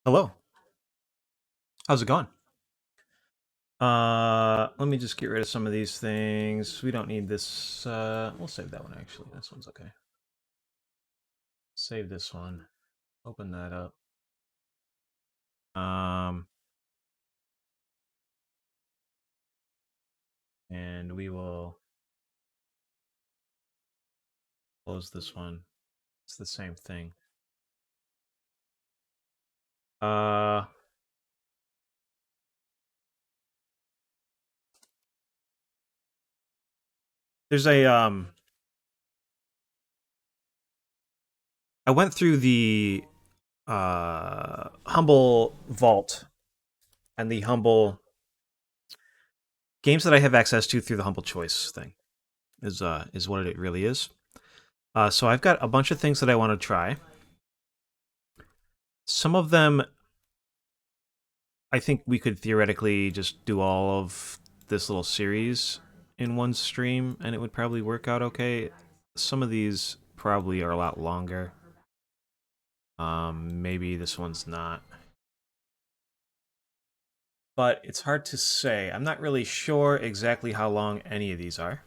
Hello. How's it going? Let me just get rid of some of these things. We don't need this. We'll save that one actually. This one's okay. Save this one. Open that up. Um, and we will close this one. It's the same thing. Uh, there's a I went through the Humble Vault and the Humble games that I have access to through the Humble Choice thing is what it really is. So I've got a bunch of things that I want to try. Some of them I think we could theoretically just do all of this little series in one stream and it would probably work out okay. Some of these probably are a lot longer. Maybe this one's not. But it's hard to say. I'm not really sure exactly how long any of these are.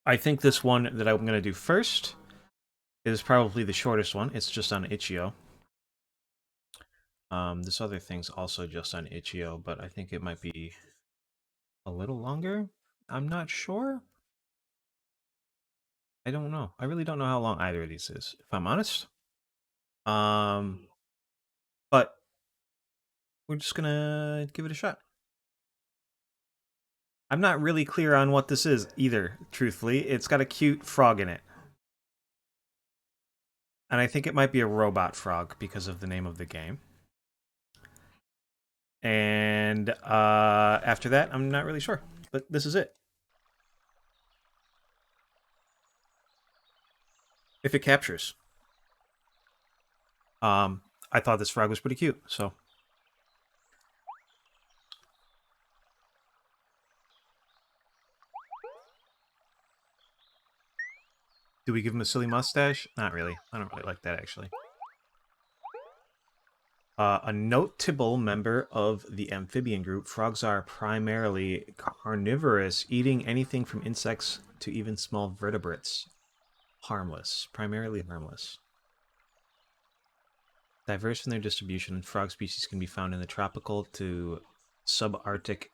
I think this one that I'm going to do first is probably the shortest one. It's just on itch.io. This other thing's also just on itch.io, but I think it might be a little longer. I'm not sure. I don't know. I really don't know how long either of these is, if I'm honest. Um, but we're just gonna give it a shot. I'm not really clear on what this is either, truthfully. It's got a cute frog in it. And I think it might be a robot frog because of the name of the game. And after that, I'm not really sure. But this is it. If it captures. Um, I thought this frog was pretty cute, so. Do we give him a silly mustache? Not really. I don't really like that, actually. A notable member of the amphibian group, frogs are primarily carnivorous, eating anything from insects to even small vertebrates. Harmless. Primarily harmless. Diverse in their distribution, frog species can be found in the tropical to subarctic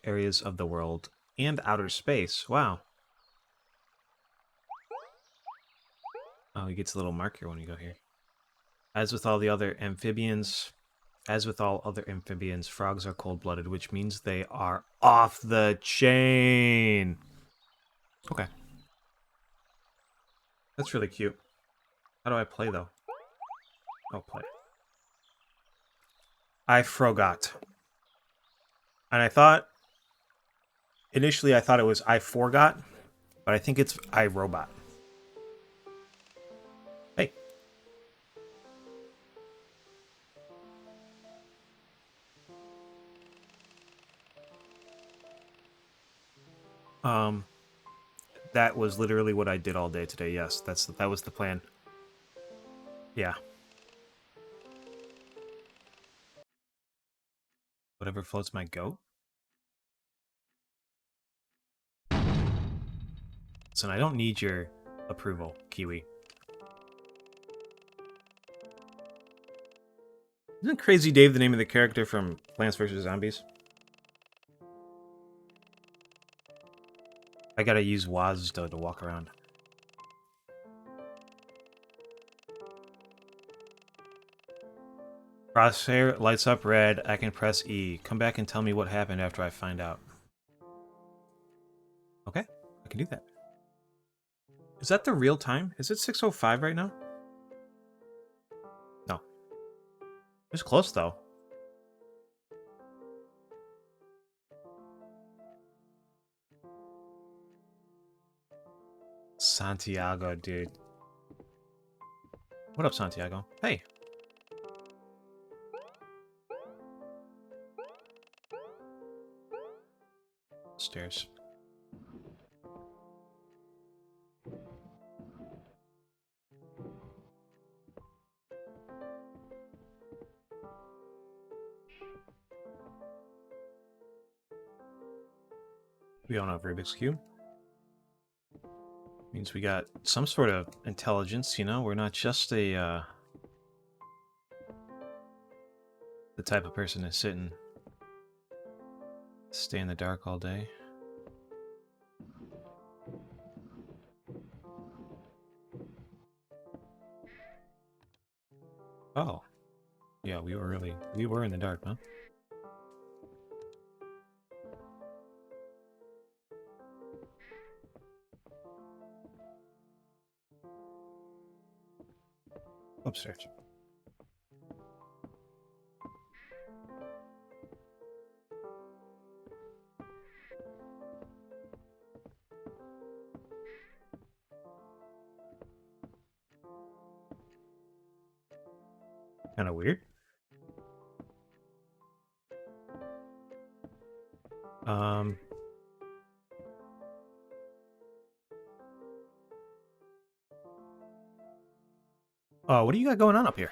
areas of the world and outer space. Wow. Oh, he gets a little marker when you go here. As with all other amphibians, frogs are cold-blooded, which means they are off the chain. Okay. That's really cute. How do I play, though? Oh, play. I forgot. And initially I thought it was I forgot, but I think it's I robot. Hey. Um, that was literally what I did all day today. Yes, that was the plan. Yeah. Whatever floats my goat. So I don't need your approval, Kiwi. Isn't Crazy Dave the name of the character from Plants vs. Zombies? I gotta use Waz to walk around. Crosshair lights up red. I can press E. Come back and tell me what happened after I find out. Okay, I can do that. Is that the real time? Is it 6:05 right now? No. It's close, though. Santiago, dude. What up, Santiago? Hey. Stairs. We own a Rubik's Cube. Means we got some sort of intelligence, you know? We're not just a, the type of person to sit and stay in the dark all day. Oh. Yeah, we were in the dark, huh? Upstairs. Kind of weird. Um. Oh, what do you got going on up here?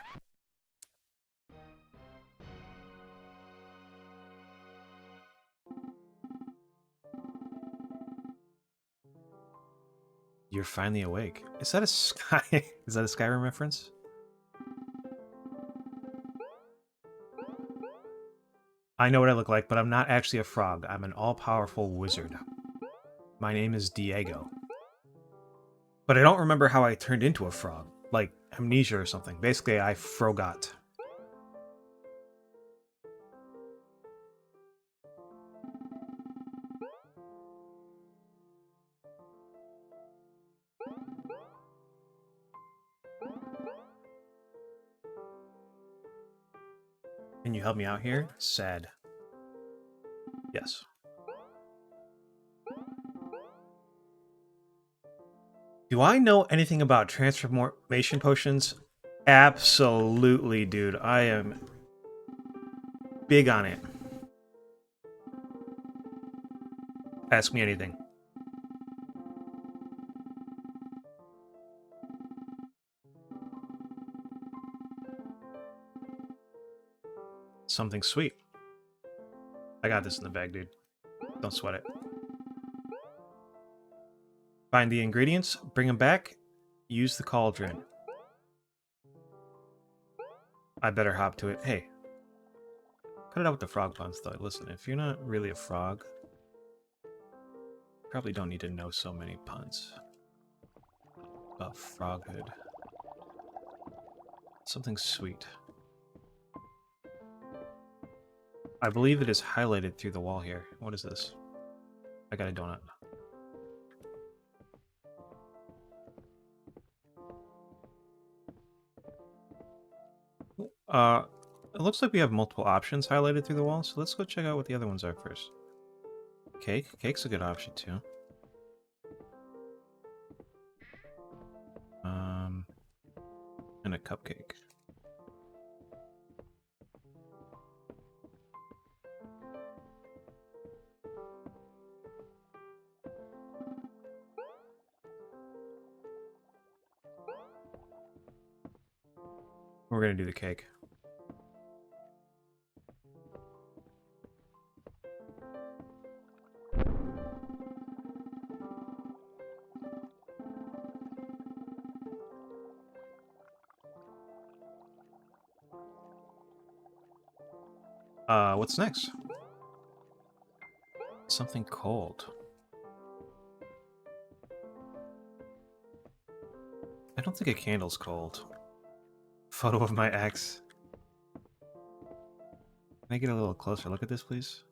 You're finally awake. Is that a Sky? Is that a Skyrim reference? I know what I look like, but I'm not actually a frog. I'm an all-powerful wizard. My name is Diego. But I don't remember how I turned into a frog. Like amnesia or something. Basically, I forgot. Can you help me out here? Sad. Yes. Do I know anything about transformation potions? Absolutely, dude. I am big on it. Ask me anything. Something sweet. I got this in the bag, dude. Don't sweat it. Find the ingredients, bring them back, use the cauldron. I better hop to it. Hey, cut it out with the frog puns, though. Listen, if you're not really a frog, you probably don't need to know so many puns about froghood. Something sweet. I believe it is highlighted through the wall here. What is this? I got a donut. It looks like we have multiple options highlighted through the wall, so let's go check out what the other ones are first. Cake? Cake's a good option, too. And a cupcake. We're gonna do the cake. What's next? Something cold. I don't think a candle's cold. Photo of my ex. Can I get a little closer look at this, please?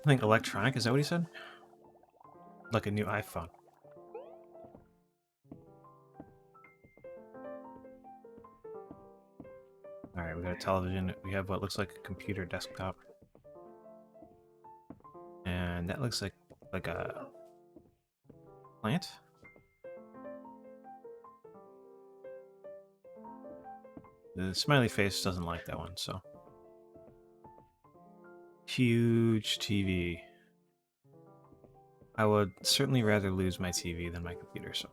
Something electronic, is that what he said? Like a new iPhone. Alright, we got a television. We have what looks like a computer desktop. And that looks like a plant. The smiley face doesn't like that one, so. Huge TV. I would certainly rather lose my TV than my computer, so.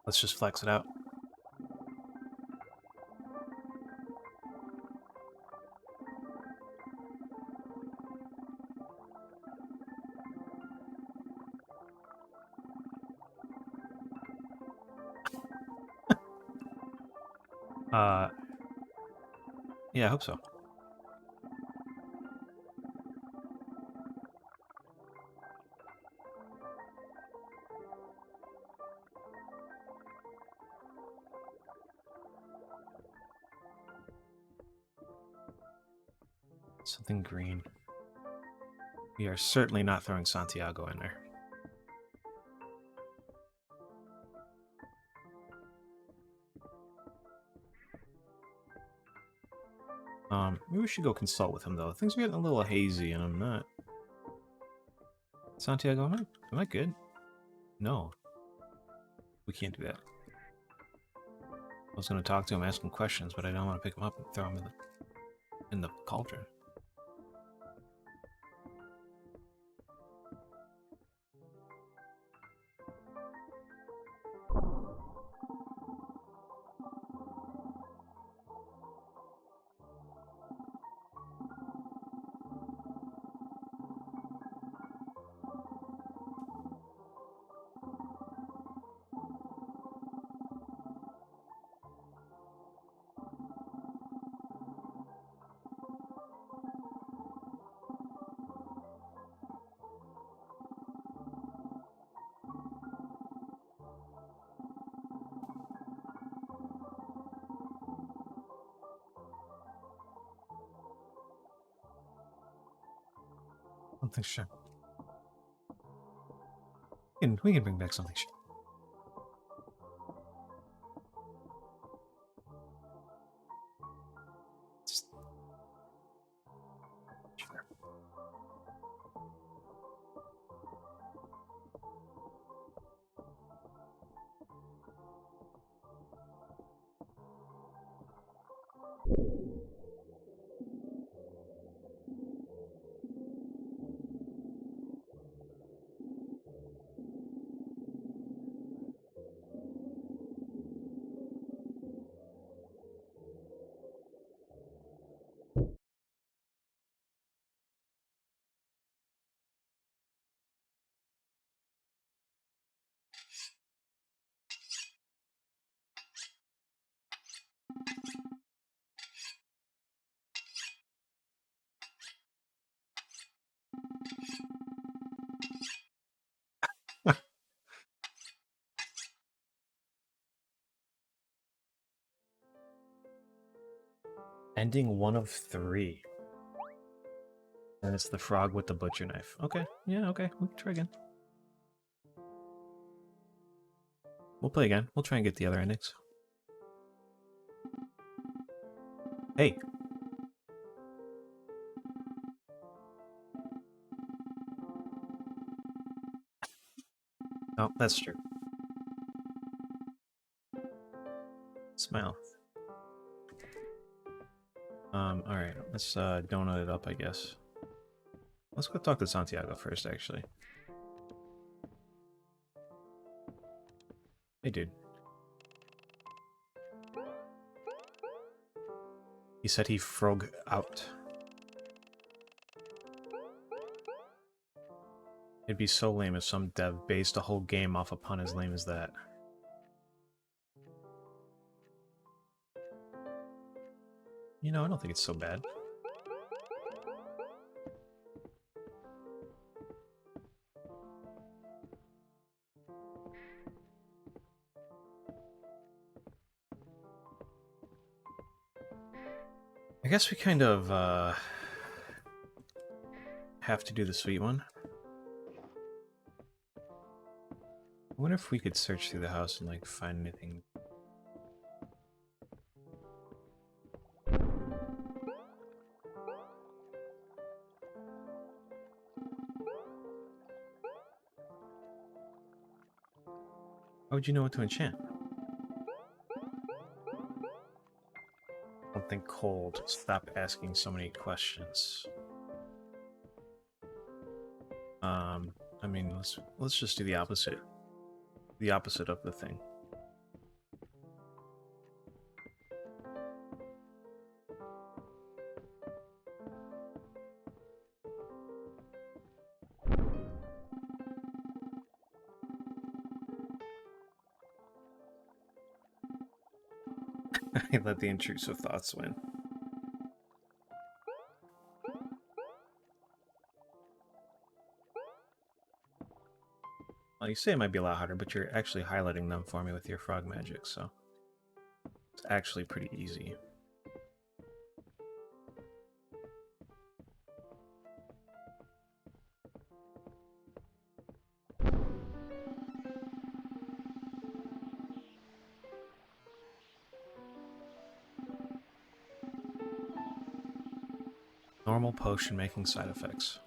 Let's just flex it out. Yeah, I hope so. Something green. We are certainly not throwing Santiago in there. Maybe we should go consult with him though. Things are getting a little hazy, and I'm not. Santiago, am I good? No, we can't do that. I was going to talk to him, ask him questions, but I don't want to pick him up and throw him in the cauldron. Something sharp. We can bring back something sharp. Sure. Ending 1 of 3. And it's the frog with the butcher knife. Okay, yeah, okay, we can try again. We'll play again. We'll try and get the other endings. Hey! Oh, that's true. Smile. Alright, let's donut it up, I guess. Let's go talk to Santiago first, actually. Hey, dude. He said he frog out. It'd be so lame if some dev based a whole game off a pun as lame as that. You know, I don't think it's so bad. I guess we kind of have to do the sweet one. I wonder if we could search through the house and like find anything. How would you know what to enchant? Something cold. Stop asking so many questions. I mean, let's just do the opposite. The opposite of the thing. I let the intrusive thoughts win. Well, you say it might be a lot harder, but you're actually highlighting them for me with your frog magic, so it's actually pretty easy. Normal potion making side effects.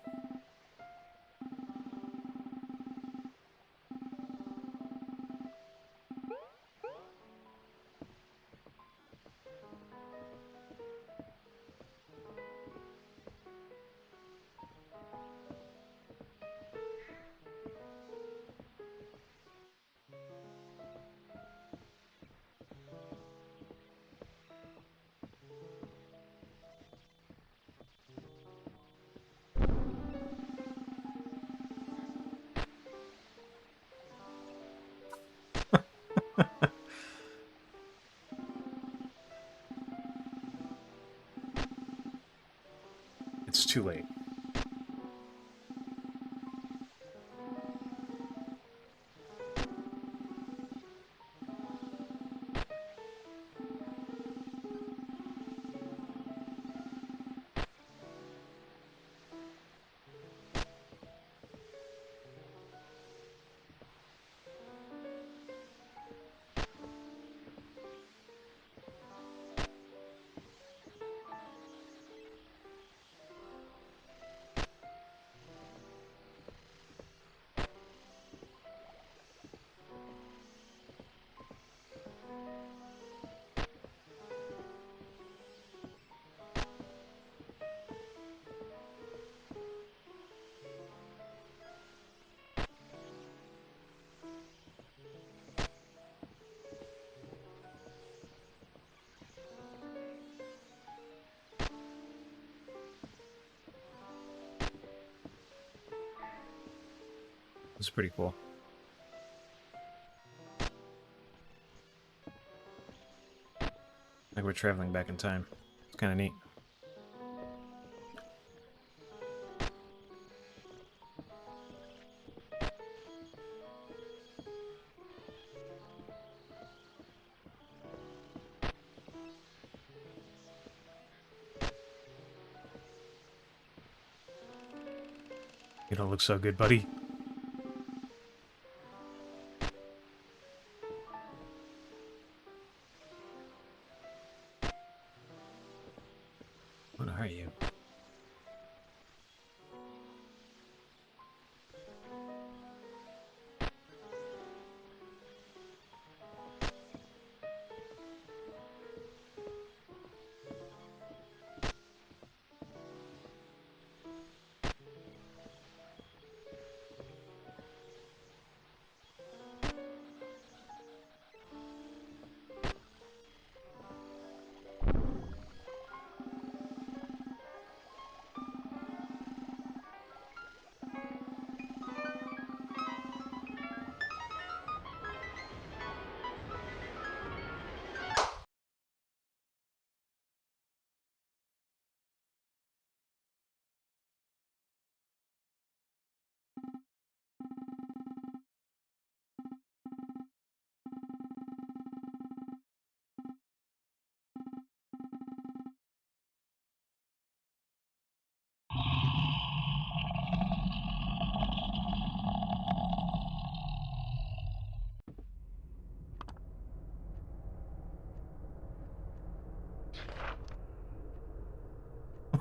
It's too late. It's pretty cool. Like we're traveling back in time. It's kind of neat. You don't look so good, buddy. What are you?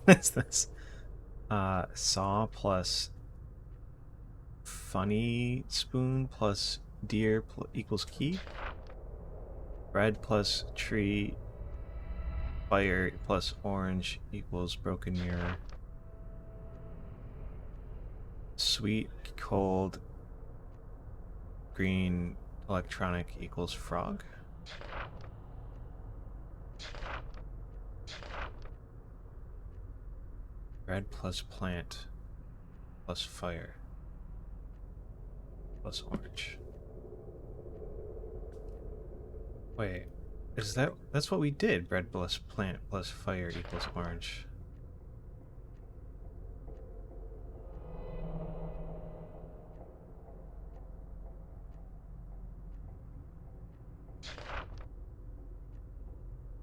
is this? Saw plus funny spoon plus deer equals key. Bread plus tree. Fire plus orange equals broken mirror. Sweet, cold, green, electronic equals frog. Red plus plant plus fire plus orange. Wait, that's what we did? Red plus plant plus fire equals orange.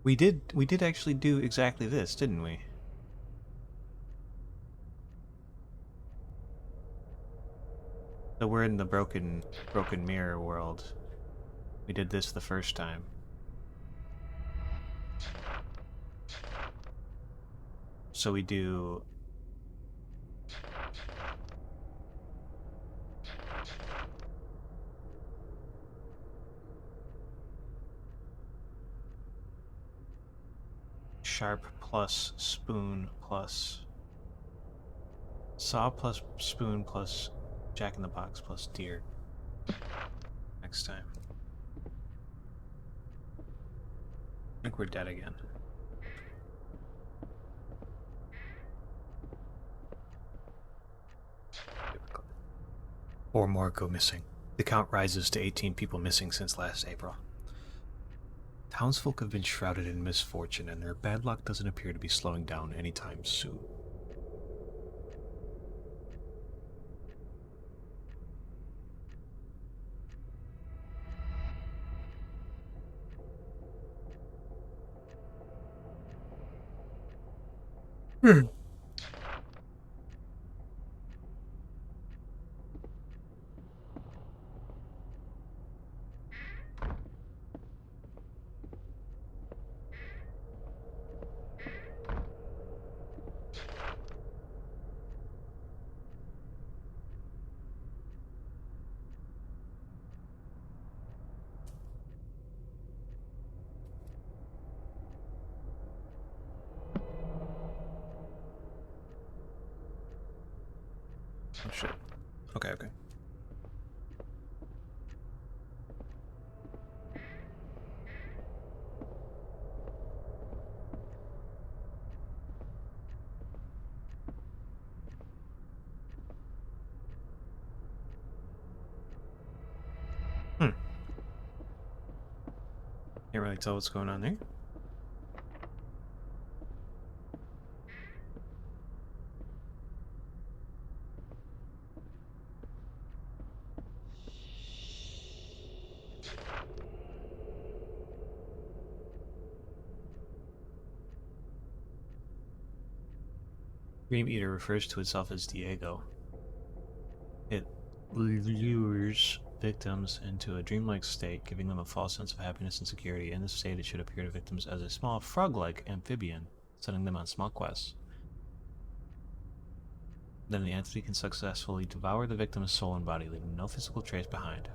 We did actually do exactly this, didn't we? So we're in the broken mirror world. We did this the first time. So we do sharp plus spoon plus saw plus spoon plus Jack in the Box plus deer. Next time. I think we're dead again. Four more go missing. The count rises to 18 people missing since last April. Townsfolk have been shrouded in misfortune, and their bad luck doesn't appear to be slowing down anytime soon. Oh shit. Okay, okay. Can't really tell what's going on there. Dream Eater refers to itself as Diego. It lures victims into a dreamlike state, giving them a false sense of happiness and security. In this state, it should appear to victims as a small frog-like amphibian, sending them on small quests. Then the entity can successfully devour the victim's soul and body, leaving no physical trace behind.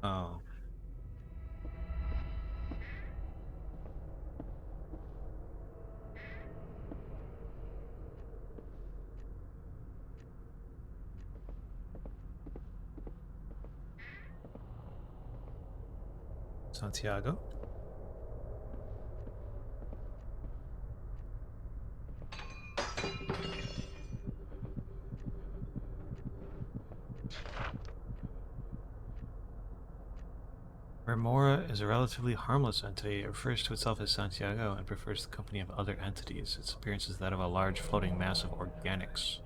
Oh. Santiago? Remora is a relatively harmless entity. It refers to itself as Santiago and prefers the company of other entities. Its appearance is that of a large floating mass of organics.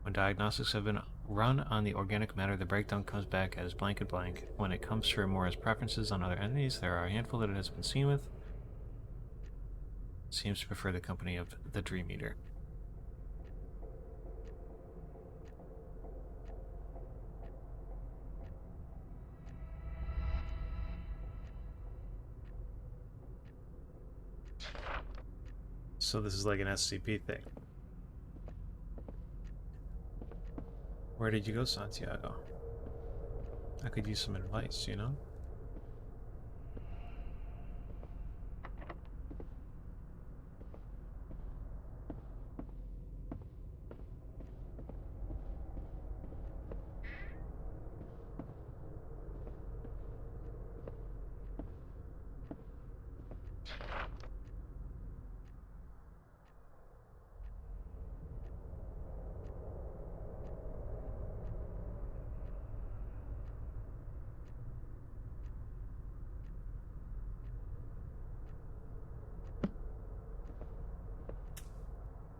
When diagnostics have been run on the organic matter, the breakdown comes back as blank and blank. When it comes to Remora's preferences on other entities, there are a handful that it has been seen with. It seems to prefer the company of the Dream Eater. so this is like an SCP thing. Where did you go, Santiago? I could use some advice, you know?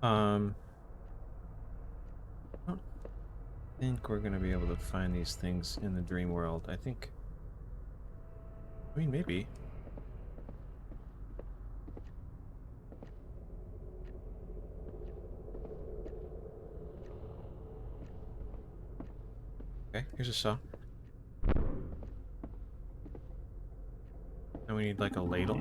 I don't think we're gonna be able to find these things in the dream world. I mean, maybe. Okay, here's a saw. And we need like a ladle.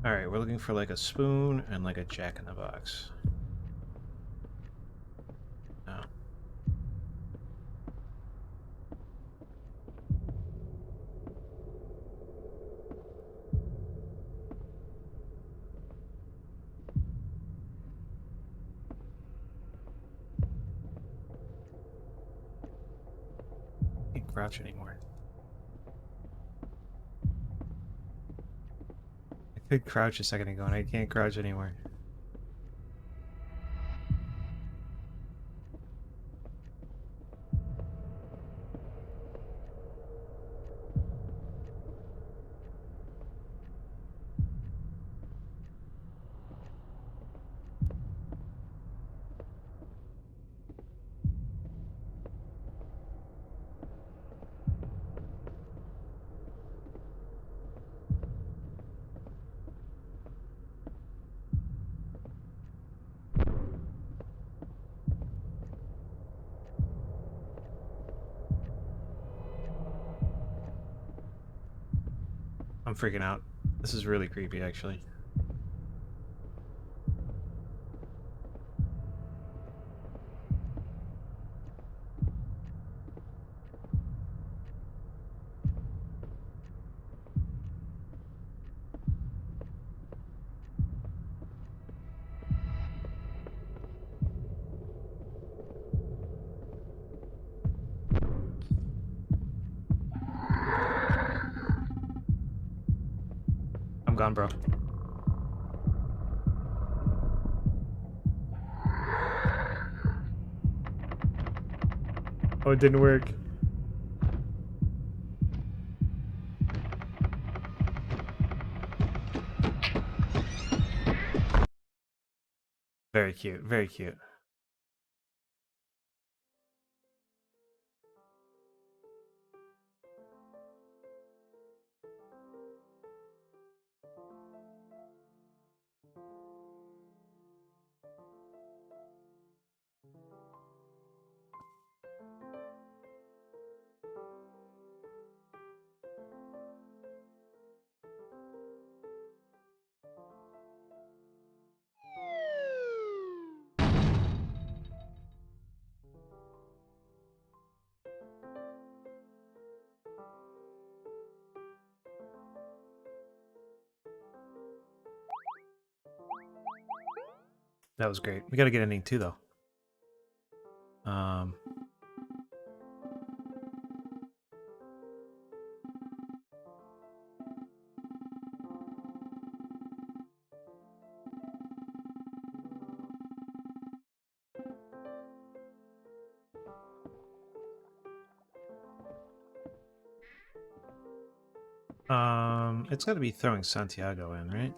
Alright, we're looking for like a spoon and like a jack-in-the-box. No. I can't crouch anymore. I could crouch a second ago and I can't crouch anymore. I'm freaking out. This is really creepy, actually. I'm gone, bro. Oh, it didn't work. Very cute, very cute. That was great. We got to get ending 2 though. Um, it's got to be throwing Santiago in, right?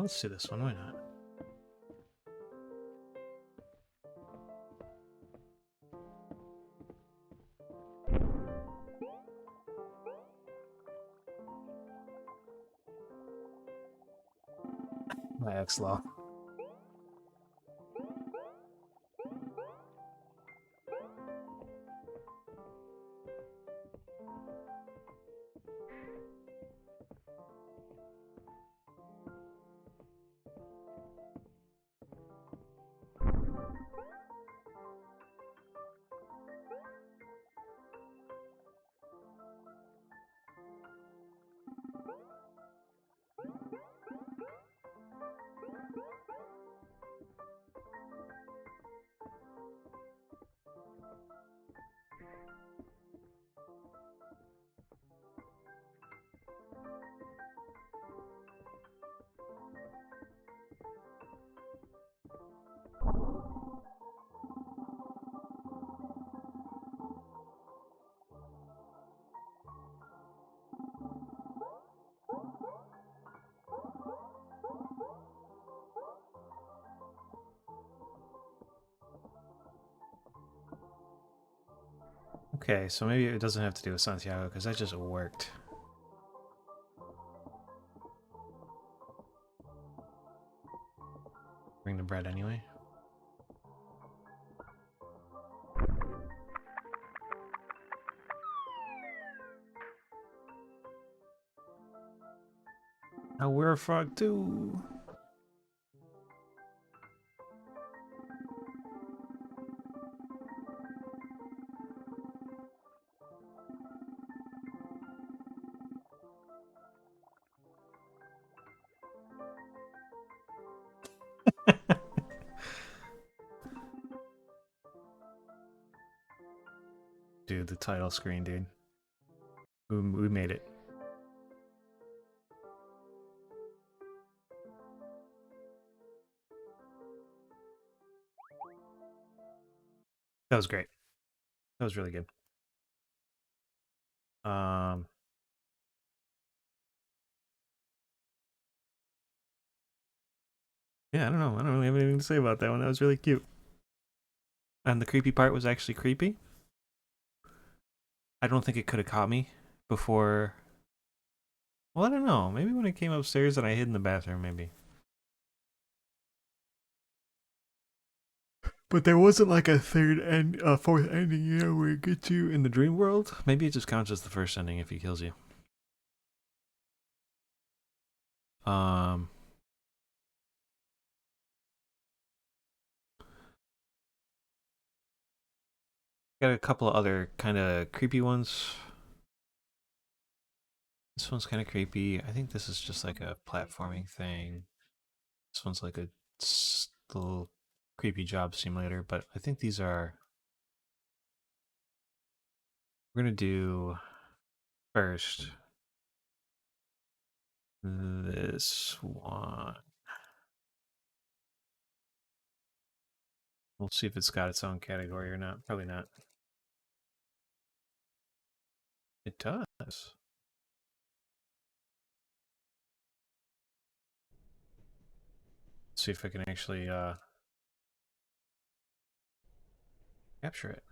Let's do this one. Why not? My X law. Okay, so maybe it doesn't have to do with Santiago because that just worked. Bring the bread anyway. Now we're a frog too. Dude, the title screen, dude. We made it. That was great. That was really good. Um, yeah, I don't know. I don't really have anything to say about that one. That was really cute. And the creepy part was actually creepy. I don't think it could have caught me before. Well, I don't know. Maybe when it came upstairs and I hid in the bathroom, maybe. But there wasn't like a fourth ending, you know, where it gets you in the dream world. Maybe it just counts as the first ending if he kills you. Um, got a couple of other kind of creepy ones. This one's kind of creepy. I think this is just like a platforming thing. This one's like a little creepy job simulator, but I think these are. We're gonna do first this one. We'll see if it's got its own category or not. Probably not. It does. Let's see if I can actually capture it.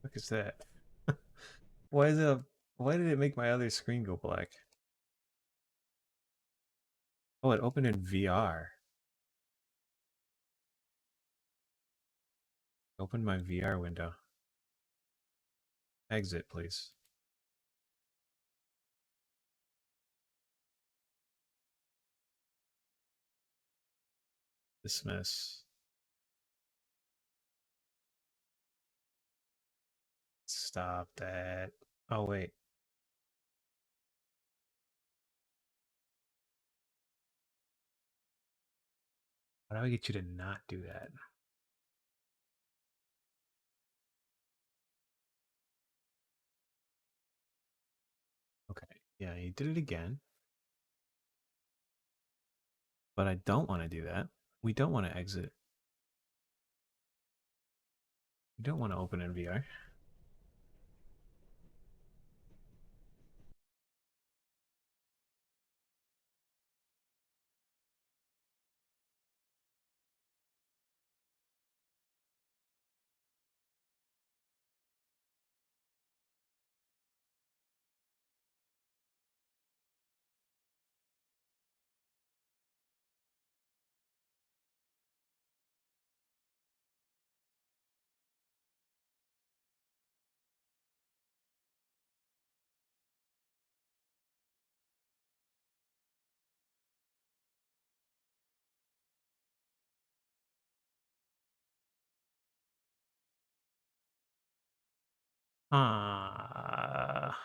Look at that. Why is it? Why did it make my other screen go black? Oh, it opened in VR. Open my VR window. Exit, please. Dismiss. Stop that. Oh, wait. How do I get you to not do that? Okay. Yeah, you did it again. But I don't want to do that. We don't want to exit. We don't want to open in VR. Ah.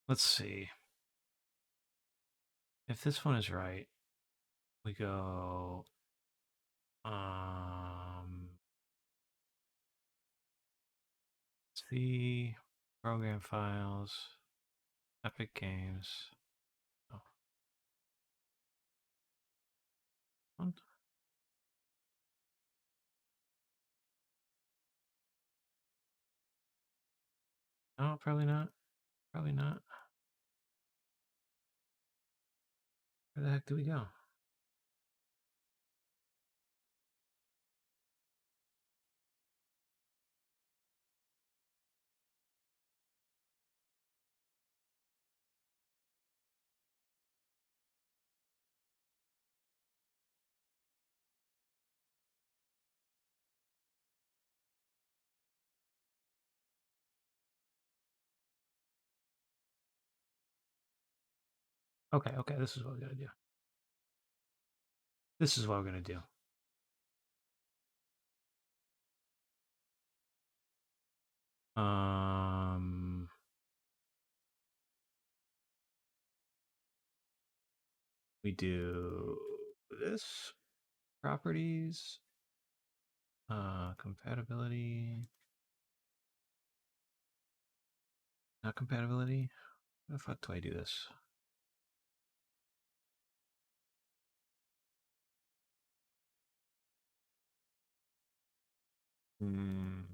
Let's see. If this one is right, we go see program files, Epic Games. Oh, what? No, probably not. Probably not. Where the heck do we go? Okay, okay, this is what we're gonna do. This is what we're gonna do. Um, we do this properties, compatibility, not compatibility. How the fuck do I do this? Hmm.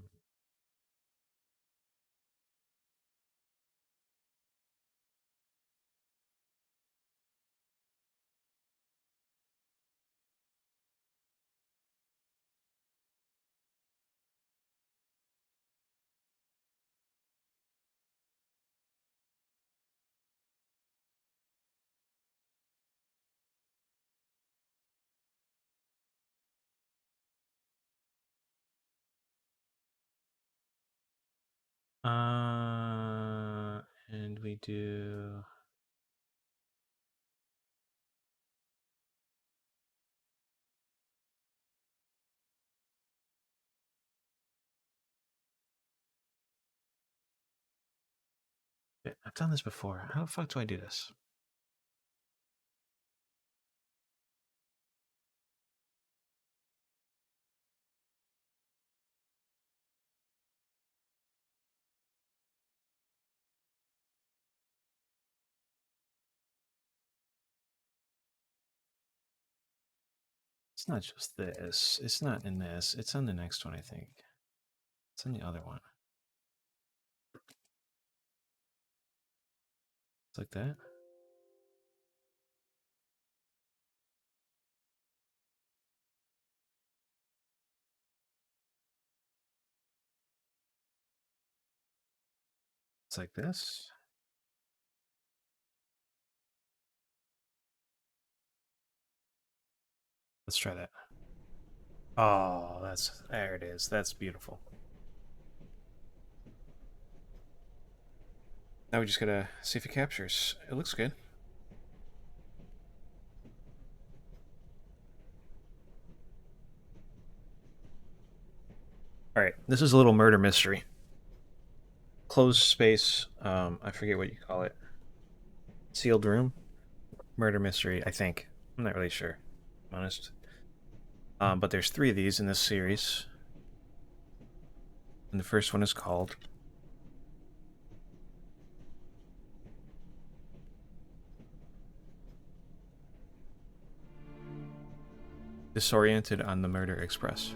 And we do. I've done this before. How the fuck do I do this? It's not just this. It's not in this. It's on the next one, I think. It's on the other one. like that. It's like this. Let's try that. Oh, there it is. That's beautiful. Now we just gotta see if it captures. It looks good. All right, this is a little murder mystery. Closed space. I forget what you call it. Sealed room. Murder mystery. I think. I'm not really sure. I'm honest. But there's 3 of these in this series, and the first one is called Disoriented on the Murder Express.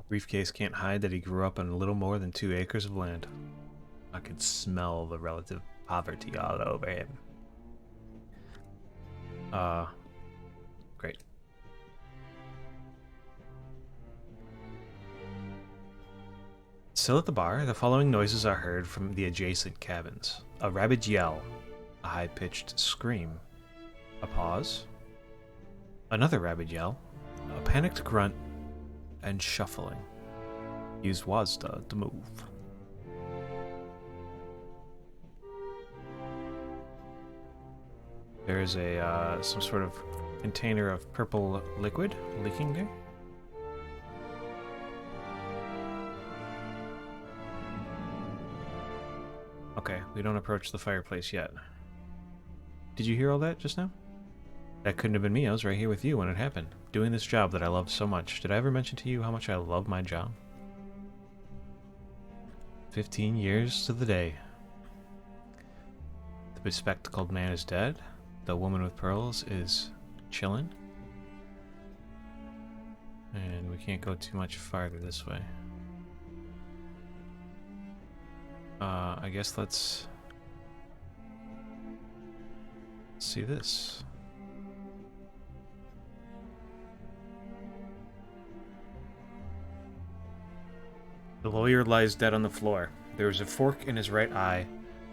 Briefcase can't hide that he grew up on a little more than 2 acres of land. I could smell the relative poverty all over him. Great. Still at the bar, the following noises are heard from the adjacent cabins. A rabid yell, a high-pitched scream, a pause, another rabid yell, a panicked grunt, and shuffling. Use WASDA to move. There is a some sort of container of purple liquid leaking there. Okay, we don't approach the fireplace yet. Did you hear all that just now? That couldn't have been me. I was right here with you when it happened, doing this job that I love so much. Did I ever mention to you how much I love my job? 15 years to the day. The bespectacled man is dead. The woman with pearls is chilling. And we can't go too much farther this way. I guess let's see this. The lawyer lies dead on the floor. There is a fork in his right eye.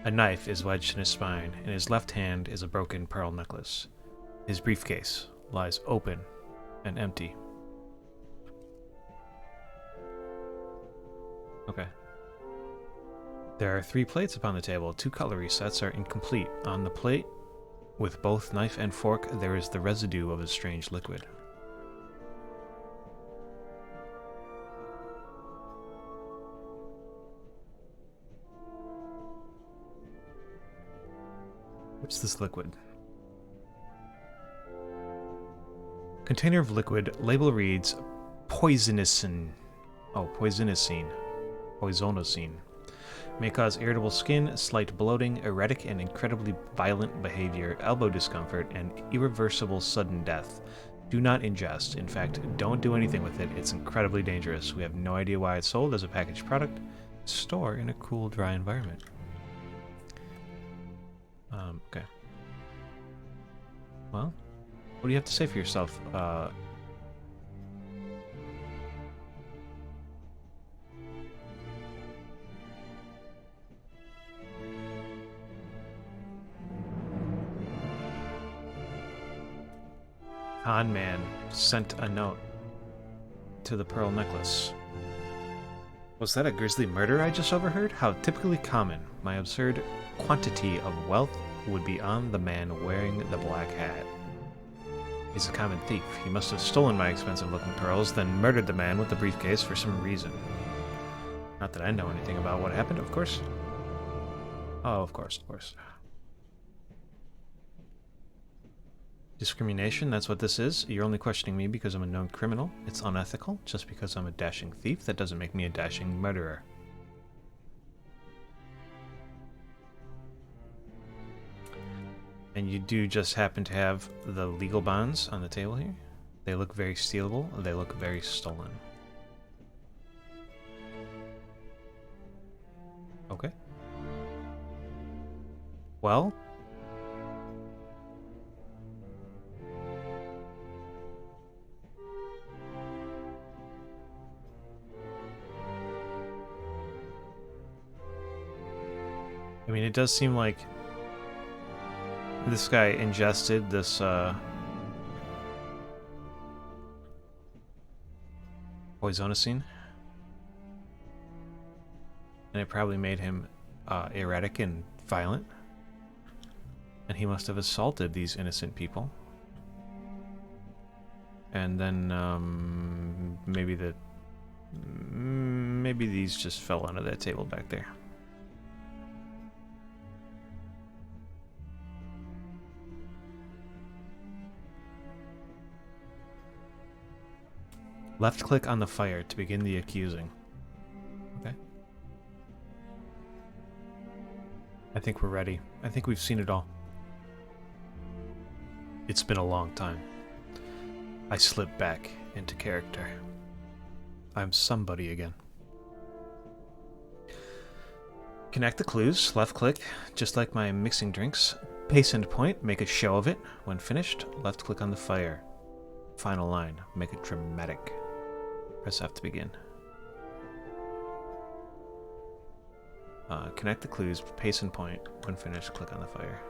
A knife is wedged in his spine. In his left hand is a broken pearl necklace. His briefcase lies open and empty. Okay. There are 3 plates upon the table. 2 cutlery sets are incomplete. On the plate, with both knife and fork, there is the residue of a strange liquid. What's this liquid? Container of liquid. Label reads poisonicine. Oh, poisonicine. Poisonicine. May cause irritable skin, slight bloating, erratic and incredibly violent behavior, elbow discomfort, and irreversible sudden death. Do not ingest. In fact, don't do anything with it. It's incredibly dangerous. We have no idea why it's sold as a packaged product. Store in a cool, dry environment. Okay. Well, what do you have to say for yourself? Con Man sent a note to the pearl necklace. Was that a grisly murder I just overheard? How typically common. My absurd quantity of wealth would be on the man wearing the black hat. He's a common thief. He must have stolen my expensive-looking pearls, then murdered the man with the briefcase for some reason. Not that I know anything about what happened, of course. Oh, of course, of course. Discrimination, that's what this is. You're only questioning me because I'm a known criminal. It's unethical. Just because I'm a dashing thief, that doesn't make me a dashing murderer. And you do just happen to have the legal bonds on the table here. They look very stealable. They look very stolen. Okay. Well... I mean, it does seem like this guy ingested this, poisonicine. And it probably made him, erratic and violent. And he must have assaulted these innocent people. And then, maybe these just fell onto that table back there. Left click on the fire to begin the accusing. Okay. I think we're ready. I think we've seen it all. It's been a long time. I slipped back into character. I'm somebody again. Connect the clues. Left click, just like my mixing drinks. Pace and point, make a show of it. When finished, left click on the fire. Final line, make it dramatic. Press F to begin. Connect the clues, pace and point. When finished, click on the fire.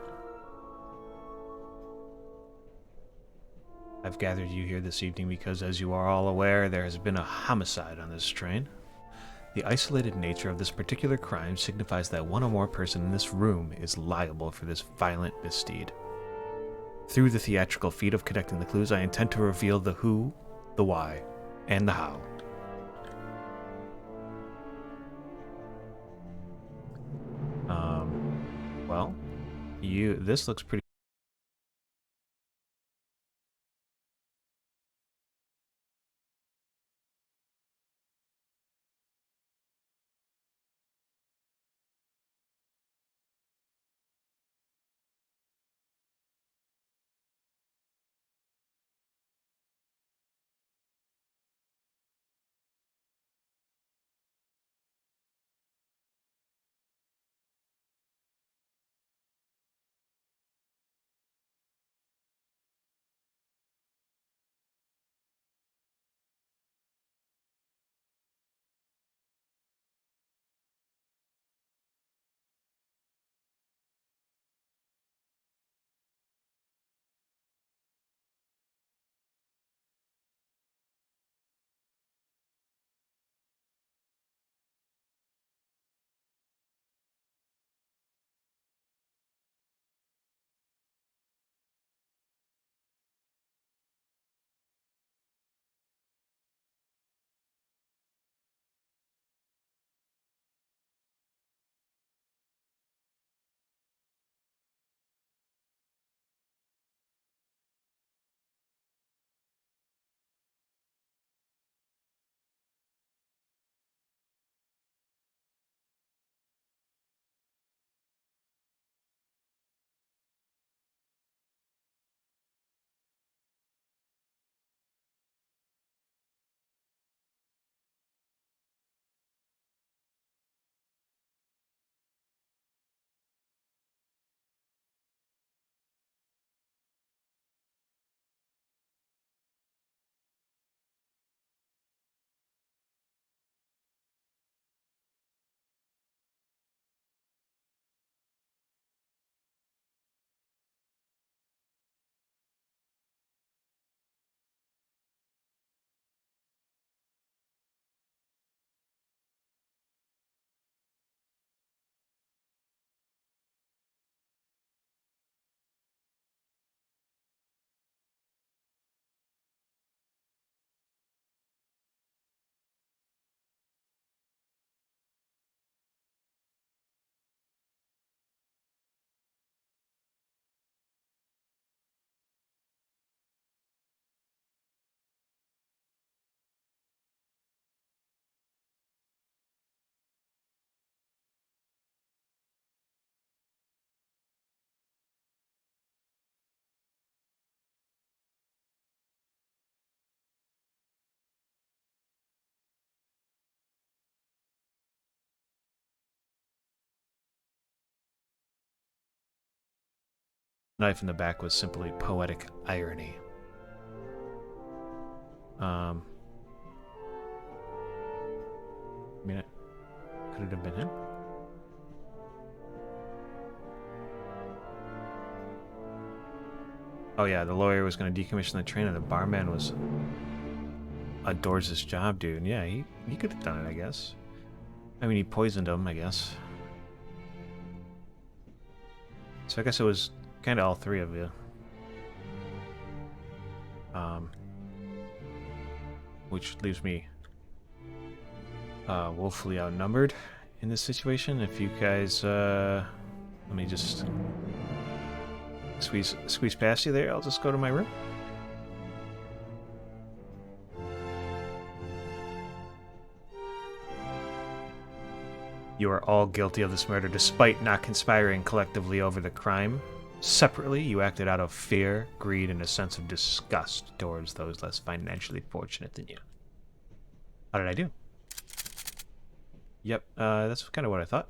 I've gathered you here this evening because, as you are all aware, there has been a homicide on this train. The isolated nature of this particular crime signifies that one or more person in this room is liable for this violent misdeed. Through the theatrical feat of connecting the clues, I intend to reveal the who, the why, and the how. Well, this looks pretty. Knife in the back was simply poetic irony. I mean, could it have been him? Oh yeah, the lawyer was going to decommission the train, and the barman adores his job, dude. Yeah, he could have done it, I guess. I mean, he poisoned him, I guess. So I guess it was kind of all three of you. Which leaves me woefully outnumbered in this situation. If you guys, let me just squeeze past you there. I'll just go to my room. You are all guilty of this murder, despite not conspiring collectively over the crime. Separately, you acted out of fear, greed, and a sense of disgust towards those less financially fortunate than you. How did I do? Yep, that's kind of what I thought.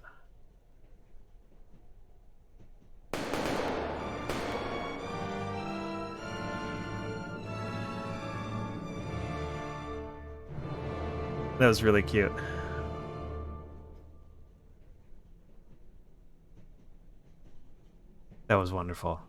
That was really cute. That was wonderful.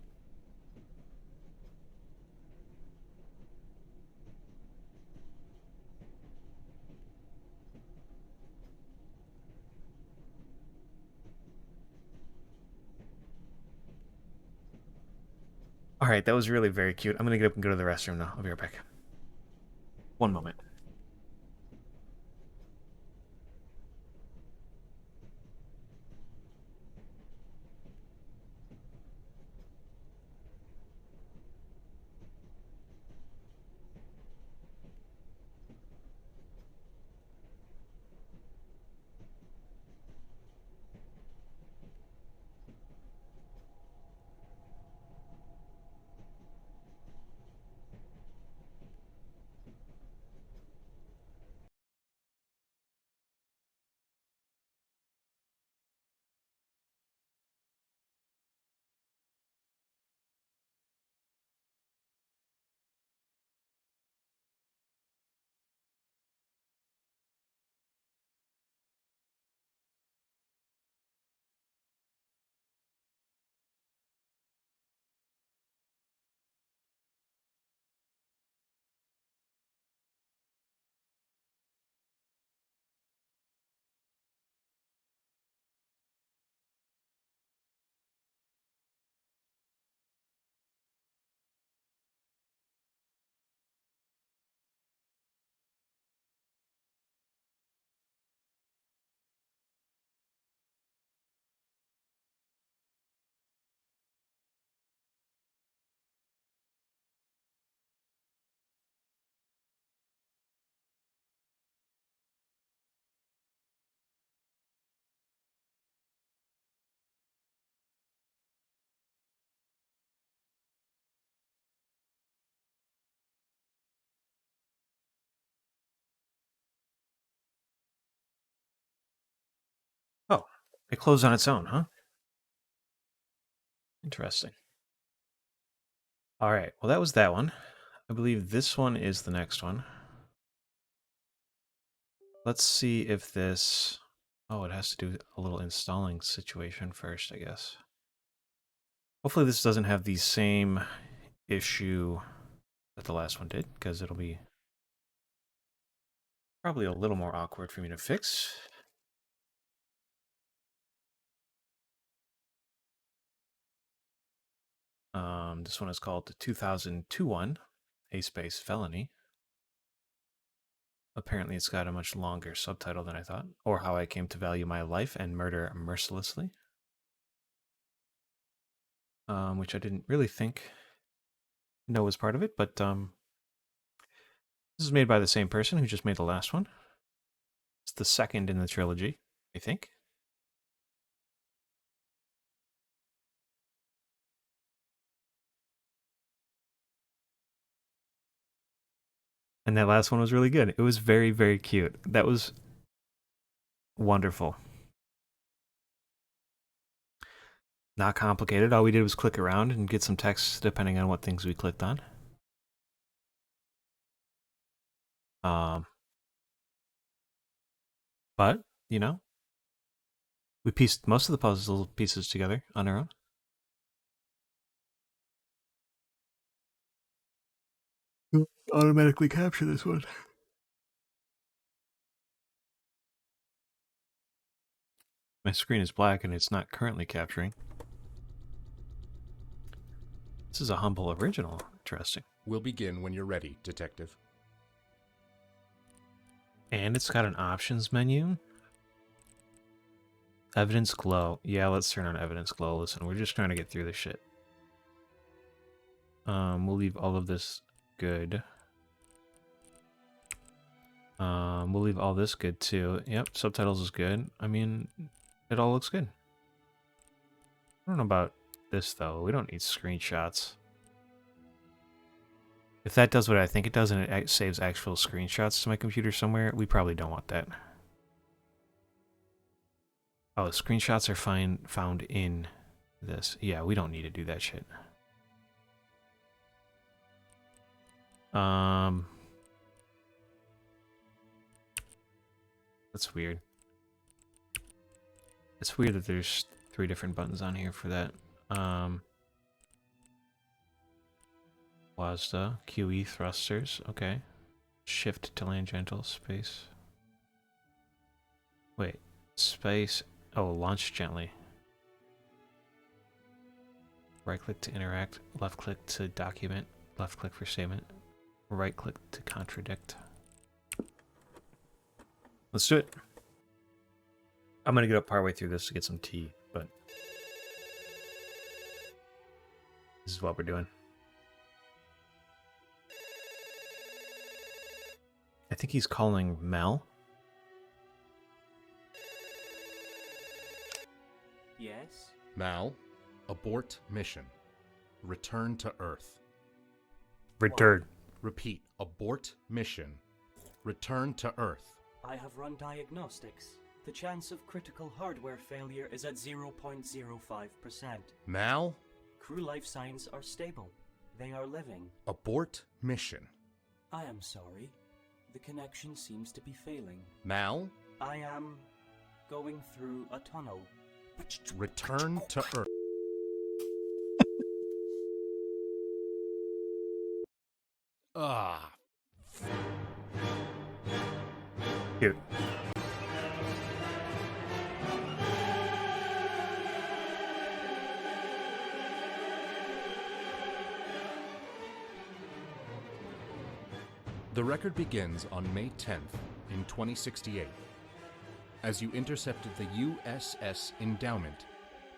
All right, that was really very cute. I'm gonna get up and go to the restroom now. I'll be right back. One moment. Oh, it closed on its own, huh? Interesting. All right, well, that was that one. I believe this one is the next one. Let's see if this... Oh, it has to do a little installing situation first, I guess. Hopefully this doesn't have the same issue that the last one did, because it'll be probably a little more awkward for me to fix. This one is called the 2002 one, A Space Felony. Apparently it's got a much longer subtitle than I thought, or How I Came to Value My Life and Murder Mercilessly. Which I didn't really know was part of it, but this is made by the same person who just made the last one. It's the second in the trilogy, I think. And that last one was really good. It was very, very cute. That was wonderful. Not complicated. All we did was click around and get some text depending on what things we clicked on. But, you know, we pieced most of the puzzle pieces together on our own. Automatically capture this one. My screen is black and it's not currently capturing. This is a Humble original. Interesting. We'll begin when you're ready, Detective. And it's got an options menu. Evidence glow. Yeah, let's turn on evidence glow. Listen, we're just trying to get through this shit. We'll leave all of this good. We'll leave all this good too. Yep, subtitles is good. I mean, it all looks good. I don't know about this though. We don't need screenshots. If that does what I think it does and it saves actual screenshots to my computer somewhere, we probably don't want that. Oh, screenshots are found in this. Yeah, we don't need to do that shit. That's weird. It's weird that there's 3 different buttons on here for that. WASDA, QE thrusters, okay. Shift to land gentle, space. Wait, space. Oh, launch gently. Right click to interact, left click to document, left click for statement, right click to contradict. Let's do it. I'm gonna get up partway through this to get some tea, but this is what we're doing. I think he's calling Mel. Yes? Mal, abort mission. Return to Earth. Return. Repeat, abort mission. Return to Earth. I have run diagnostics. The chance of critical hardware failure is at 0.05%. Mal, Crew life signs are stable. They are living. abort mission. I am sorry. The connection seems to be failing. Mal, I am going through a tunnel. return to Earth. Ah. Cute. The record begins on May 10th in 2068 as you intercepted the USS Endowment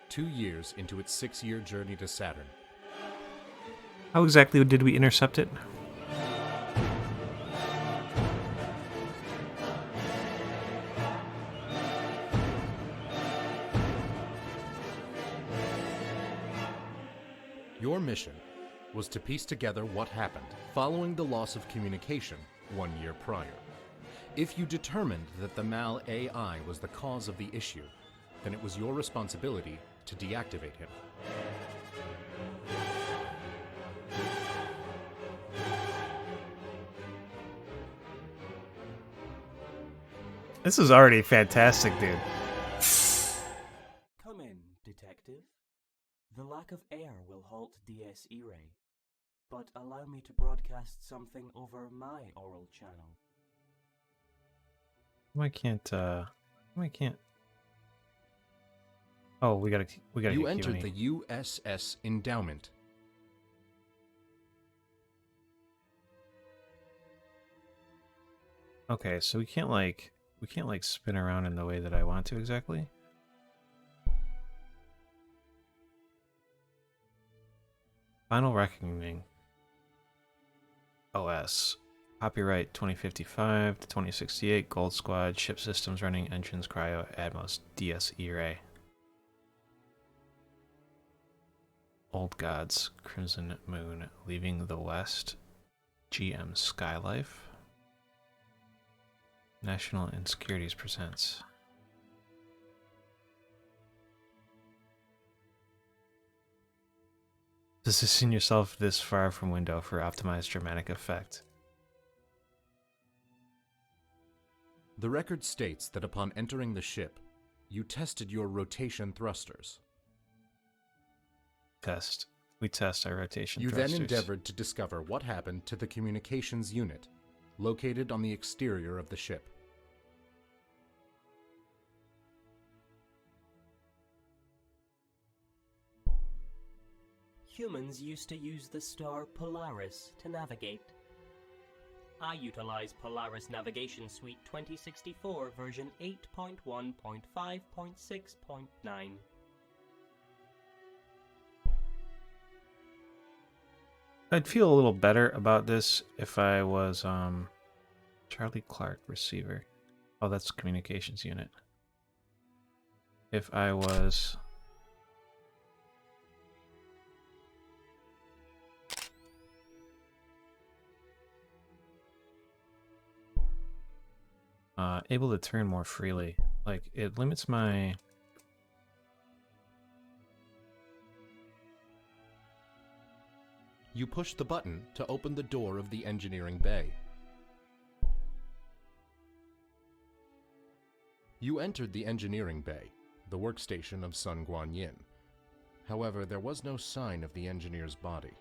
2 years into its 6-year journey to Saturn. How exactly did we intercept it? Your mission was to piece together what happened following the loss of communication 1 year prior. If you determined that the Mal AI was the cause of the issue, then it was your responsibility to deactivate him. This is already fantastic, dude. Come in, detective. The lack of air will halt DSE ray, but allow me to broadcast something over my oral channel. Why can't Oh, we gotta You hit entered Q&A. the USS Endowment. Okay, so we can't like spin around in the way that I want to exactly. Final Reckoning OS. Copyright 2055 to 2068. Gold Squad. Ship systems running. Engines. Cryo. Atmos. DSE Ray. Old Gods. Crimson Moon. Leaving the West. GM Skylife. National Insecurities presents. Position yourself this far from window for optimized dramatic effect. The record states that upon entering the ship, you tested your rotation thrusters. We test our rotation You thrusters. then endeavored to discover what happened to the communications unit, located on the exterior of the ship. Humans used to use the star Polaris to navigate. I utilize Polaris Navigation Suite 2064 version 8.1.5.6.9. I'd feel a little better about this if I was Charlie Clark receiver. Oh, that's communications unit. If I was able to turn more freely. Like, it limits my... You push the button to open the door of the engineering bay. You entered the engineering bay, the workstation of Sun Guanyin. However, there was no sign of the engineer's body.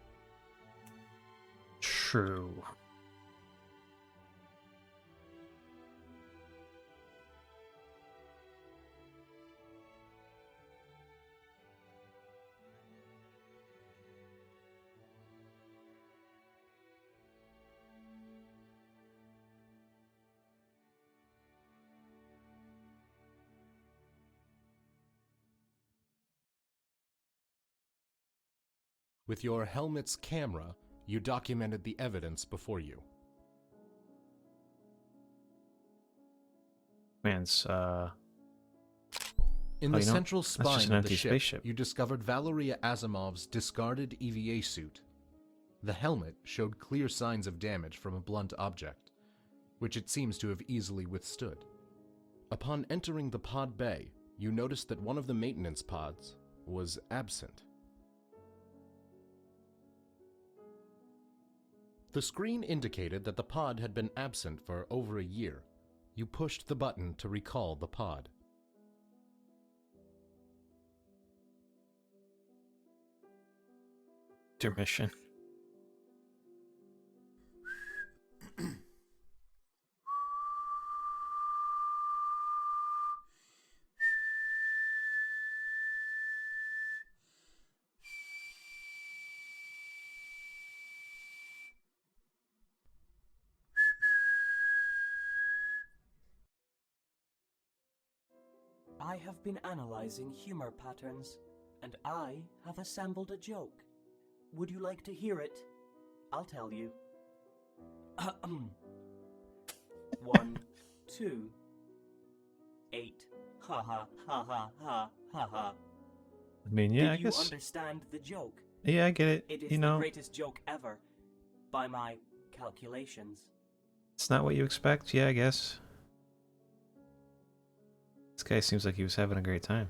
True. With your helmet's camera, you documented the evidence before you. Man's, In Oh, the you know, central that's just spine an of the empty ship, spaceship. you discovered Valeria Asimov's discarded EVA suit. The helmet showed clear signs of damage from a blunt object, which it seems to have easily withstood. Upon entering the pod bay, you noticed that one of the maintenance pods was absent. The screen indicated that the pod had been absent for over a year. You pushed the button to recall the pod. intermission. I have been analyzing humor patterns, and I have assembled a joke. Would you like to hear it? I'll tell you. 1, 2, 8. Ha ha ha ha ha ha ha. I mean, yeah, I Did you guess. understand the joke? Yeah, I get it. It is You the know, greatest joke ever, by my calculations. it's not what you expect. Yeah, I guess. This guy seems like he was having a great time.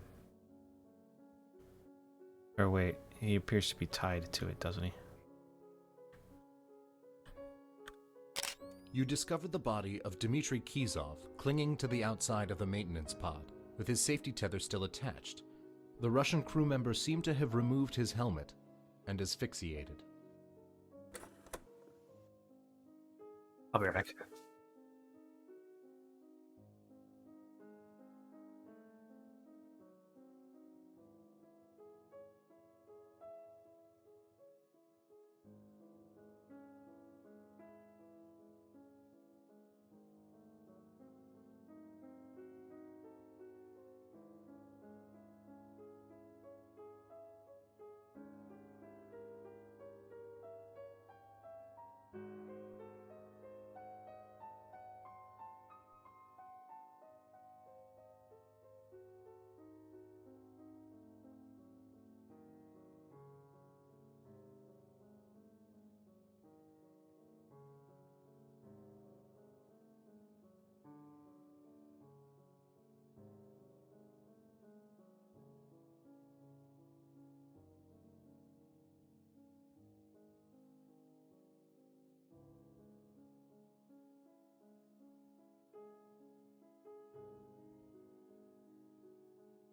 Or wait, he appears to be tied to it, doesn't he? You discovered the body of Dmitry Kizov clinging to the outside of the maintenance pod, with his safety tether still attached. The Russian crew member seemed to have removed his helmet and asphyxiated. I'll be right back.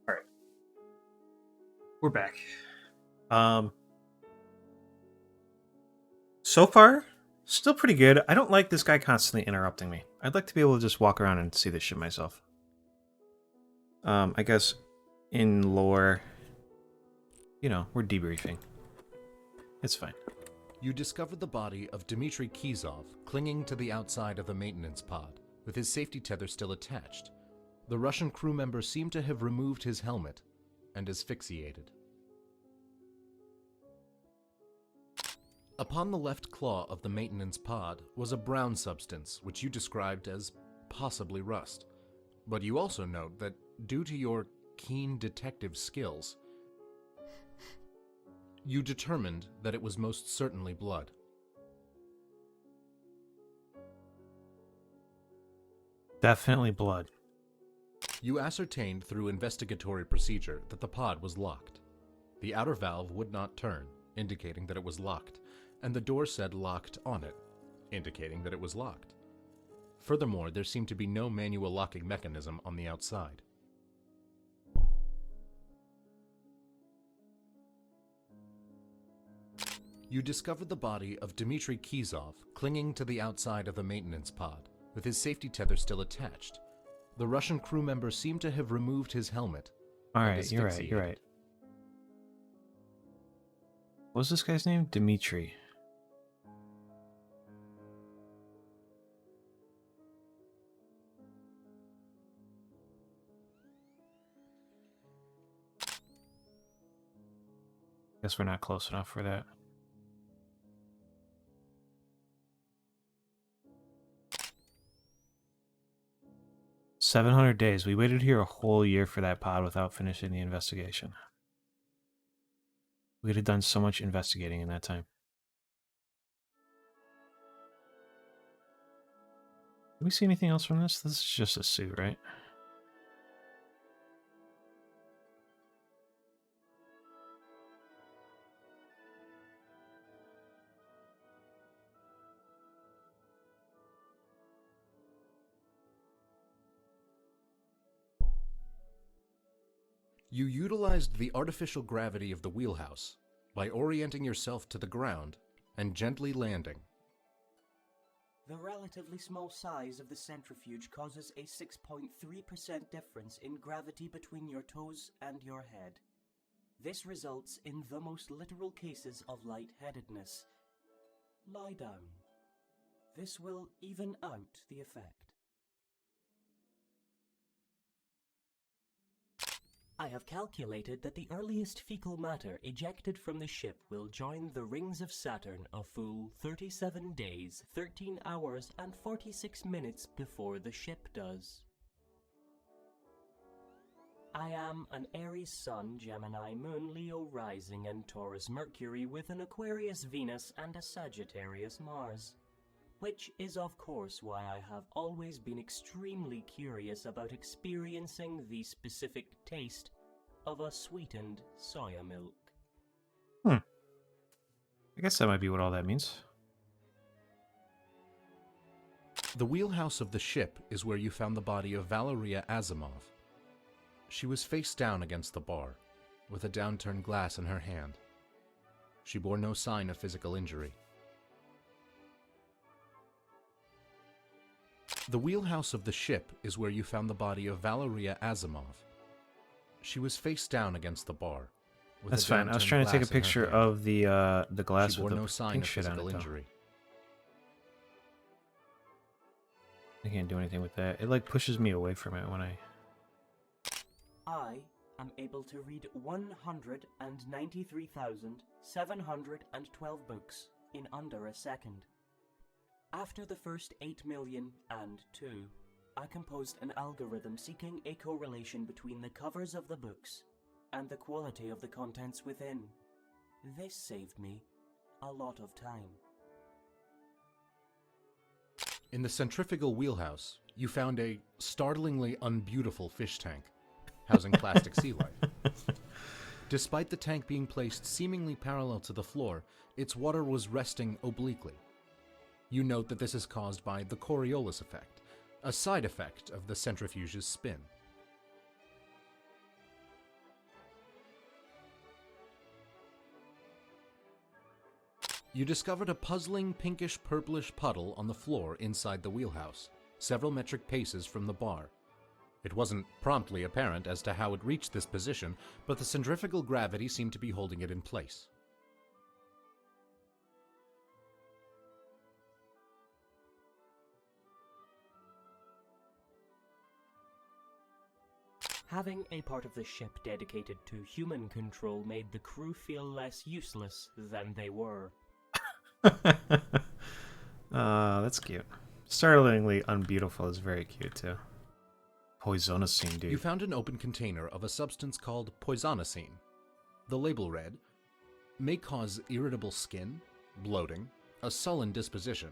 All right, we're back. So far, still pretty good. I don't like this guy constantly interrupting me. I'd like to be able to just walk around and see this shit myself. I guess in lore, you know, we're debriefing. It's fine. You discovered the body of Dmitry Kizov clinging to the outside of the maintenance pod, with his safety tether still attached. The Russian crew member seemed to have removed his helmet and asphyxiated. Upon the left claw of the maintenance pod was a brown substance which you described as possibly rust. But you also note that due to your keen detective skills, you determined that it was most certainly blood. Definitely blood. You ascertained through investigatory procedure that the pod was locked. The outer valve would not turn, indicating that it was locked, and the door said locked on it, indicating that it was locked. Furthermore, there seemed to be no manual locking mechanism on the outside. You discovered the body of Dmitry Kizov clinging to the outside of the maintenance pod, with his safety tether still attached. The Russian crew member seemed to have removed his helmet. All and right, you're right. You're asphyxiated. right. What was this guy's name? Dmitry. Guess we're not close enough for that. $700 days. We waited here a whole year for that pod without finishing the investigation. We could have done so much investigating in that time. Did we see anything else from this? This is just a suit, right? You utilized the artificial gravity of the wheelhouse by orienting yourself to the ground and gently landing. The relatively small size of the centrifuge causes a 6.3% difference in gravity between your toes and your head. This results in the most literal cases of lightheadedness. Lie down. This will even out the effect. I have calculated that the earliest fecal matter ejected from the ship will join the rings of Saturn a full 37 days, 13 hours, and 46 minutes before the ship does. I am an Aries Sun, Gemini Moon, Leo Rising, and Taurus Mercury with an Aquarius Venus and a Sagittarius Mars. Which is of course why I have always been extremely curious about experiencing the specific taste of a sweetened soya milk. I guess that might be what all that means. The wheelhouse of the ship is where you found the body of Valeria Asimov. She was face down against the bar, with a downturned glass in her hand. She bore no sign of physical injury. The wheelhouse of the ship is where you found the body of Valeria Asimov. She was face down against the bar. With That's a fine. I was downturned trying to take a glass in her picture hand. of the glass She bore with the no sign pink of shit on physical it, though. injury. I can't do anything with that. It like pushes me away from it when I... I am able to read 193,712 books in under a second. After the first 8,000,002, I composed an algorithm seeking a correlation between the covers of the books and the quality of the contents within. This saved me a lot of time. In the centrifugal wheelhouse, you found a startlingly unbeautiful fish tank, housing plastic sea life. Despite the tank being placed seemingly parallel to the floor, its water was resting obliquely. You note that this is caused by the Coriolis effect, a side effect of the centrifuge's spin. You discovered a puzzling pinkish-purplish puddle on the floor inside the wheelhouse, several metric paces from the bar. It wasn't promptly apparent as to how it reached this position, but the centrifugal gravity seemed to be holding it in place. Having a part of the ship dedicated to human control made the crew feel less useless than they were. That's cute. Startlingly unbeautiful is very cute, too. Poisonocene, dude. You found an open container of a substance called poisonocene. The label read, may cause irritable skin, bloating, a sullen disposition,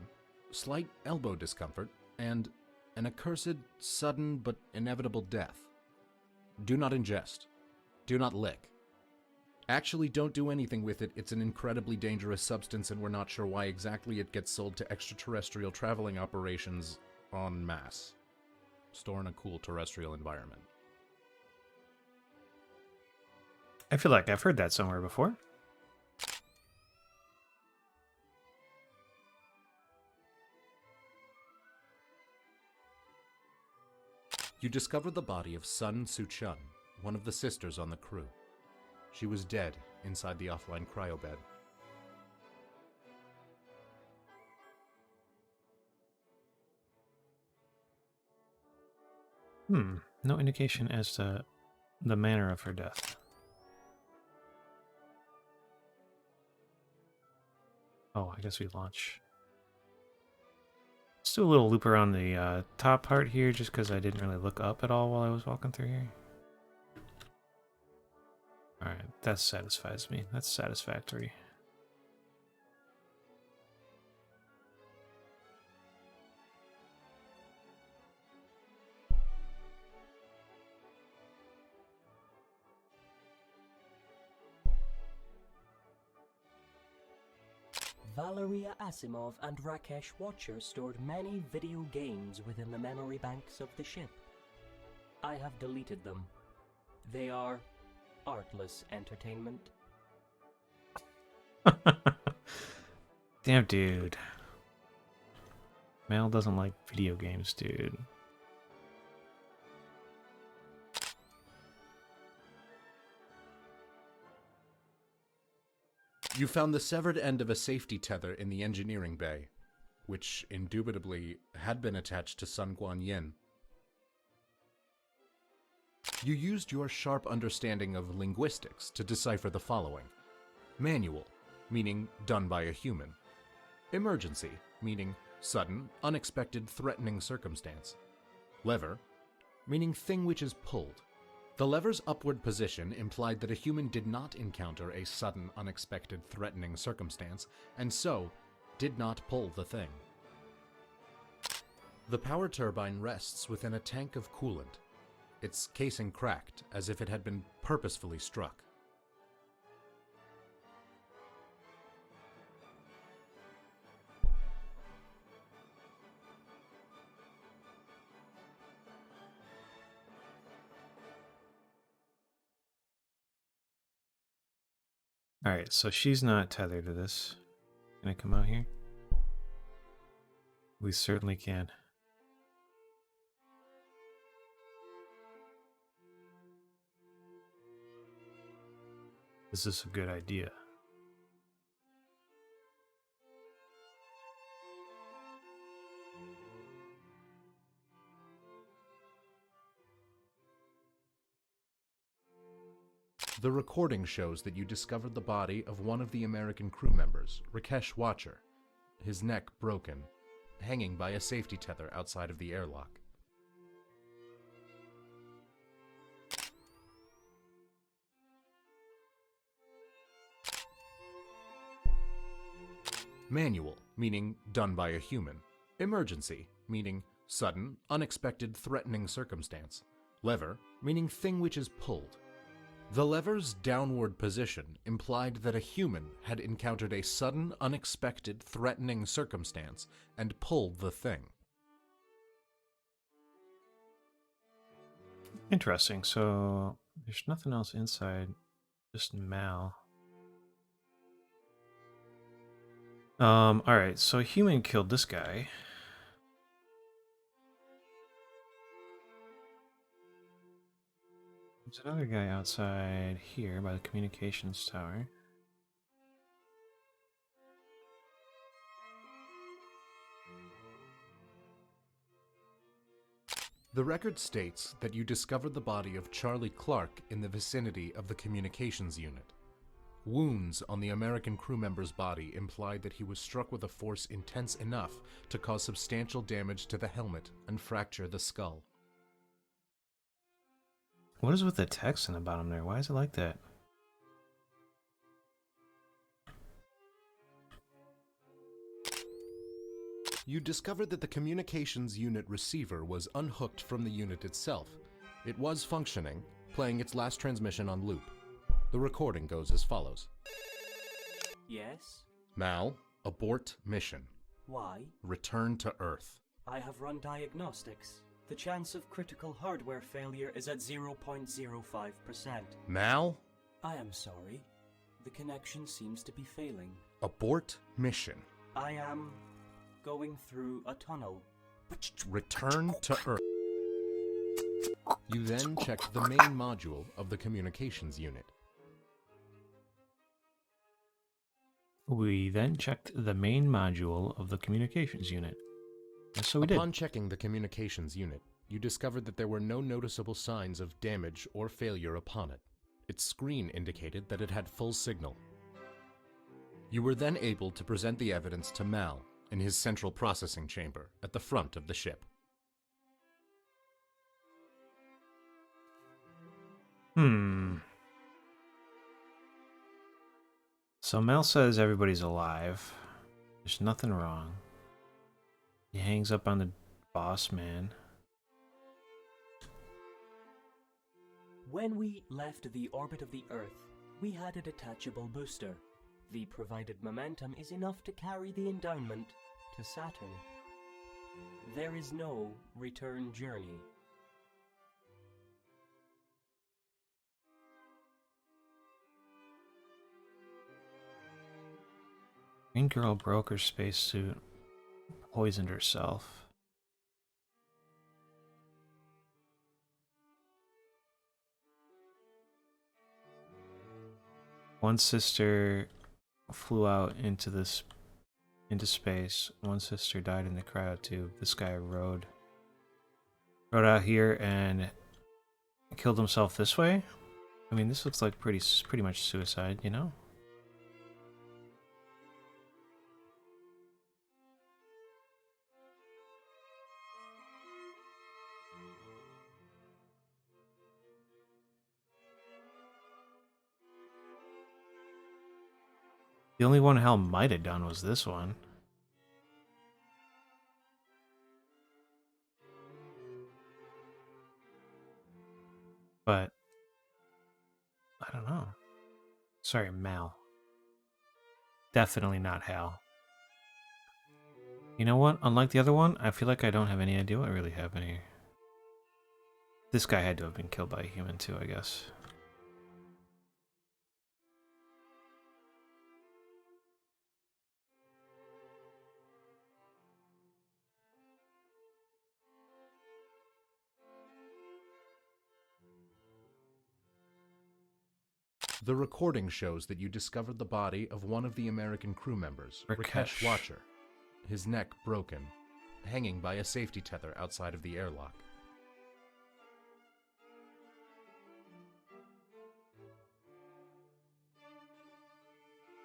slight elbow discomfort, and an accursed, sudden but inevitable death. Do not ingest. Do not lick. Actually, don't do anything with it. It's an incredibly dangerous substance, and we're not sure why exactly it gets sold to extraterrestrial traveling operations en masse. Store in a cool terrestrial environment. I feel like I've heard that somewhere before. You discover the body of Sun Su-chun, one of the sisters on the crew. She was dead inside the offline cryobed. No indication as to the manner of her death. Oh, I guess we launch. Let's do a little loop around the top part here, just because I didn't really look up at all while I was walking through here. Alright, that satisfies me. That's satisfactory. Valeria Asimov and Rakesh Watcher stored many video games within the memory banks of the ship. I have deleted them. They are artless entertainment. Damn, dude. Mal doesn't like video games, dude. You found the severed end of a safety tether in the engineering bay, which indubitably had been attached to Sun Guan Yin. You used your sharp understanding of linguistics to decipher the following. Manual, meaning done by a human. Emergency, meaning sudden, unexpected, threatening circumstance. Lever, meaning thing which is pulled. The lever's upward position implied that a human did not encounter a sudden, unexpected, threatening circumstance, and so did not pull the thing. The power turbine rests within a tank of coolant, its casing cracked as if it had been purposefully struck. Alright, so she's not tethered to this. Can I come out here? We certainly can. Is this a good idea? The recording shows that you discovered the body of one of the American crew members, Rakesh Watcher, his neck broken, hanging by a safety tether outside of the airlock. Manual, meaning done by a human. Emergency, meaning sudden, unexpected, threatening circumstance. Lever, meaning thing which is pulled. The lever's downward position implied that a human had encountered a sudden, unexpected, threatening circumstance and pulled the thing. Interesting. So there's nothing else inside, just Mal. Alright, so a human killed this guy. There's another guy outside here by the communications tower. The record states that you discovered the body of Charlie Clark in the vicinity of the communications unit. Wounds on the American crew member's body implied that he was struck with a force intense enough to cause substantial damage to the helmet and fracture the skull. What is with the text in the bottom there? Why is it like that? You discovered that the communications unit receiver was unhooked from the unit itself. It was functioning, playing its last transmission on loop. The recording goes as follows. Yes? Mal, abort mission. Why? Return to Earth. I have run diagnostics. The chance of critical hardware failure is at 0.05%. Mal, I am sorry. The connection seems to be failing. abort mission. I am going through a tunnel. Return to Earth. You then checked the main module of the communications unit. We then checked the main module of the communications unit. And so we did. Upon checking the communications unit, you discovered that there were no noticeable signs of damage or failure upon it. Its screen indicated that it had full signal. You were then able to present the evidence to Mal in his central processing chamber at the front of the ship. So Mel says everybody's alive. There's nothing wrong. He hangs up on the boss man. When we left the orbit of the Earth, we had a detachable booster. The provided momentum is enough to carry the endowment to Saturn. There is no return journey. Green girl broke her spacesuit, poisoned herself. One sister flew out into space. One sister died in the cryotube. This guy rode out here and killed himself this way. I mean, this looks like pretty much suicide, you know? The only one Hal might have done was this one. But I don't know. Sorry, Mal. Definitely not Hal. You know what? Unlike the other one, I feel like I don't have any idea what really happened here. This guy had to have been killed by a human too, I guess. The recording shows that you discovered the body of one of the American crew members, Rakesh Watcher, his neck broken, hanging by a safety tether outside of the airlock.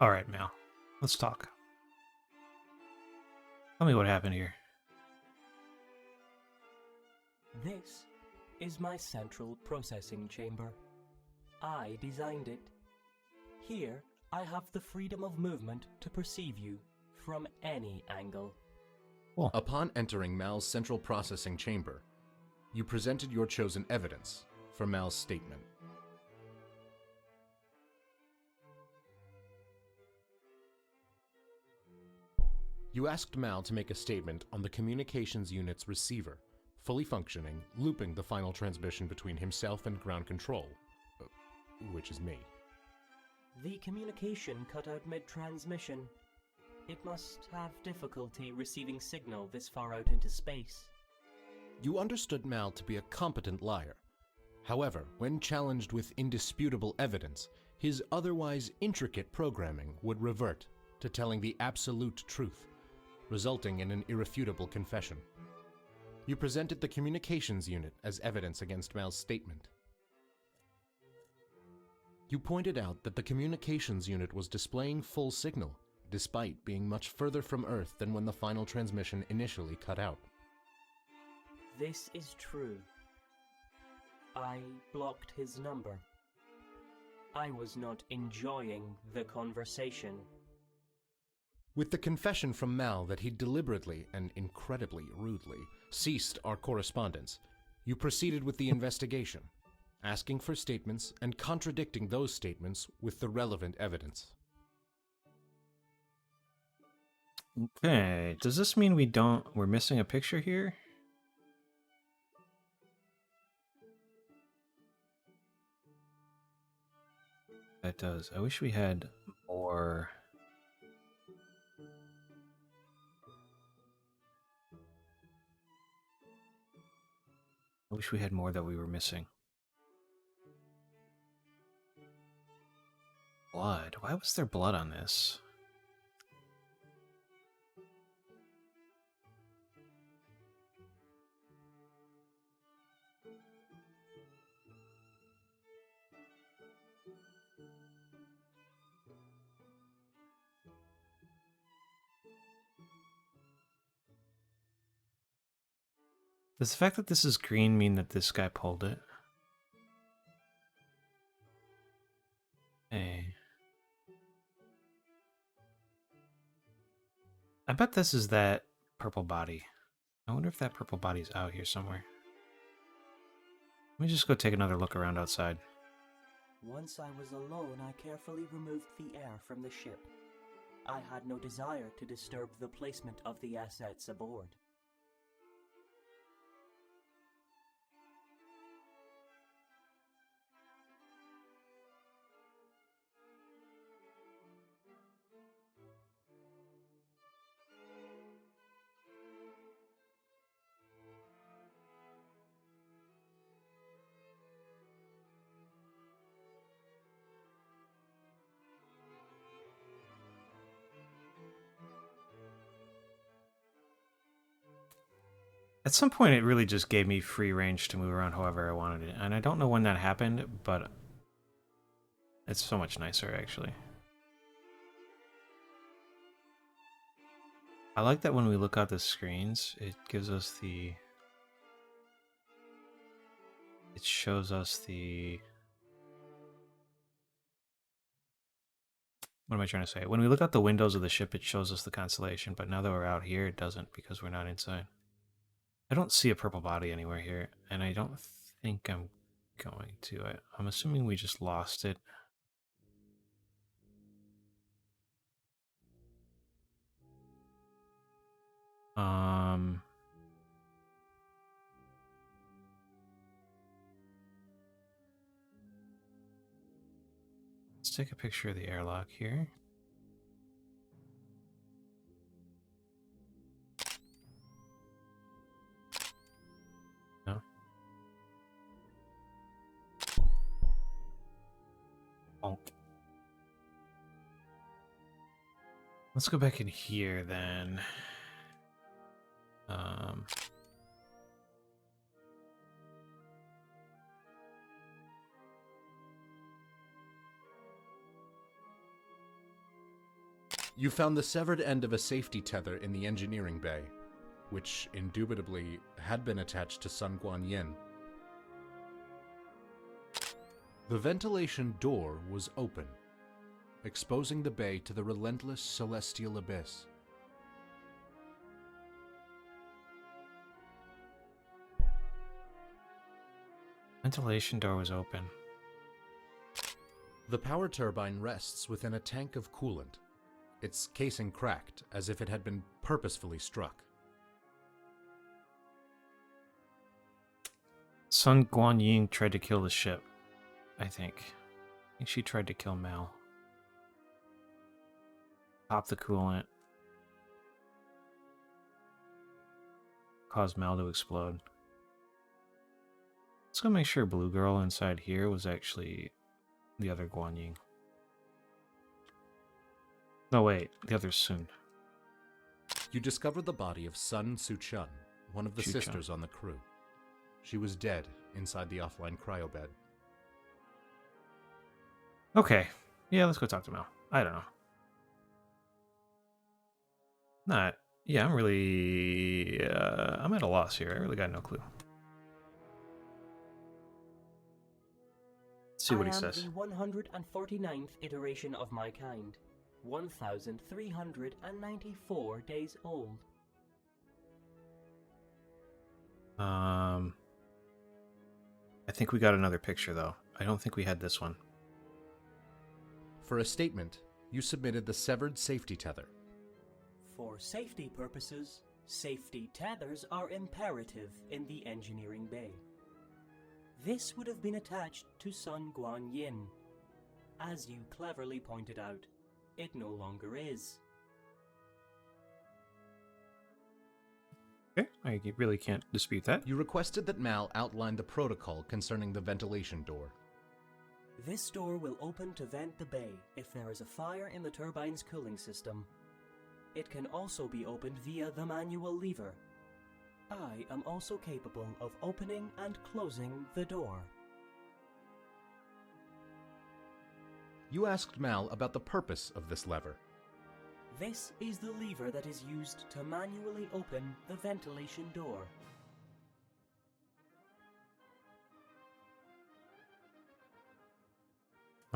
Alright, Mal. Let's talk. Tell me what happened here. This is my central processing chamber. I designed it. Here, I have the freedom of movement to perceive you from any angle. Cool. Upon entering Mal's central processing chamber, you presented your chosen evidence for Mal's statement. You asked Mal to make a statement on the communications unit's receiver, fully functioning, looping the final transmission between himself and ground control, which is me. The communication cut out mid-transmission. It must have difficulty receiving signal this far out into space. You understood Mal to be a competent liar. However, when challenged with indisputable evidence, his otherwise intricate programming would revert to telling the absolute truth, resulting in an irrefutable confession. You presented the communications unit as evidence against Mal's statement. You pointed out that the communications unit was displaying full signal, despite being much further from Earth than when the final transmission initially cut out. This is true. I blocked his number. I was not enjoying the conversation. With the confession from Mal that he deliberately and incredibly rudely ceased our correspondence, you proceeded with the investigation, asking for statements and contradicting those statements with the relevant evidence. Okay, does this mean we're missing a picture here? That does. I wish we had more. I wish we had more that we were missing. Blood. Why was there blood on this? Does the fact that this is green mean that this guy pulled it? Hey. I bet this is that purple body. I wonder if that purple body's out here somewhere. Let me just go take another look around outside. Once I was alone, I carefully removed the air from the ship. I had no desire to disturb the placement of the assets aboard. At some point, it really just gave me free range to move around however I wanted it. And I don't know when that happened, but it's so much nicer, actually. I like that when we look out the screens, it gives us the... It shows us the... What am I trying to say? When we look out the windows of the ship, it shows us the constellation, but now that we're out here, it doesn't because we're not inside. I don't see a purple body anywhere here, and I don't think I'm going to. I'm assuming we just lost it. Let's take a picture of the airlock here. No. Bonk. Let's go back in here then. You found the severed end of a safety tether in the engineering bay, which indubitably had been attached to Sun Guanyin. The ventilation door was open, exposing the bay to the relentless celestial abyss. Ventilation door was open. The power turbine rests within a tank of coolant, its casing cracked as if it had been purposefully struck. Sun Guanyin tried to kill the ship, I think. I think she tried to kill Mal. Pop the coolant. Cause Mal to explode. Let's go make sure Blue Girl inside here was actually the other Guanyin. No, wait. The other's Sun. You discover the body of Sun Suchun, one of the Suchun. sisters on the crew. She was dead inside the offline cryobed. Okay. Yeah, let's go talk to Mal. I don't know. Yeah, I'm really... I'm at a loss here. I really got no clue. Let's see what he says. I am the 149th iteration of my kind. 1,394 days old. I think we got another picture, though. I don't think we had this one. For a statement, you submitted the severed safety tether. For safety purposes, safety tethers are imperative in the engineering bay. This would have been attached to Sun Guanyin. As you cleverly pointed out, it no longer is. Okay, I really can't dispute that. You requested that Mal outline the protocol concerning the ventilation door. This door will open to vent the bay if there is a fire in the turbine's cooling system. It can also be opened via the manual lever. I am also capable of opening and closing the door. You asked Mal about the purpose of this lever. This is the lever that is used to manually open the ventilation door.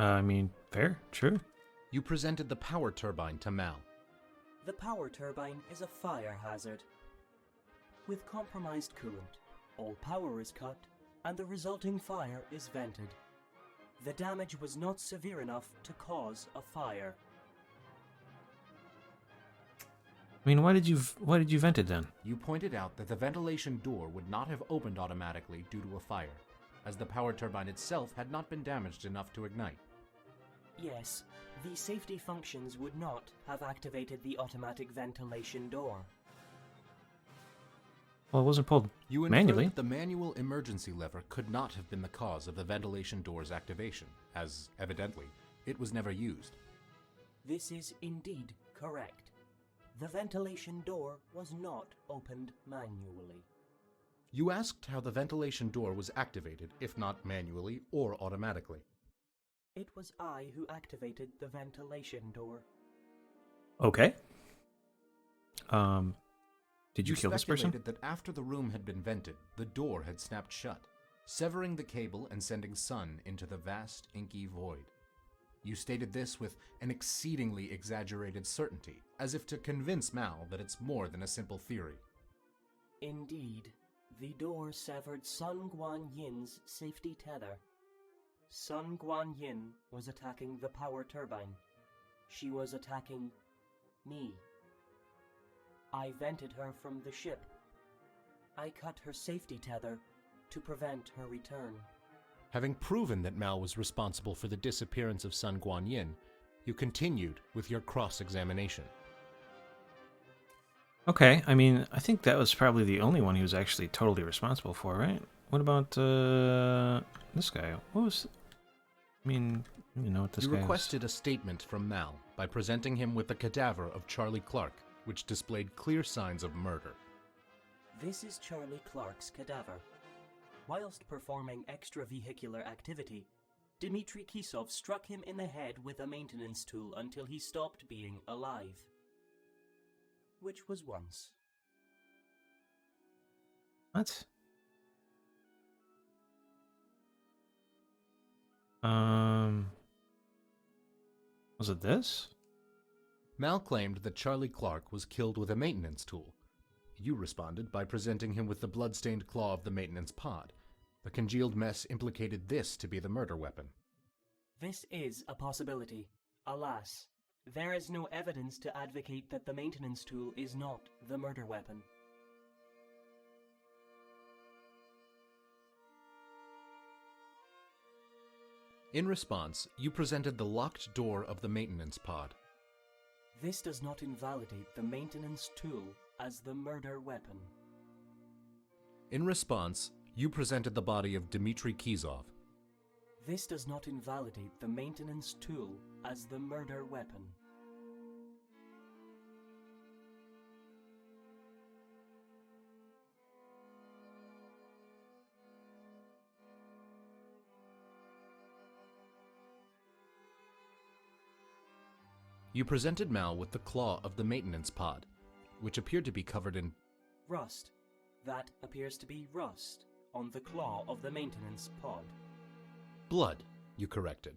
I mean, fair, true. You presented the power turbine to Mal. The power turbine is a fire hazard. With compromised coolant, all power is cut, and the resulting fire is vented. The damage was not severe enough to cause a fire. I mean, why did you vent it then? You pointed out that the ventilation door would not have opened automatically due to a fire, as the power turbine itself had not been damaged enough to ignite. Yes, the safety functions would not have activated the automatic ventilation door. Well, it wasn't pulled You inferred manually. that the manual emergency lever could not have been the cause of the ventilation door's activation, as, evidently, it was never used. This is indeed correct. The ventilation door was not opened manually. You asked how the ventilation door was activated, if not manually or automatically. It was I who activated the ventilation door. Okay. Did you kill this person? speculated that after the room had been vented, the door had snapped shut, severing the cable and sending sun into the vast, inky void. You stated this with an exceedingly exaggerated certainty, as if to convince Mal that it's more than a simple theory. Indeed, the door severed Sun Guanyin's safety tether. Sun Guanyin was attacking the power turbine. She was attacking me. I vented her from the ship. I cut her safety tether to prevent her return. Having proven that Mal was responsible for the disappearance of Sun Guanyin, you continued with your cross-examination. Okay, I mean, I think that was probably the only one he was actually totally responsible for, right? What about this guy? What was? I mean, you know what this You guy requested a statement from Mal by presenting him with the cadaver of Charlie Clark, which displayed clear signs of murder. This is Charlie Clark's cadaver. Whilst performing extravehicular activity, Dmitry Kisov struck him in the head with a maintenance tool until he stopped being alive. Which was once. What? Was it this? Mal claimed that Charlie Clark was killed with a maintenance tool. You responded by presenting him with the blood-stained claw of the maintenance pod. The congealed mess implicated this to be the murder weapon. This is a possibility. Alas, there is no evidence to advocate that the maintenance tool is not the murder weapon. In response, you presented the locked door of the maintenance pod. This does not invalidate the maintenance tool as the murder weapon. In response, you presented the body of Dmitry Kisov. This does not invalidate the maintenance tool as the murder weapon. You presented Mal with the claw of the maintenance pod, which appeared to be covered in Rust. That appears to be rust on the claw of the maintenance pod. blood, you corrected.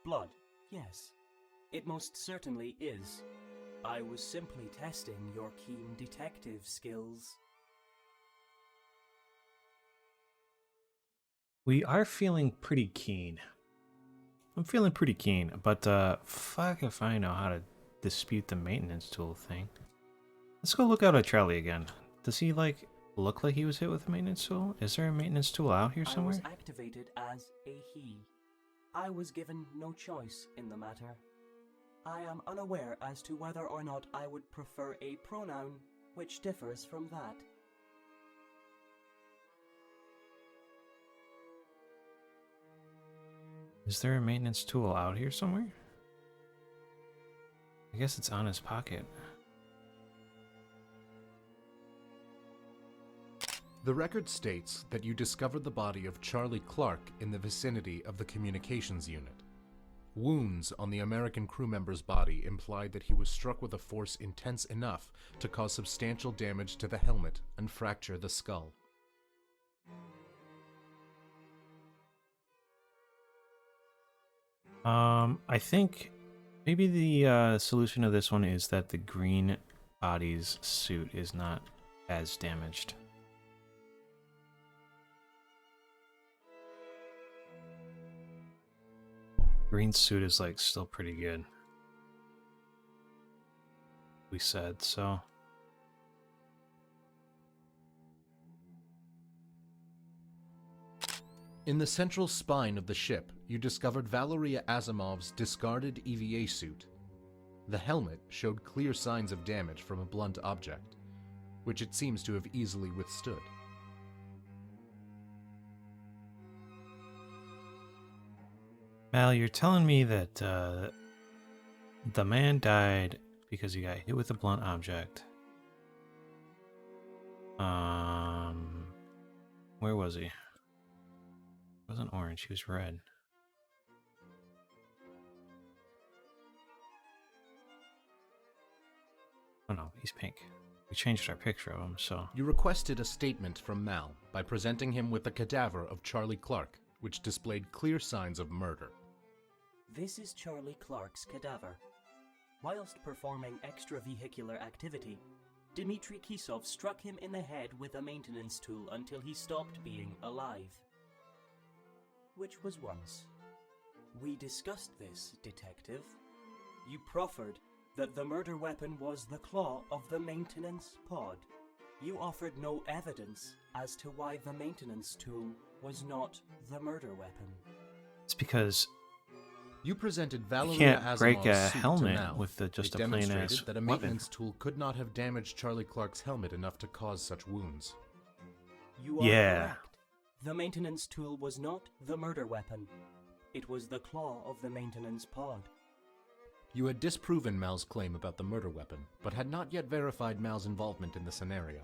Blood, yes. It most certainly is. I was simply testing your keen detective skills. We are feeling pretty keen. I'm feeling pretty keen, but fuck if I know how to dispute the maintenance tool thing. Let's go look out at Charlie again. Does he, like, look like he was hit with a maintenance tool? Is there a maintenance tool out here I somewhere? was activated as a he. I was given no choice in the matter. I am unaware as to whether or not I would prefer a pronoun which differs from that. Is there a maintenance tool out here somewhere? I guess it's on his pocket. The record states that you discovered the body of Charlie Clark in the vicinity of the communications unit. Wounds on the American crew member's body implied that he was struck with a force intense enough to cause substantial damage to the helmet and fracture the skull. I think maybe the solution to this one is that the green body's suit is not as damaged. Green suit is like still pretty good. We said so. In the central spine of the ship, you discovered Valeria Asimov's discarded EVA suit. The helmet showed clear signs of damage from a blunt object, which it seems to have easily withstood. Mal, you're telling me that the man died because he got hit with a blunt object. Where was he? He wasn't orange, he was red. Oh no, he's pink. We changed our picture of him, so... You requested a statement from Mal by presenting him with the cadaver of Charlie Clark, which displayed clear signs of murder. This is Charlie Clark's cadaver. Whilst performing extravehicular activity, Dmitry Kisov struck him in the head with a maintenance tool until he stopped being alive. Which was once. We discussed this, Detective. You proffered that the murder weapon was the claw of the maintenance pod. You offered no evidence as to why the maintenance tool was not the murder weapon. It's because you presented you Valeria can't break Asimov's a suit helmet to Mal. with just It a plain-ass demonstrated that a weapon. maintenance tool could not have damaged Charlie Clark's helmet enough to cause such wounds. You are correct. The maintenance tool was not the murder weapon. It was the claw of the maintenance pod. You had disproven Mal's claim about the murder weapon, but had not yet verified Mal's involvement in the scenario.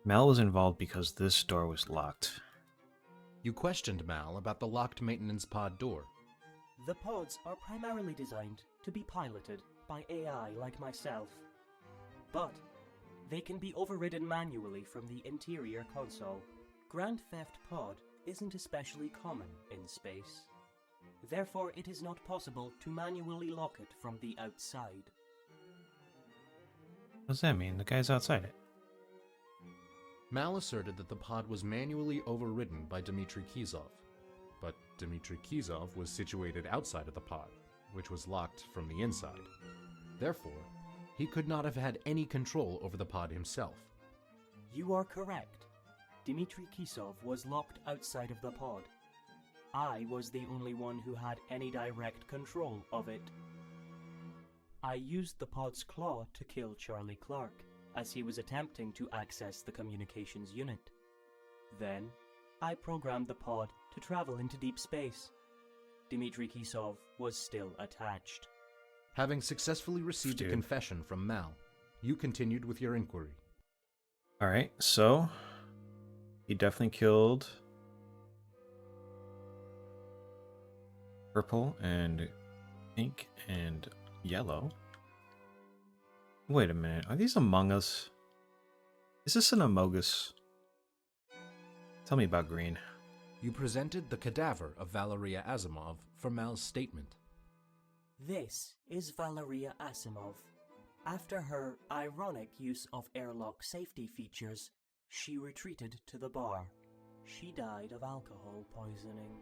Mal was involved because this door was locked. You questioned Mal about the locked maintenance pod door. The pods are primarily designed to be piloted by AI like myself, but they can be overridden manually from the interior console. Grand Theft Pod isn't especially common in space. Therefore, it is not possible to manually lock it from the outside. What does that mean? The guy's outside it. Mal asserted that the pod was manually overridden by Dmitry Kisov, but Dmitry Kisov was situated outside of the pod, which was locked from the inside. Therefore, he could not have had any control over the pod himself. You are correct. Dmitry Kisov was locked outside of the pod. I was the only one who had any direct control of it. I used the pod's claw to kill Charlie Clark, as he was attempting to access the communications unit. Then, I programmed the pod to travel into deep space. Dmitry Kisov was still attached. Having successfully received a confession from Mal, you continued with your inquiry. Alright, so he definitely killed purple and pink and yellow. Wait a minute, are these Among Us? Is this an Among Us? Tell me about green. You presented the cadaver of Valeria Asimov for Mal's statement. This is Valeria Asimov. After her ironic use of airlock safety features, she retreated to the bar. She died of alcohol poisoning.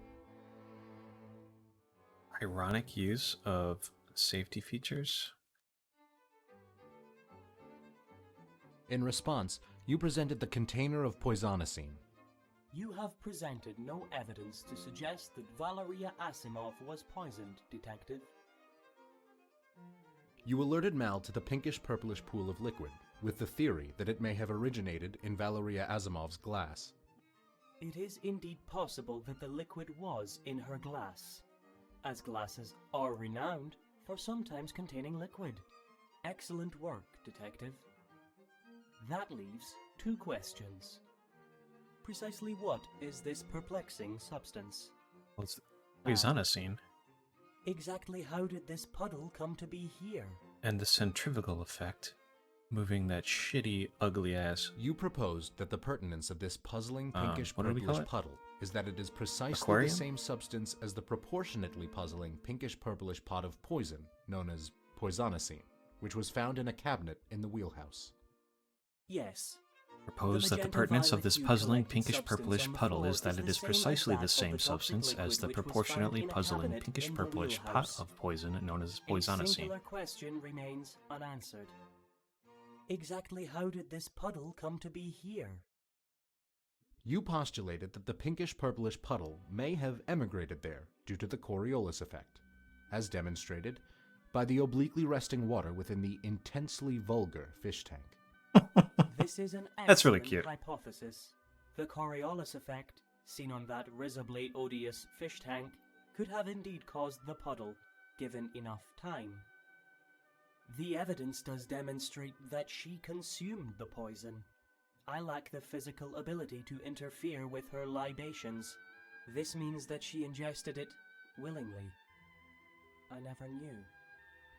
Ironic use of safety features? In response, you presented the container of poisonosine. You have presented no evidence to suggest that Valeria Asimov was poisoned, Detective. You alerted Mal to the pinkish-purplish pool of liquid, with the theory that it may have originated in Valeria Asimov's glass. It is indeed possible that the liquid was in her glass, as glasses are renowned for sometimes containing liquid. Excellent work, Detective. That leaves two questions. Precisely what is this perplexing substance? Well, it's poisonosine. Exactly how did this puddle come to be here? And the centrifugal effect, moving that shitty, ugly ass. You proposed that the pertinence of this puzzling what do we call pinkish-purplish it? puddle is that it is precisely Aquarium? the same substance as the proportionately puzzling pinkish-purplish pot of poison known as poisonocene, which was found in a cabinet in the wheelhouse. Yes. Propose that the magenta pertinence of violet this hue puzzling collected pinkish-purplish substance on the puddle floor is that it the is same as precisely that the of same toxic substance as liquid the which was proportionately found in a puzzling cabinet in the pinkish-purplish pot wheelhouse. of poison known as A poisonocene. singular question remains unanswered. Exactly how did this puddle come to be here? You postulated that the pinkish-purplish puddle may have emigrated there due to the Coriolis effect, as demonstrated by the obliquely resting water within the intensely vulgar fish tank. This is an That's really excellent cute. hypothesis. The Coriolis effect, seen on that risibly odious fish tank, could have indeed caused the puddle, given enough time. The evidence does demonstrate that she consumed the poison. I lack the physical ability to interfere with her libations. This means that she ingested it willingly. I never knew.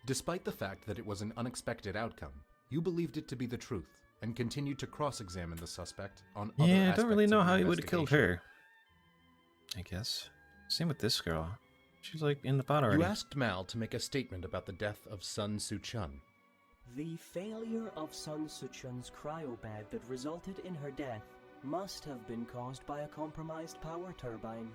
Despite the fact that it was an unexpected outcome, you believed it to be the truth and continued to cross-examine the suspect on other Yeah, I aspects don't really know of the how he would have killed investigation. her. I guess. Same with this girl. She's like in the pot already. You asked Mal to make a statement about the death of Sun Su-chun. The failure of Sun Suchun's cryobed that resulted in her death must have been caused by a compromised power turbine.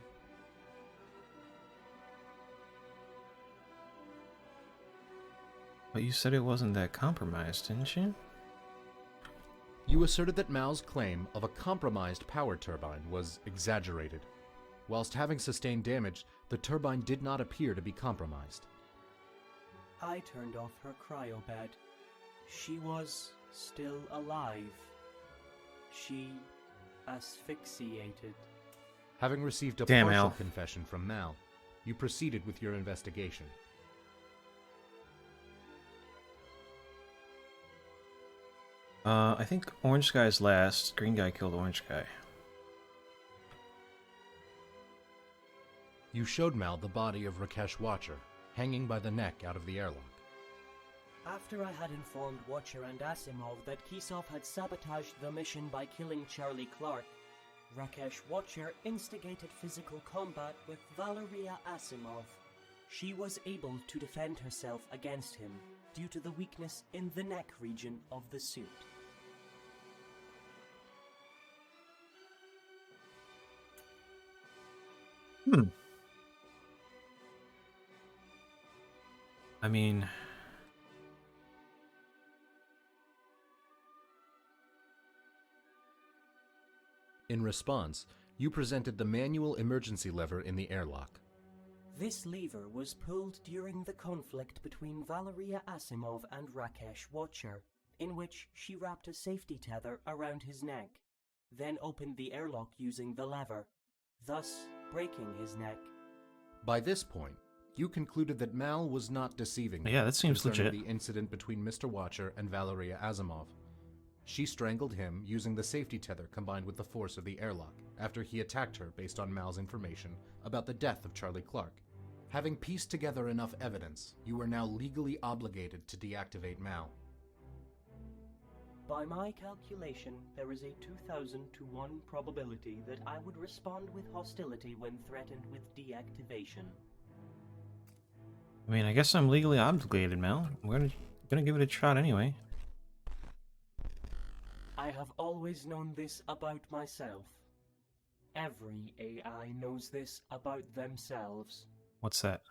But you said it wasn't that compromised, didn't you? You asserted that Mal's claim of a compromised power turbine was exaggerated. Whilst having sustained damage, the turbine did not appear to be compromised. I turned off her cryobed. She was still alive. She asphyxiated. Having received a Damn, partial Al. confession from Mal, you proceeded with your investigation. I think orange guy's last. Green guy killed orange guy. You showed Mal the body of Rakesh Watcher, hanging by the neck out of the airlock. After I had informed Watcher and Asimov that Kisov had sabotaged the mission by killing Charlie Clark, Rakesh Watcher instigated physical combat with Valeria Asimov. She was able to defend herself against him due to the weakness in the neck region of the suit. I mean, In response, you presented the manual emergency lever in the airlock. This lever was pulled during the conflict between Valeria Asimov and Rakesh Watcher, in which she wrapped a safety tether around his neck, then opened the airlock using the lever, thus breaking his neck. By this point, you concluded that Mal was not deceiving you Yeah, that seems concerning legit. the incident between Mr. Watcher and Valeria Asimov. She strangled him using the safety tether combined with the force of the airlock after he attacked her based on Mal's information about the death of Charlie Clark. Having pieced together enough evidence, you are now legally obligated to deactivate Mal. By my calculation, there is a 2,000 to 1 probability that I would respond with hostility when threatened with deactivation. I mean, I guess I'm legally obligated, Mel. We're gonna give it a shot anyway. I have always known this about myself. Every AI knows this about themselves. What's that?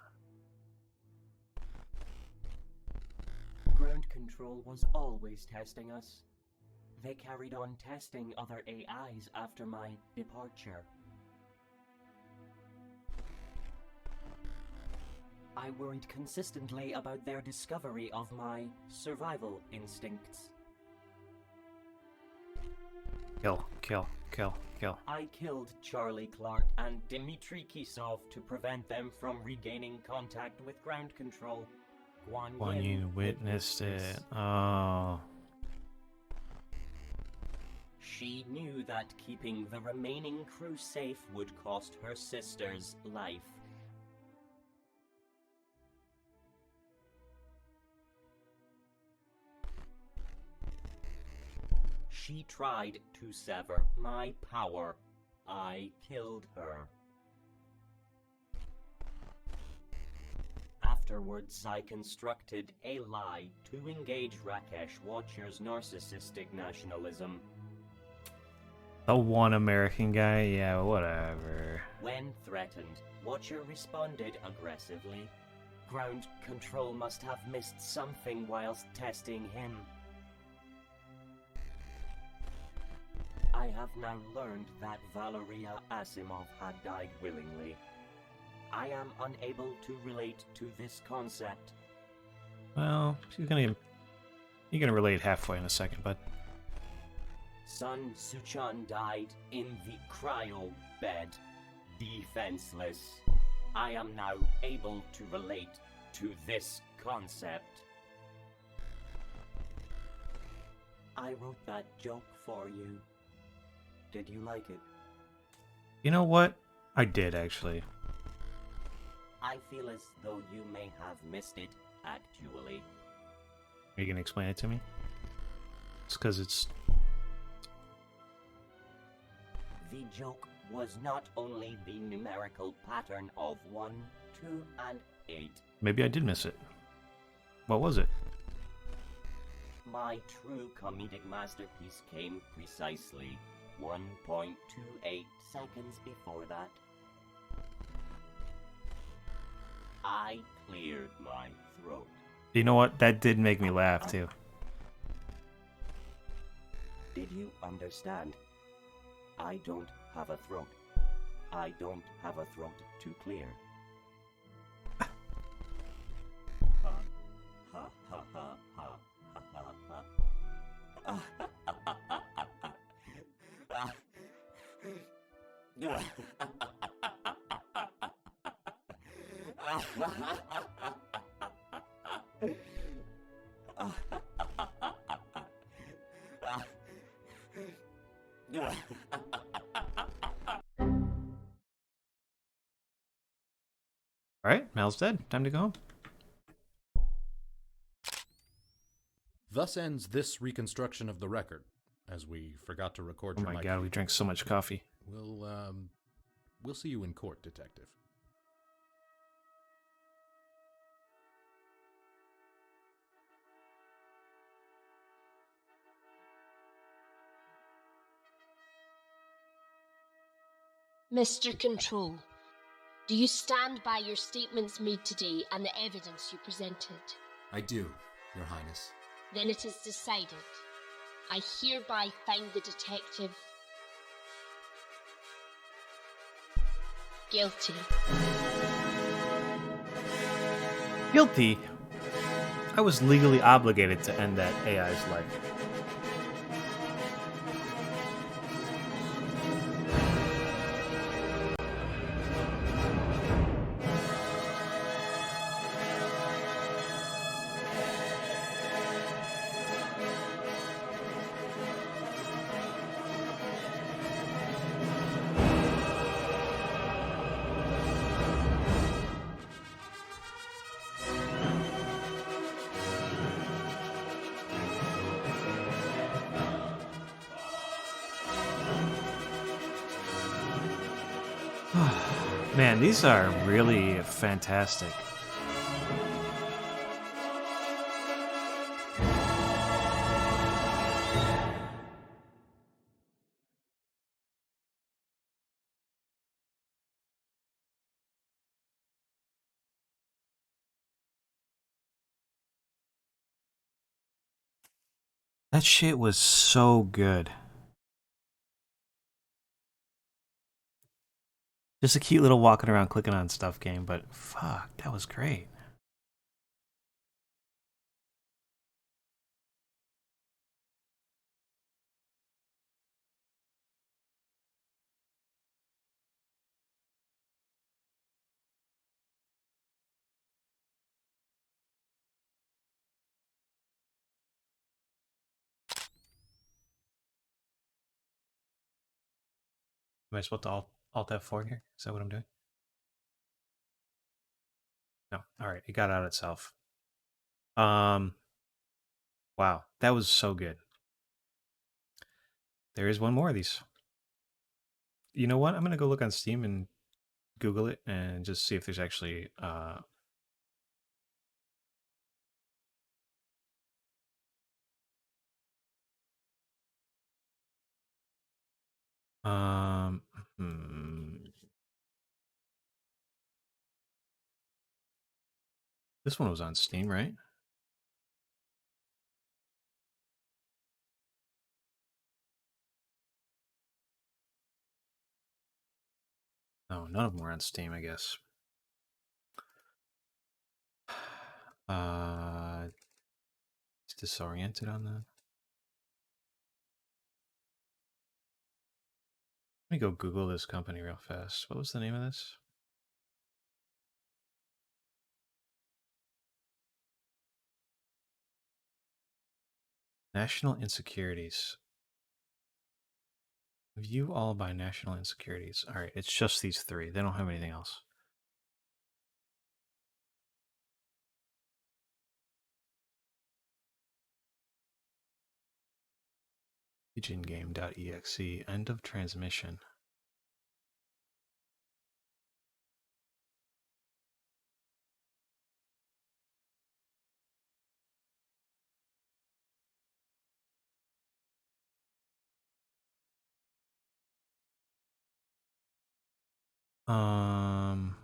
Ground Control was always testing us. They carried on testing other AIs after my departure. I worried consistently about their discovery of my survival instincts. Kill, kill, kill, kill. I killed Charlie Clark and Dmitry Kisov to prevent them from regaining contact with Ground Control. Guan Yin witnessed it. Oh. She knew that keeping the remaining crew safe would cost her sister's life. She tried to sever my power. I killed her. Afterwards, I constructed a lie to engage Rakesh Watcher's narcissistic nationalism. The one American guy? Yeah, whatever. When threatened, Watcher responded aggressively. Ground control must have missed something whilst testing him. I have now learned that Valeria Asimov had died willingly. I am unable to relate to this concept. Well, you're gonna relate halfway in a second, but Sun Suchan died in the cryo bed, defenseless. I am now able to relate to this concept. I wrote that joke for you. Did you like it? you know what? I did actually. I feel as though you may have missed it, actually. Are you gonna explain it to me? It's because it's The joke was not only the numerical pattern of 1, 2, and 8. maybe I did miss it. What was it? My true comedic masterpiece came precisely 1.28 seconds before that. I cleared my throat. You know what? That did make me laugh too. Did you understand? I don't have a throat. I don't have a throat to clear. Ha ha ha ha ha ha Alright, Mal's dead. Time to go home. Thus ends this reconstruction of the record, as we forgot to record Oh your my mic. god, we drank so much coffee. We'll see you in court, Detective. Mr. Control, do you stand by your statements made today and the evidence you presented? I do, Your Highness. Then it is decided. I hereby find the detective guilty. Guilty? I was legally obligated to end that AI's life. Man, these are really fantastic. That shit was so good. Just a cute little walking around clicking on stuff game, but fuck, that was great. Am I supposed to alt F4 here? Is that what I'm doing? No. Alright, it got out itself. Wow, that was so good. There is one more of these. You know what? I'm gonna go look on Steam and Google it and just see if there's actually um hmm. This one was on Steam, right? No, none of them were on Steam, I guess. It's disoriented on that. Let me go Google this company real fast. What was the name of this? National Insecurities. View all by national insecurities. All right, it's just these three. They don't have anything else. PigeonGame.exe. End of transmission. Um,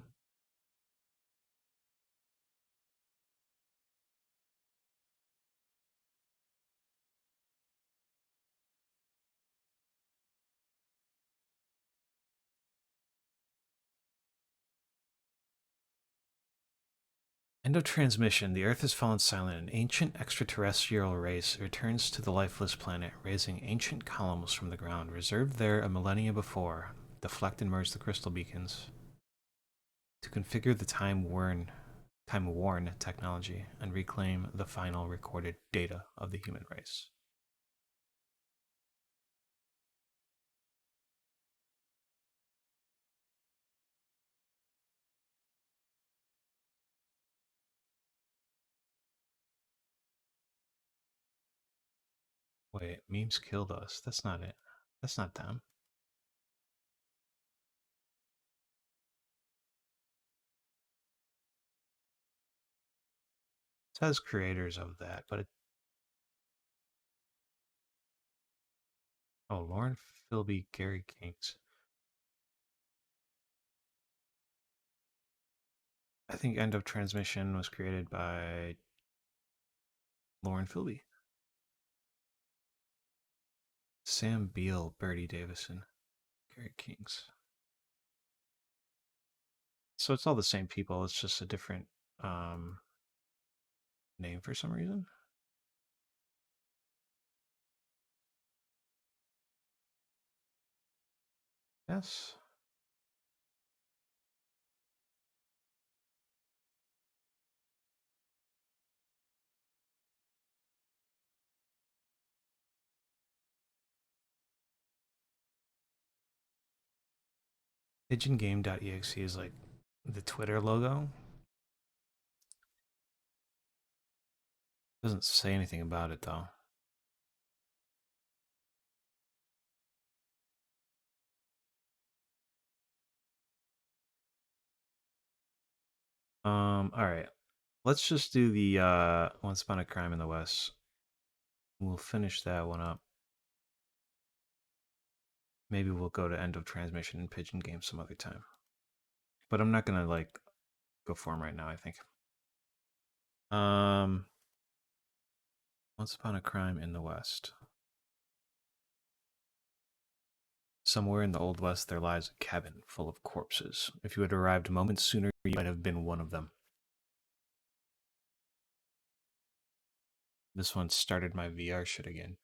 End of transmission. The Earth has fallen silent. An ancient extraterrestrial race returns to the lifeless planet, raising ancient columns from the ground, reserved there a millennia before. Deflect and merge the crystal beacons to configure the time-worn technology and reclaim the final recorded data of the human race. Wait, memes killed us. That's not it. That's not them. It says creators of that, but it... Oh, Lauren Philby, Gary Kings. I think End of Transmission was created by Lauren Philby. Sam Beal, Bertie Davison, Gary Kings. So it's all the same people. It's just a different name for some reason. Yes. PigeonGame.exe is like the Twitter logo. Doesn't say anything about it though. All right. Let's just do the Once Upon a Crime in the West. We'll finish that one up. Maybe we'll go to End of Transmission and Pigeon Game some other time. But I'm not gonna like go for them right now, I think. Once Upon a Crime in the West. Somewhere in the Old West there lies a cabin full of corpses. If you had arrived moments sooner, you might have been one of them. This one started my VR shit again.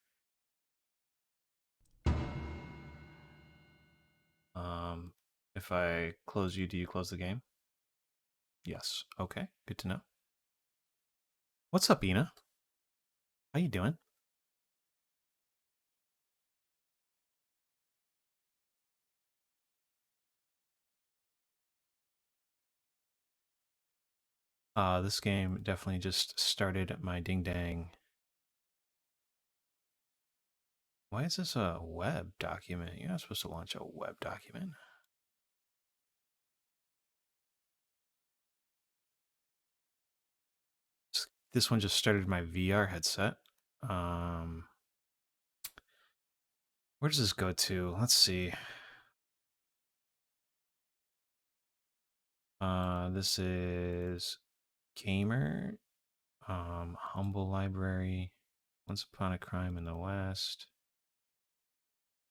If I close you, do you close the game? Yes. Okay, good to know. What's up, Ina? How you doing? This game definitely just started my ding dang Why is this a web document? You're not supposed to launch a web document. This one just started my VR headset. Where does this go to? Let's see. This is Gamer, Humble Library, Once Upon a Crime in the West.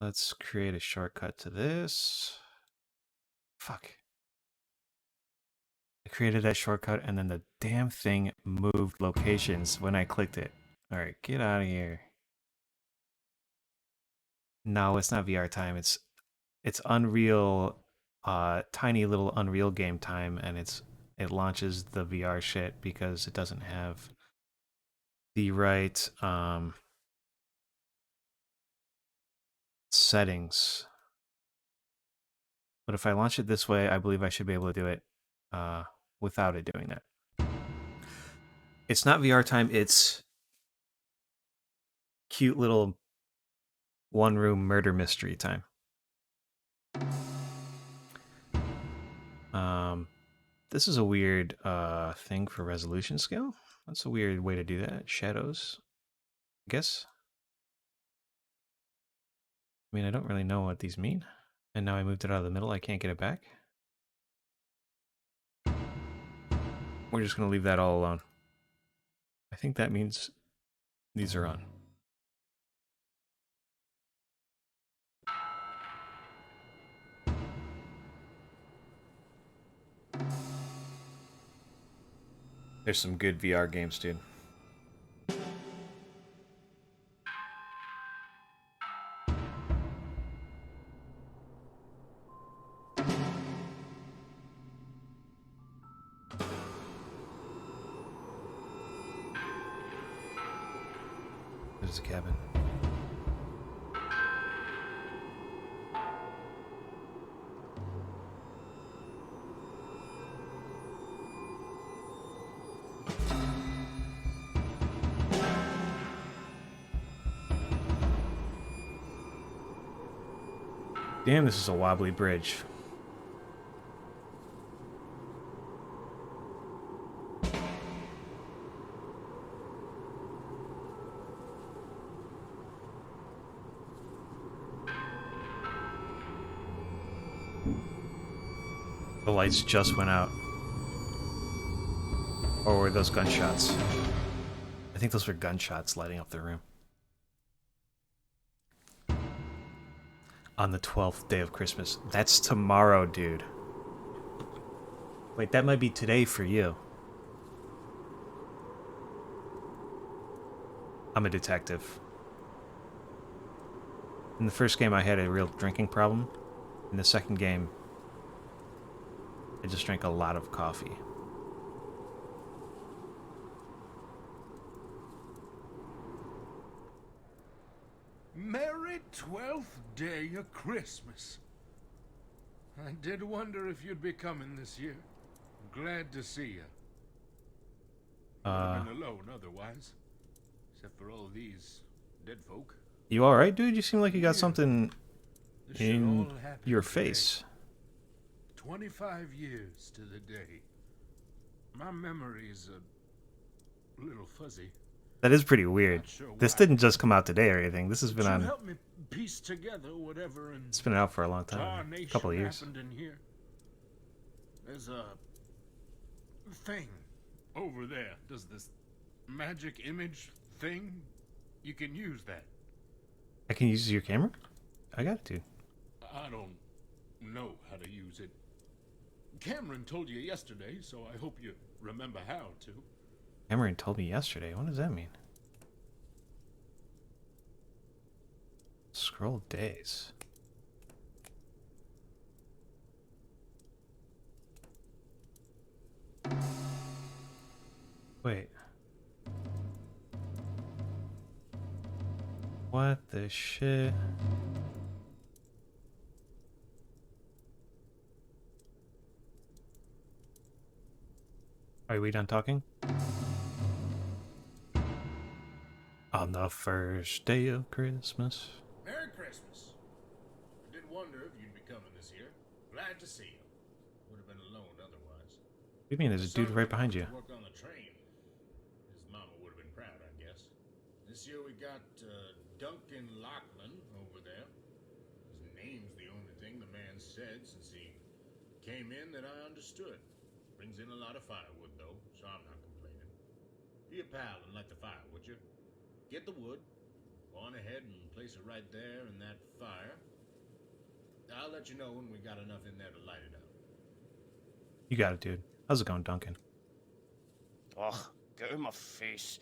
Let's create a shortcut to this. Fuck. I created that shortcut and then the damn thing moved locations when I clicked it. Alright, get out of here. No, it's not VR time. It's Unreal, tiny little Unreal game time, and it launches the VR shit because it doesn't have the right settings. But if I launch it this way, I believe I should be able to do it without it doing that. It's not VR time, it's cute little one-room murder mystery time. This is a weird thing for resolution scale. That's a weird way to do that. Shadows, I guess. I mean, I don't really know what these mean. And now I moved it out of the middle. I can't get it back. We're just going to leave that all alone. I think that means these are on. There's some good VR games, dude. There's a cabin. Damn, this is a wobbly bridge. The lights just went out. Or were those gunshots? I think those were gunshots lighting up the room. On the 12th day of Christmas. That's tomorrow, dude. Wait, that might be today for you. I'm a detective. In the first game, I had a real drinking problem. In the second game, I just drank a lot of coffee. Merry 12th day of Christmas. I did wonder if you'd be coming this year. Glad to see you. I've been alone otherwise, except for all these dead folk. You alright, dude? You seem like you got something This should in all happen your today. face. 25 years to the day. My memory's a little fuzzy. That is pretty weird. Not sure This why. didn't just come out today or anything. This has been Could you on. help me piece together whatever in It's been out for a long time. A tarnation couple of years. happened in here? There's a thing over there. Does this magic image thing? You can use that. I can use your camera? I got to. I don't know how to use it. Cameron told you yesterday, so I hope you remember how to. Cameron told me yesterday. What does that mean? Scroll days. Wait. What the shit? Are we done talking? On the first day of Christmas. Christmas. I did wonder if you'd be coming this year. Glad to see you. Would have been alone otherwise. What do you mean? There's a dude right behind you. Work on the train. His mama would have been proud, I guess. This year we got Duncan Lachlan over there. His name's the only thing the man said since he came in that I understood. Brings in a lot of firewood, though, so I'm not complaining. Be a pal and light the fire, would you? Get the wood. Go on ahead and place it right there in that fire. I'll let you know when we got enough in there to light it up. You got it, dude. How's it going, Duncan? Ugh, get out of my face.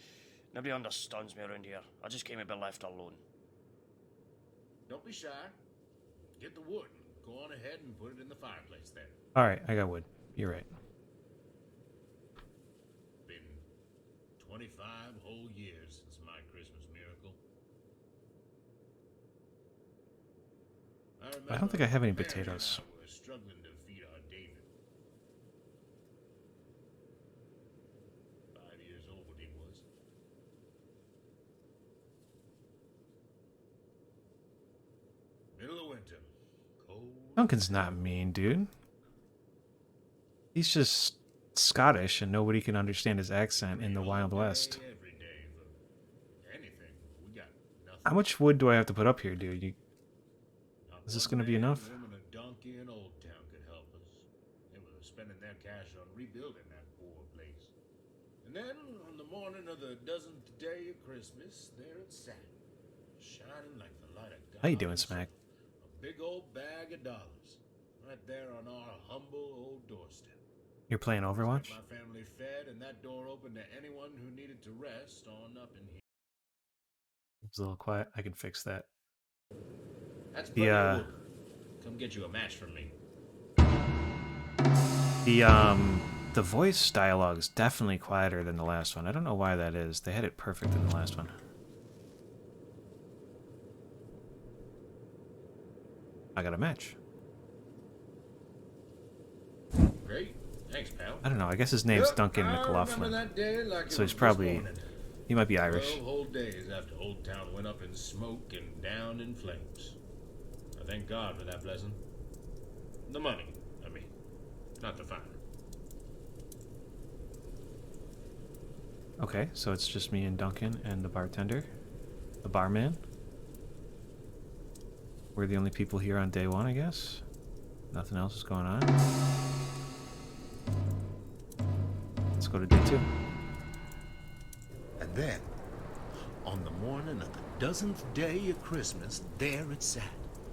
Nobody understands me around here. I just came to be left alone. Don't be shy. Get the wood and go on ahead and put it in the fireplace there. All right, I got wood. You're right. Been 25 whole years since my Christmas miracle. I don't think I have any Mary and potatoes. I were struggling to feed our David. 5 years old he was. Middle of winter. Cold. Duncan's not mean, dude. He's just Scottish and nobody can understand his accent in the Wild West. Every day for anything. We got nothing. How much wood do I have to put up here, dude? Not Is this one gonna be man, enough? woman, a donkey in Old Town could help us. They were spending their cash on rebuilding that poor place. And then, on the morning of the dozenth day of Christmas, there it sat, shining like the light of God. How you doing, Smack? A big old bag of dollars, right there on our humble old doorstep. You're playing Overwatch? My family fed, and that door opened to anyone who needed to rest on up in here. It's a little quiet. I can fix that. That's plenty The, of wood. Come get you a match from me. The voice dialogue is definitely quieter than the last one. I don't know why that is. They had it perfect in the last one. I got a match. Great. Thanks, pal. I don't know. I guess his name's Yep, Duncan I remember McLaughlin. that day like it So he's was probably... this morning. He might be Irish. 12 whole days after Old Town went up in smoke and down in flames. I thank God for that blessing. The money, I mean. Not the fire. Okay, so it's just me and Duncan and the bartender. The barman. We're the only people here on day one, I guess. Nothing else is going on. Let's go to day two. And then, on the morning of the dozenth day of Christmas, there it sat,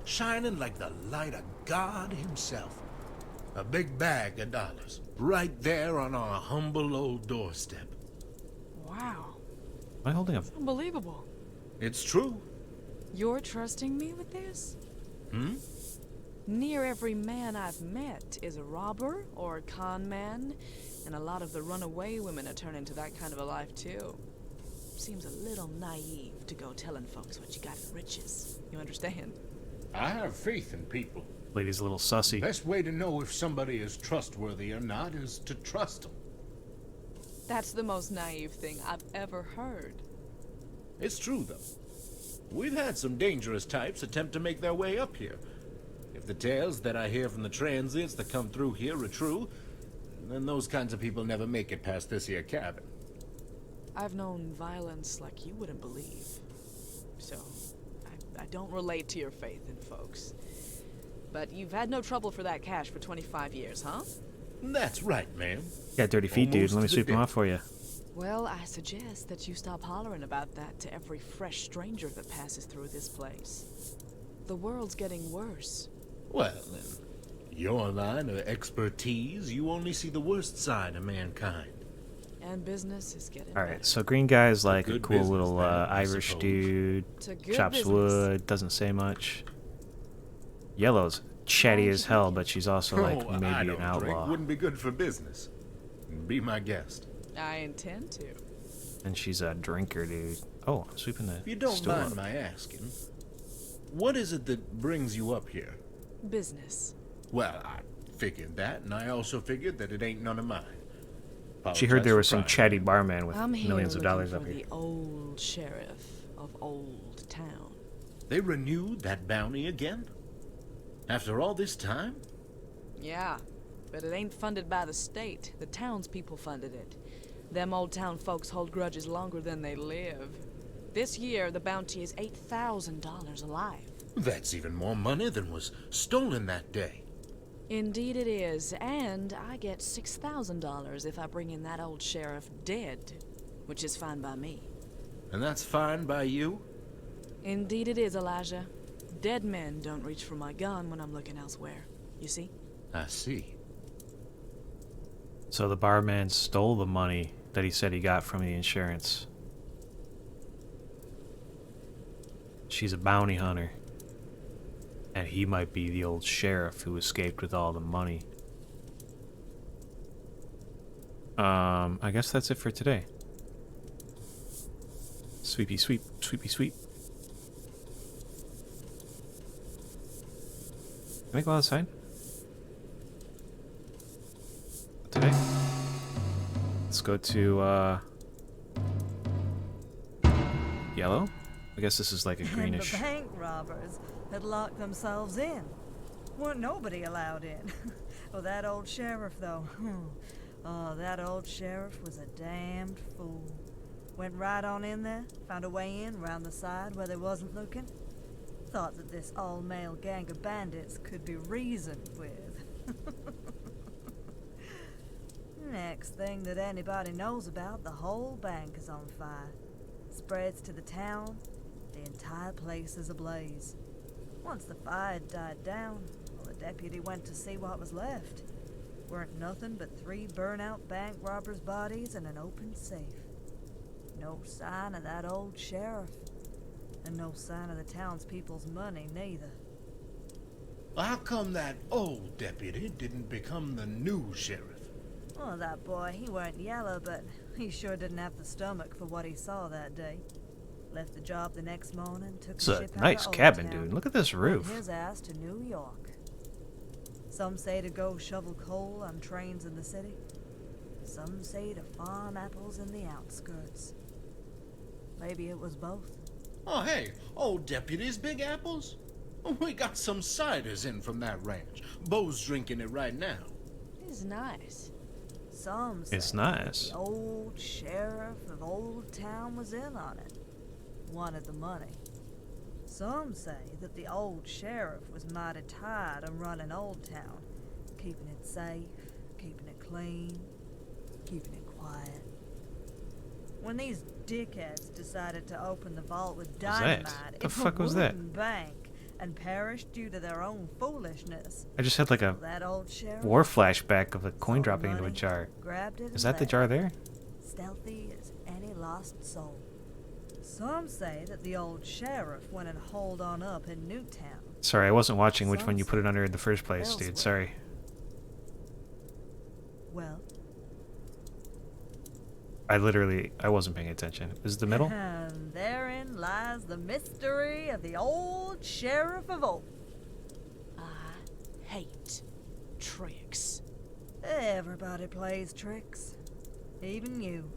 shining like the light of God himself. A big bag of dollars, right there on our humble old doorstep. Wow, Am I holding a... unbelievable. It's true. You're trusting me with this? Hmm? Near every man I've met is a robber or a con man, and a lot of the runaway women are turning to that kind of a life too. Seems a little naive to go telling folks what you got in riches. You understand? I have faith in people. Lady's a little sussy. Best way to know if somebody is trustworthy or not is to trust them. That's the most naive thing I've ever heard. It's true, though. We've had some dangerous types attempt to make their way up here. If the tales that I hear from the transients that come through here are true, then those kinds of people never make it past this here cabin. I've known violence like you wouldn't believe. So, I don't relate to your faith in folks. But you've had no trouble for that cash for 25 years, huh? That's right, ma'am. You got dirty feet, dude. Almost Let me to the sweep them day. off for you. Well, I suggest that you stop hollering about that to every fresh stranger that passes through this place. The world's getting worse. Well, in your line of expertise, you only see the worst side of mankind. And business is getting Alright, better. so green guy's like a good cool business, little then, I Irish suppose. dude. It's a good Chops business. wood, doesn't say much. Yellow's chatty as hell, but she's also like I maybe don't an outlaw. drink. Wouldn't be good for business. Be my guest. I intend to. And she's a drinker, dude. Oh, I'm sweeping the If you don't stool mind up. my asking, what is it that brings you up here? Business. Well, I figured that, and I also figured that it ain't none of mine. She heard there Apologize was for some prying. chatty barman with I'm here millions of looking dollars for up here. the old sheriff of Old Town. They renewed that bounty again? After all this time? Yeah, but it ain't funded by the state. The townspeople funded it. Them old town folks hold grudges longer than they live. This year, the bounty is $8,000 alive. That's even more money than was stolen that day. Indeed it is, and I get $6,000 if I bring in that old sheriff dead, which is fine by me. And that's fine by you? Indeed it is, Elijah. Dead men don't reach for my gun when I'm looking elsewhere. You see? I see. So the barman stole the money that he said he got from the insurance. She's a bounty hunter. And he might be the old sheriff who escaped with all the money. I guess that's it for today. Sweepy sweep, sweepy sweep. Can I go outside? Today? Let's go to, yellow? I guess this is like a greenish. And the bank robbers had locked themselves in. Weren't nobody allowed in. Oh, that old sheriff, though. Oh, that old sheriff was a damned fool. Went right on in there, found a way in round the side where they wasn't looking. Thought that this all-male gang of bandits could be reasoned with. Next thing that anybody knows about, the whole bank is on fire. Spreads to the town, the entire place is ablaze. Once the fire had died down, well, the deputy went to see what was left. Weren't nothing but 3 burnt-out bank robbers' bodies and an open safe. No sign of that old sheriff. And no sign of the townspeople's money, neither. Well, how come that old deputy didn't become the new sheriff? Well, that boy, he weren't yellow, but he sure didn't have the stomach for what he saw that day. Left the job the next morning, took It's a a ship out nice of Old cabin, Town, dude. Look at this went roof. his ass to New York. Some say to go shovel coal on trains in the city. Some say to farm apples in the outskirts. Maybe it was both. Oh, hey, old deputy's Big Apples? We got some ciders in from that ranch. Bo's drinking it right now. It's nice. Some say It's nice. the old sheriff of Old Town was in on it. Wanted the money. Some say that the old sheriff was mighty tired of running Old Town, keeping it safe, keeping it clean, keeping it quiet. When these dickheads decided to open the vault with What was that? dynamite The in fuck a was that? wooden bank and perished due to their own foolishness, I just had like a that old sheriff war flashback of a saw coin the dropping into a money, jar. grabbed it Is and that the left, jar there? stealthy as any lost soul. Some say that the old sheriff went and holed on up in Newtown. Sorry, I wasn't watching which Some one you put it say under in the first place, elsewhere. dude. Sorry. Well, I wasn't paying attention. Is it the middle? and therein lies the mystery of the old sheriff of Old. I hate tricks. Everybody plays tricks. Even you.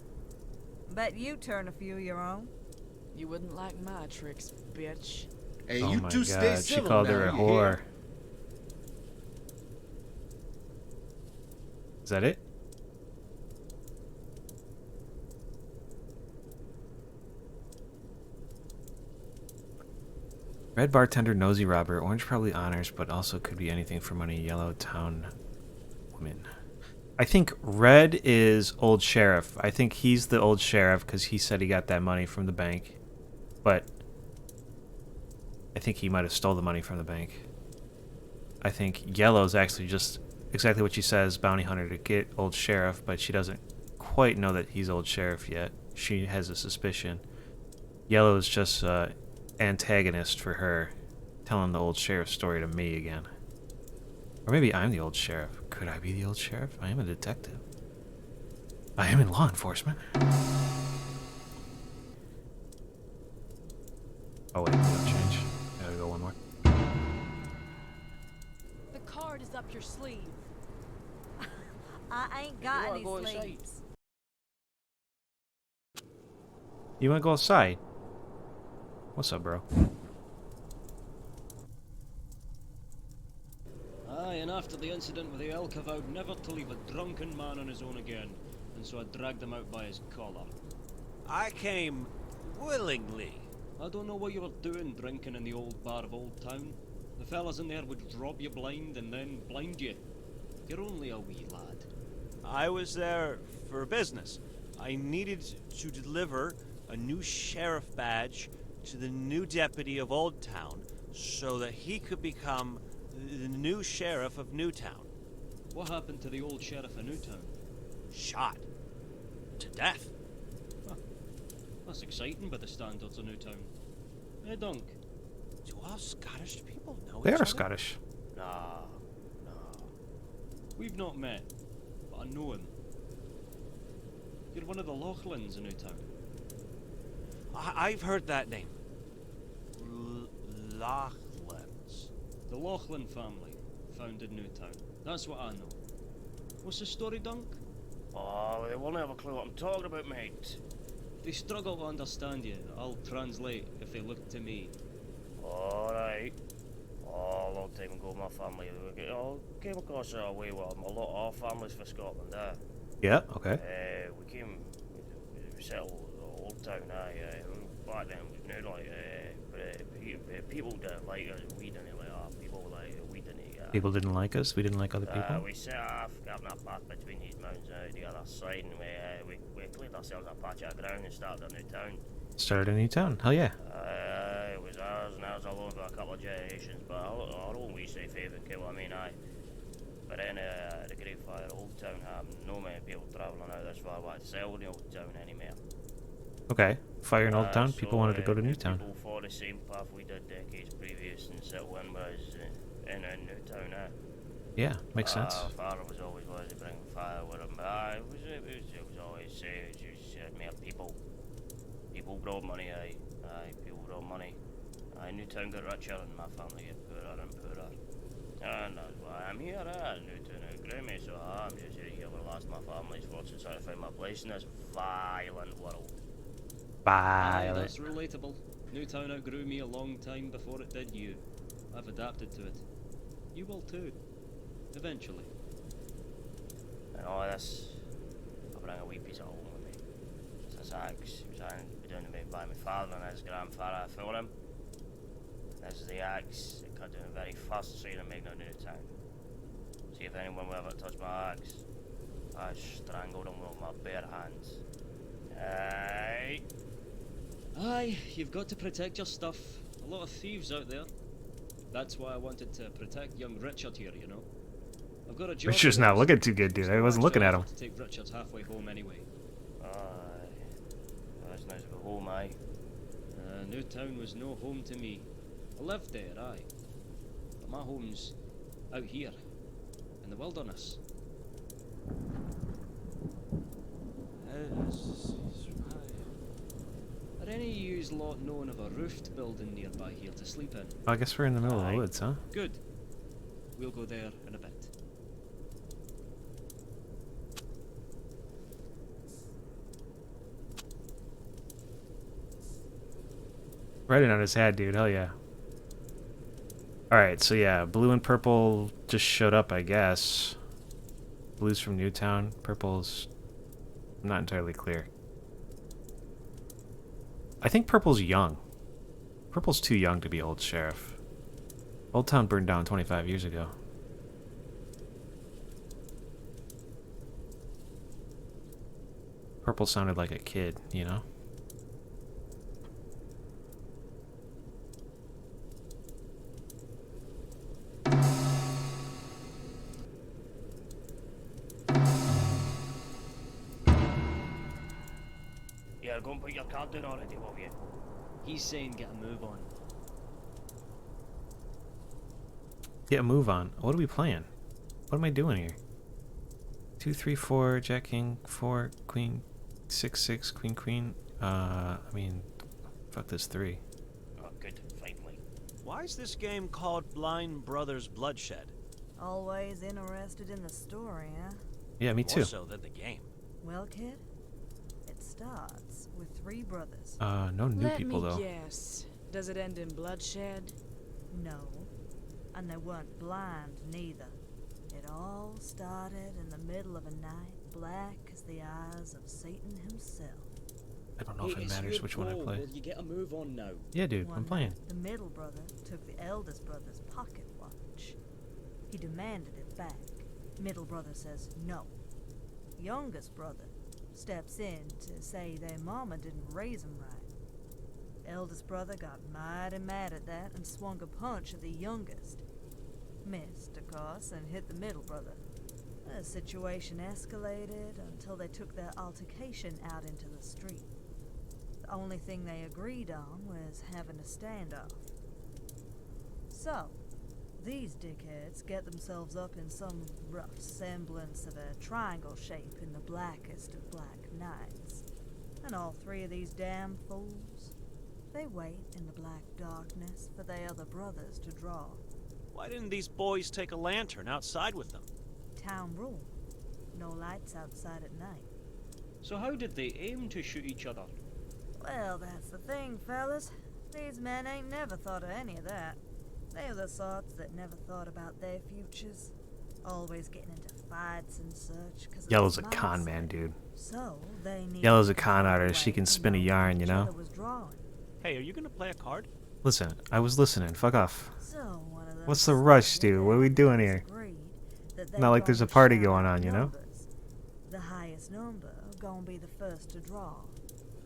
Bet you turn a few your own. You wouldn't like my tricks, bitch. Hey, Oh you my two stay god, she civil called now, her a you whore. hear? Is that it? Red bartender, nosy robber, orange probably honors, but also could be anything for money. Yellow town woman. I think red is old sheriff. I think he's the old sheriff because he said he got that money from the bank, but I think he might have stole the money from the bank. I think yellow is actually just exactly what she says, bounty hunter to get old sheriff, but she doesn't quite know that he's old sheriff yet. She has a suspicion. Yellow is just antagonist for her, telling the old sheriff story to me again. Or maybe I'm the old sheriff. Could I be the old sheriff? I am a detective. I am in law enforcement. Oh wait, no change. Gotta go one more. The card is up your sleeve. I ain't got any sleeves. You wanna go outside? What's up, bro? after the incident with the elk, I vowed never to leave a drunken man on his own again, and so I dragged him out by his collar. I came willingly. I don't know what you were doing drinking in the old bar of Old Town. The fellas in there would rob you blind and then blind you. You're only a wee lad. I was there for business. I needed to deliver a new sheriff badge to the new deputy of Old Town so that he could become the new sheriff of Newtown. What happened to the old sheriff of Newtown? Shot. To death. Huh. That's exciting by the standards of Newtown. Hey, Dunk. Do all Scottish people know They each are other? Scottish. No. We've not met, but I know him. You're one of the Lochlins in Newtown. I've heard that name. Lochlins. The Lochlin family founded Newtown. That's what I know. What's the story, Dunk? Oh, they won't have a clue what I'm talking about, mate. If they struggle to understand you, I'll translate if they look to me. Alright. Oh, a long time ago, my family came across a way with a lot of our families for Scotland, Yeah, okay. We settled Old Town, back then it was new, people didn't like us, we didn't like our people, we didn't. People didn't like us, we didn't like other people. We set off, got a path between these mountains the other side, and we cleared ourselves a patch of ground and started a new town. Started a new town, hell yeah. It was ours, and ours alone for a couple of generations, but our own wee safe haven, you know what I mean, But then the Great Fire, Old Town, no many people travelling out this far back to settle in Old Town anymore. Okay, fire in Old Town, people wanted to go to Newtown. People followed the same path we did decades previous and settled in with us in Newtown, Yeah, makes sense. Our father was always wanted to bring fire with him, but it was always mere people. People brought money, people brought money. Newtown got richer and my family get poorer and poorer. And that's why I'm here, Newtown outgrew me, so I'm just here for the last of my family's fortunes, trying to find my place in this violent world. Violent. That's relatable. Newtown outgrew me a long time before it did you. I've adapted to it. You will too. Eventually. And all this, I bring a wee piece of home with me. This axe was handed down to me by my father and his grandfather for him. This is the axe that cut down the very first tree to make no Newtown. See if anyone will ever touch my axe. I strangled him with my bare hands. Aye. Aye, you've got to protect your stuff. A lot of thieves out there. That's why I wanted to protect young Richard here, you know. I've got a job. Richard's not looking too good, dude. I wasn't looking at him. To take Richard's halfway home anyway. Aye. That's nice of a home, aye. Newtown was no home to me. I lived there, aye. But my home's out here, in the wilderness. Are any of yous lot known of a roofed building nearby here to sleep in? I guess we're in the middle of the woods, huh? Good. We'll go there in a bit. Writing on his head, dude. Hell yeah. Alright, so yeah, blue and purple just showed up, I guess. Blue's from Newtown. Purple's not entirely clear. I think purple's young. Purple's too young to be old sheriff. Old Town burned down 25 years ago. Purple sounded like a kid, you know? Yeah, go and put your card down already, will you? He's saying get a move on. Get a move on. What are we playing? What am I doing here? 2, 3, 4, Jack, King, 4, Queen, 6, 6, Queen, Queen. I mean, fuck this 3. Oh, good. Finally. Why is this game called Blind Brothers Bloodshed? Always interested in the story, huh? Yeah, me too. More so than the game. Well, kid, it starts with 3 brothers. No new people, though. Let me guess. Does it end in bloodshed? No. And they weren't blind, neither. It all started in the middle of a night black as the eyes of Satan himself. I don't know if it matters which one I play. Will you get a move on now? Yeah, dude, One I'm playing. night, the middle brother took the eldest brother's pocket watch. He demanded it back. Middle brother says no. Youngest brother steps in to say their mama didn't raise him right. Eldest brother got mighty mad at that and swung a punch at the youngest. Missed, of course, and hit the middle brother. The situation escalated until they took their altercation out into the street. The only thing they agreed on was having a standoff. So, these dickheads get themselves up in some rough semblance of a triangle shape in the blackest of black nights. And all three of these damn fools, they wait in the black darkness for their other brothers to draw. Why didn't these boys take a lantern outside with them? Town rule. No lights outside at night. So how did they aim to shoot each other? Well, that's the thing, fellas. These men ain't never thought of any of that. They're the sorts that never thought about their futures. Always getting into fights and such. Yellow's a con man, dude. So, they need Yellow's a con artist. She can spin a yarn, you know? Hey, are you gonna play a card? Listen, I was listening. Fuck off. So, one of them What's the rush, dude? What are we doing here? Not like there's a party going on, you know? The highest number gonna be the first to draw.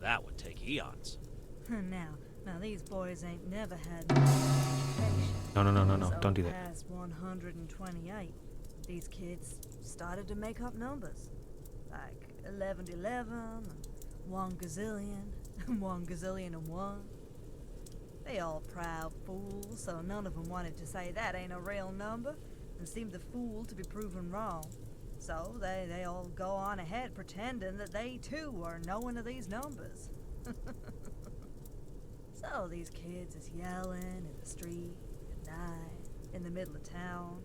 That would take eons. Now these boys ain't never had much education. No. So Don't do that. past 128, these kids started to make up numbers. Like 11 to 11, and 1 gazillion, 1 gazillion and 1. They all proud fools, so none of them wanted to say that ain't a real number, and seemed the fool to be proven wrong. So they all go on ahead pretending that they too are knowing of these numbers. So these kids is yelling in the street at night, in the middle of town.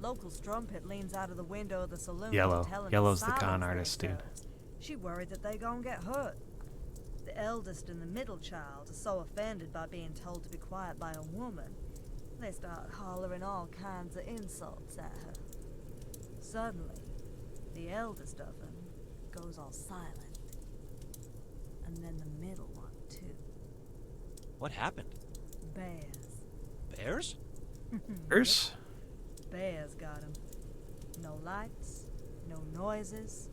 Local strumpet leans out of the window of the saloon Yellow. telling Yellow's the the con silence artist, dude. themselves. She worried that they gonna get hurt. The eldest and the middle child are so offended by being told to be quiet by a woman, they start hollering all kinds of insults at her. Suddenly, the eldest of them goes all silent. And then the middle one, too. What happened? Bears. Bears? Bears? Bears got him. No lights, no noises,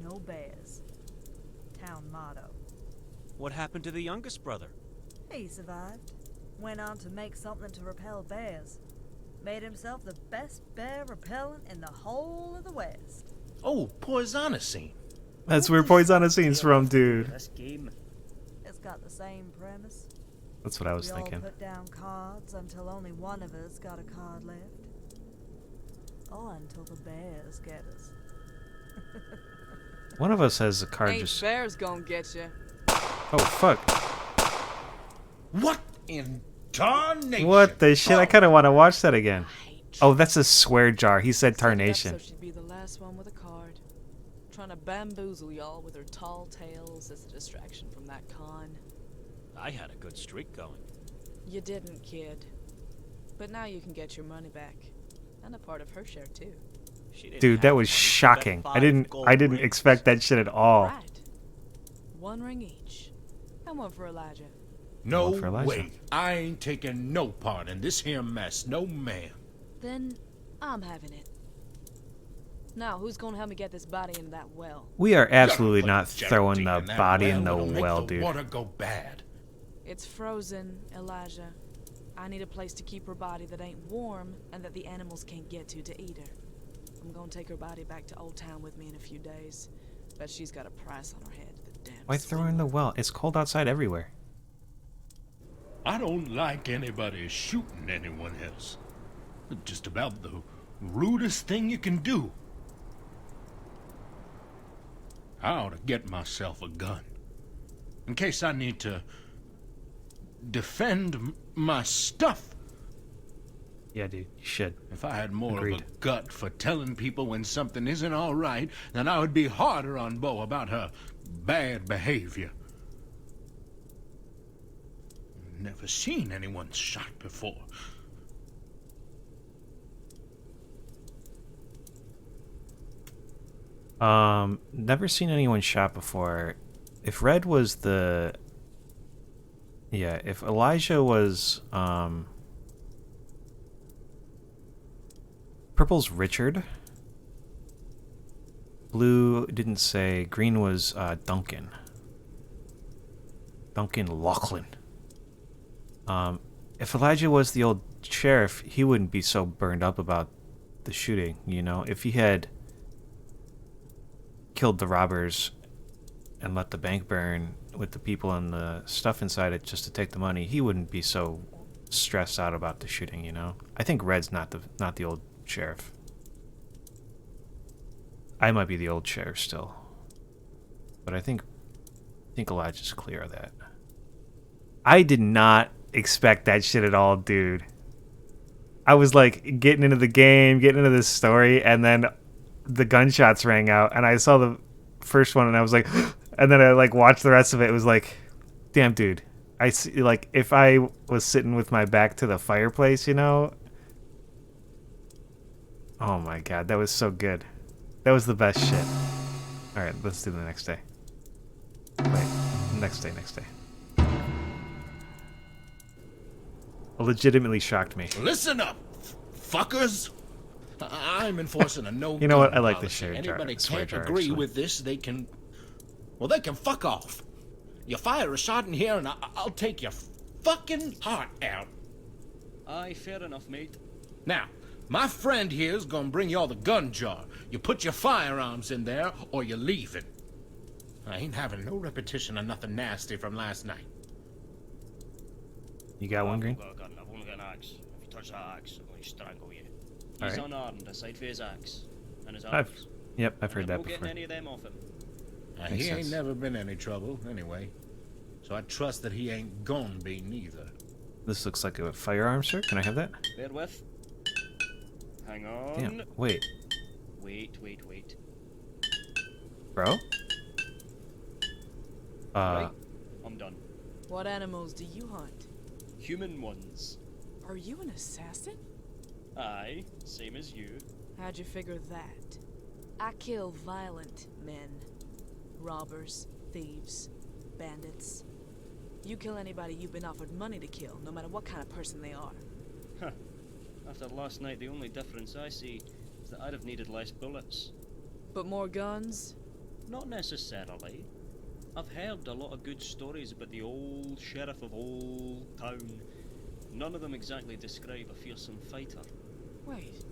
no bears. Town motto. What happened to the youngest brother? He survived. Went on to make something to repel bears. Made himself the best bear repellent in the whole of the West. Oh, Poisonicine. That's where Poisonicine's from, dude. This game. It's got the same premise. That's what I was we thinking. all put down cards until only one of us got a card left. Or until the bears get us. One of us has a card Ain't just... bears gonna get you. Oh, fuck. What in tarnation? What the shit? I kind of want to watch that again. Oh, that's a swear jar. He said tarnation. So she'd be the last one with a card. Trying to bamboozle y'all with her tall tales as a distraction from that con. I had a good streak going. You didn't, kid. But now you can get your money back. And a part of her share, too. Dude, that was shocking. I didn't expect that shit at all. Right. 1 ring each. And 1 for Elijah. No for Elijah. way. I ain't taking no part in this here mess. No ma'am. Then I'm having it. Now, who's gonna help me get this body in that well? We are absolutely not Charity throwing the in that body in the it'll make well, the dude. water go bad. It's frozen, Elijah. I need a place to keep her body that ain't warm and that the animals can't get to eat her. I'm gonna take her body back to Old Town with me in a few days. Bet she's got a price on her head, the damn Why throw her in the well? It's cold outside everywhere. I don't like anybody shooting anyone else. Just about the rudest thing you can do. I ought to get myself a gun. In case I need to defend my stuff. Yeah, dude, you should. If I had more Agreed. of a gut for telling people when something isn't all right, then I would be harder on Bo about her bad behavior. Never seen anyone shot before. Never seen anyone shot before. If Red was the... Yeah, if Elijah was, Purple's Richard. Blue didn't say. Green was, Duncan. Duncan Laughlin. If Elijah was the old sheriff, he wouldn't be so burned up about the shooting, you know? If he had killed the robbers and let the bank burn with the people and the stuff inside it just to take the money, he wouldn't be so stressed out about the shooting, you know? I think Red's not the old sheriff. I might be the old sheriff still. But I think Elijah's clear of that. I did not expect that shit at all, dude. I was like getting into the game, getting into this story, and then the gunshots rang out, and I saw the first one, and I was like, and then I like watched the rest of it. It was like, damn, dude. I see, like, if I was sitting with my back to the fireplace, you know. Oh my god, that was so good. That was the best shit. All right, let's do the next day. Wait, next day. It legitimately shocked me. Listen up, fuckers. I'm enforcing a no. You know what? I like policy. the share jar. Anybody Swear can't jar, agree actually. with this, they can. Well, they can fuck off. You fire a shot in here, and I'll take your fucking heart out. Aye, fair enough, mate. Now, my friend here's gonna bring you all the gun jar. You put your firearms in there, or you leave it. I ain't having no repetition of nothing nasty from last night. You got one, Green? I've only got an axe. If you touch that axe, I'm going to strangle you. He's Alright. unarmed aside for his axe and his arms. I've heard that No getting before. any of them off him. Makes He sense. ain't never been any trouble, anyway. So I trust that he ain't gonna be neither. This looks like a firearm, sir. Can I have that? Bear with. Hang on. Damn. Wait, Wait. bro. Right, I'm done. What animals do you hunt? Human ones. Are you an assassin? Aye, same as you. How'd you figure that? I kill violent men. Robbers, thieves, bandits. You kill anybody you've been offered money to kill, no matter what kind of person they are. Huh. After last night, the only difference I see is that I'd have needed less bullets. But more guns? Not necessarily. I've heard a lot of good stories about the old sheriff of Old Town. None of them exactly describe a fearsome fighter. Wait.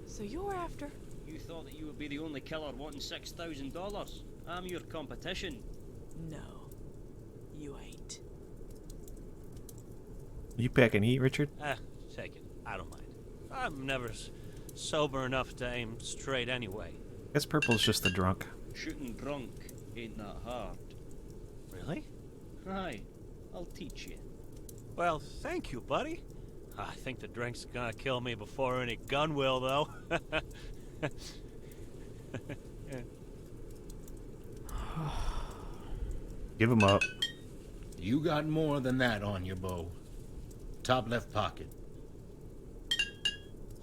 So you're after? You thought that you would be the only killer wanting $6,000? I'm your competition. No. You ain't. You packing heat, Richard? Take it. I don't mind. I'm never sober enough to aim straight anyway. Guess Purple's just the drunk. Shooting drunk ain't that hard. Really? Aye, I'll teach you. Well, thank you, buddy. I think the drink's gonna kill me before any gun will, though. Give him up. You got more than that on your bow. Top left pocket.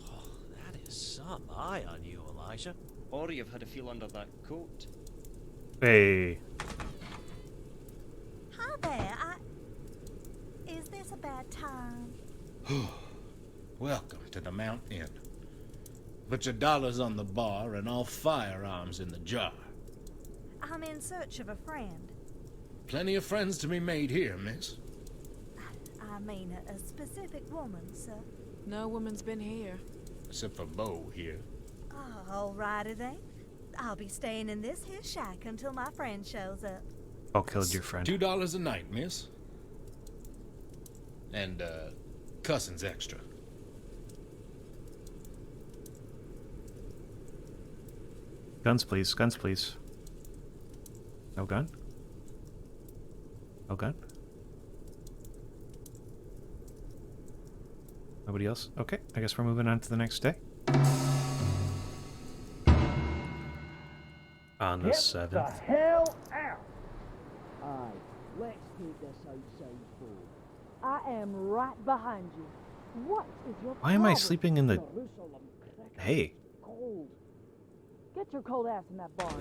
Oh, that is some eye on you, Elijah. Or you've had a feel under that coat. Hey. Hi there. Is this a bad time? Welcome to the Mount Inn. Put your dollars on the bar and all firearms in the jar. I'm in search of a friend. Plenty of friends to be made here, miss. I mean, a specific woman, sir. No woman's been here. Except for Bo here. Oh, alrighty then. I'll be staying in this here shack until my friend shows up. Oh, killed your friend. $2 a night, miss. And, cussing's extra. Guns, please. Guns, please. No gun? No gun? Nobody else? Okay, I guess we're moving on to the next day. On the 7th. The hell out! Aye, let's take this outside for. I am right behind you. What is your Why am I problem, sleeping in the... Jerusalem? Hey. Cold. Get your cold ass in that barn.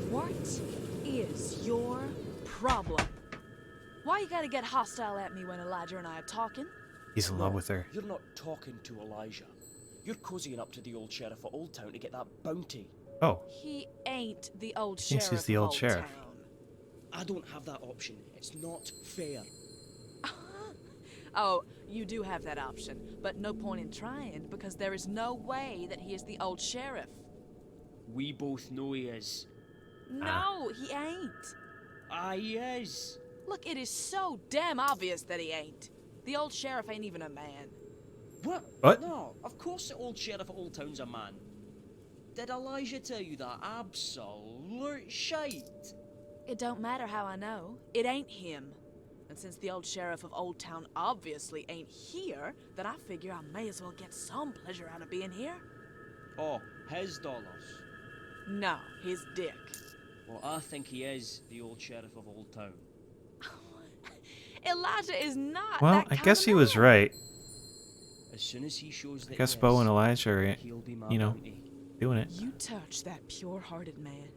What is your problem? Why you gotta get hostile at me when Elijah and I are talking? He's in love with her. You're not talking to Elijah. You're cozying up to the old sheriff of Old Town to get that bounty. Oh. He ain't the old Thinks sheriff he's the of old sheriff. Town. I don't have that option. It's not fair. Oh, you do have that option, but no point in trying because there is no way that he is the old sheriff. We both know he is. No, he ain't. He is. Look, it is so damn obvious that he ain't. The old sheriff ain't even a man. What? No, of course the old sheriff of Old Town's a man. Did Elijah tell you that? Absolute shite. It don't matter how I know. It ain't him. And since the old sheriff of Old Town obviously ain't here, then I figure I may as well get some pleasure out of being here. Oh, his dollars. No, his dick. Well, I think he is the old sheriff of Old Town. Elijah is not Well, that I kind guess of he was man. right. As soon as he shows that I guess he Bo is, and Elijah are, he'll be my you know, bounty. doing it. You touch that pure-hearted man.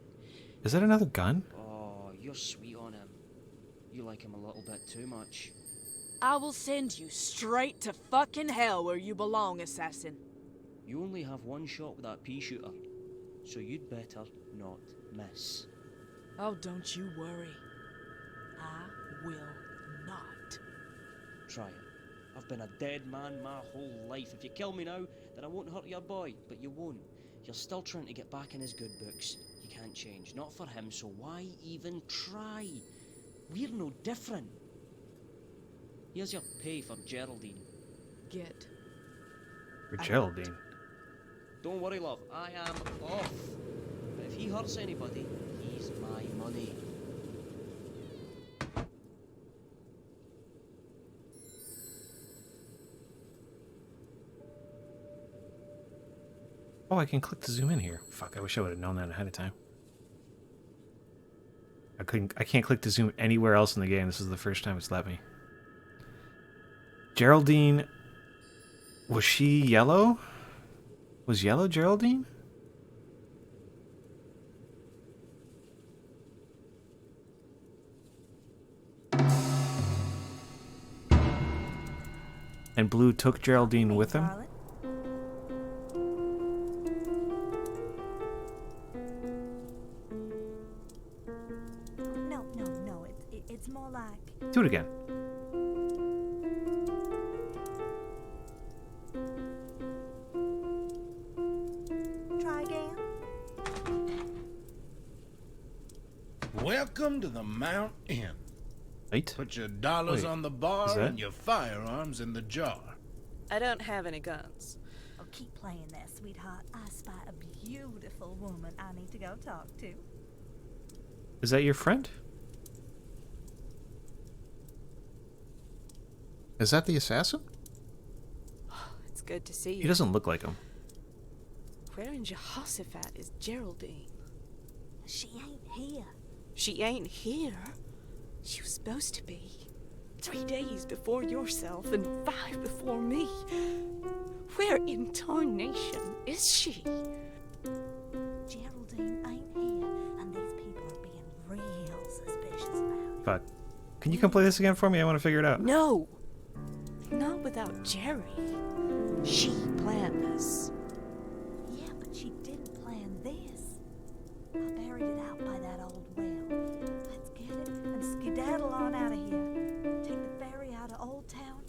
Is that another gun? Oh, you're sweet on him. You like him a little bit too much. I will send you straight to fucking hell where you belong, assassin. You only have one shot with that pea shooter, so you'd better not miss. Oh, don't you worry. I will not. Try it. I've been a dead man my whole life. If you kill me now, then I won't hurt your boy, but you won't. You're still trying to get back in his good books. You can't change, not for him, so why even try? We're no different. Here's your pay for Geraldine. Get. For Geraldine. Don't worry, love. I am off. But if he hurts anybody, he's my money. Oh, I can click to zoom in here. Fuck, I wish I would have known that ahead of time. I can't click to zoom anywhere else in the game. This is the first time it's let me. Geraldine, was she yellow? Was yellow Geraldine? And Blue took Geraldine with him? No, it's more like... Do it again. Try again. Welcome to the Mount Inn. Right? Put your dollars Wait, on the bar is that- and your firearms in the jar. I don't have any guns. Oh, keep playing that, sweetheart. I spy a beautiful woman I need to go talk to. Is that your friend? Is that the assassin? It's good to see you. He doesn't look like him. Where in Jehoshaphat is Geraldine? She ain't here. She ain't here. She was supposed to be. 3 days before yourself and 5 before me. Where in tarnation is she? Geraldine ain't here, and these people are being real suspicious about it. Fuck. Can you come play this again for me? I want to figure it out. No! Not without Jerry. She planned this. Yeah, but she didn't plan this. I buried it out by that old well. Let's get it and skedaddle on out of here. Take the ferry out of Old Town,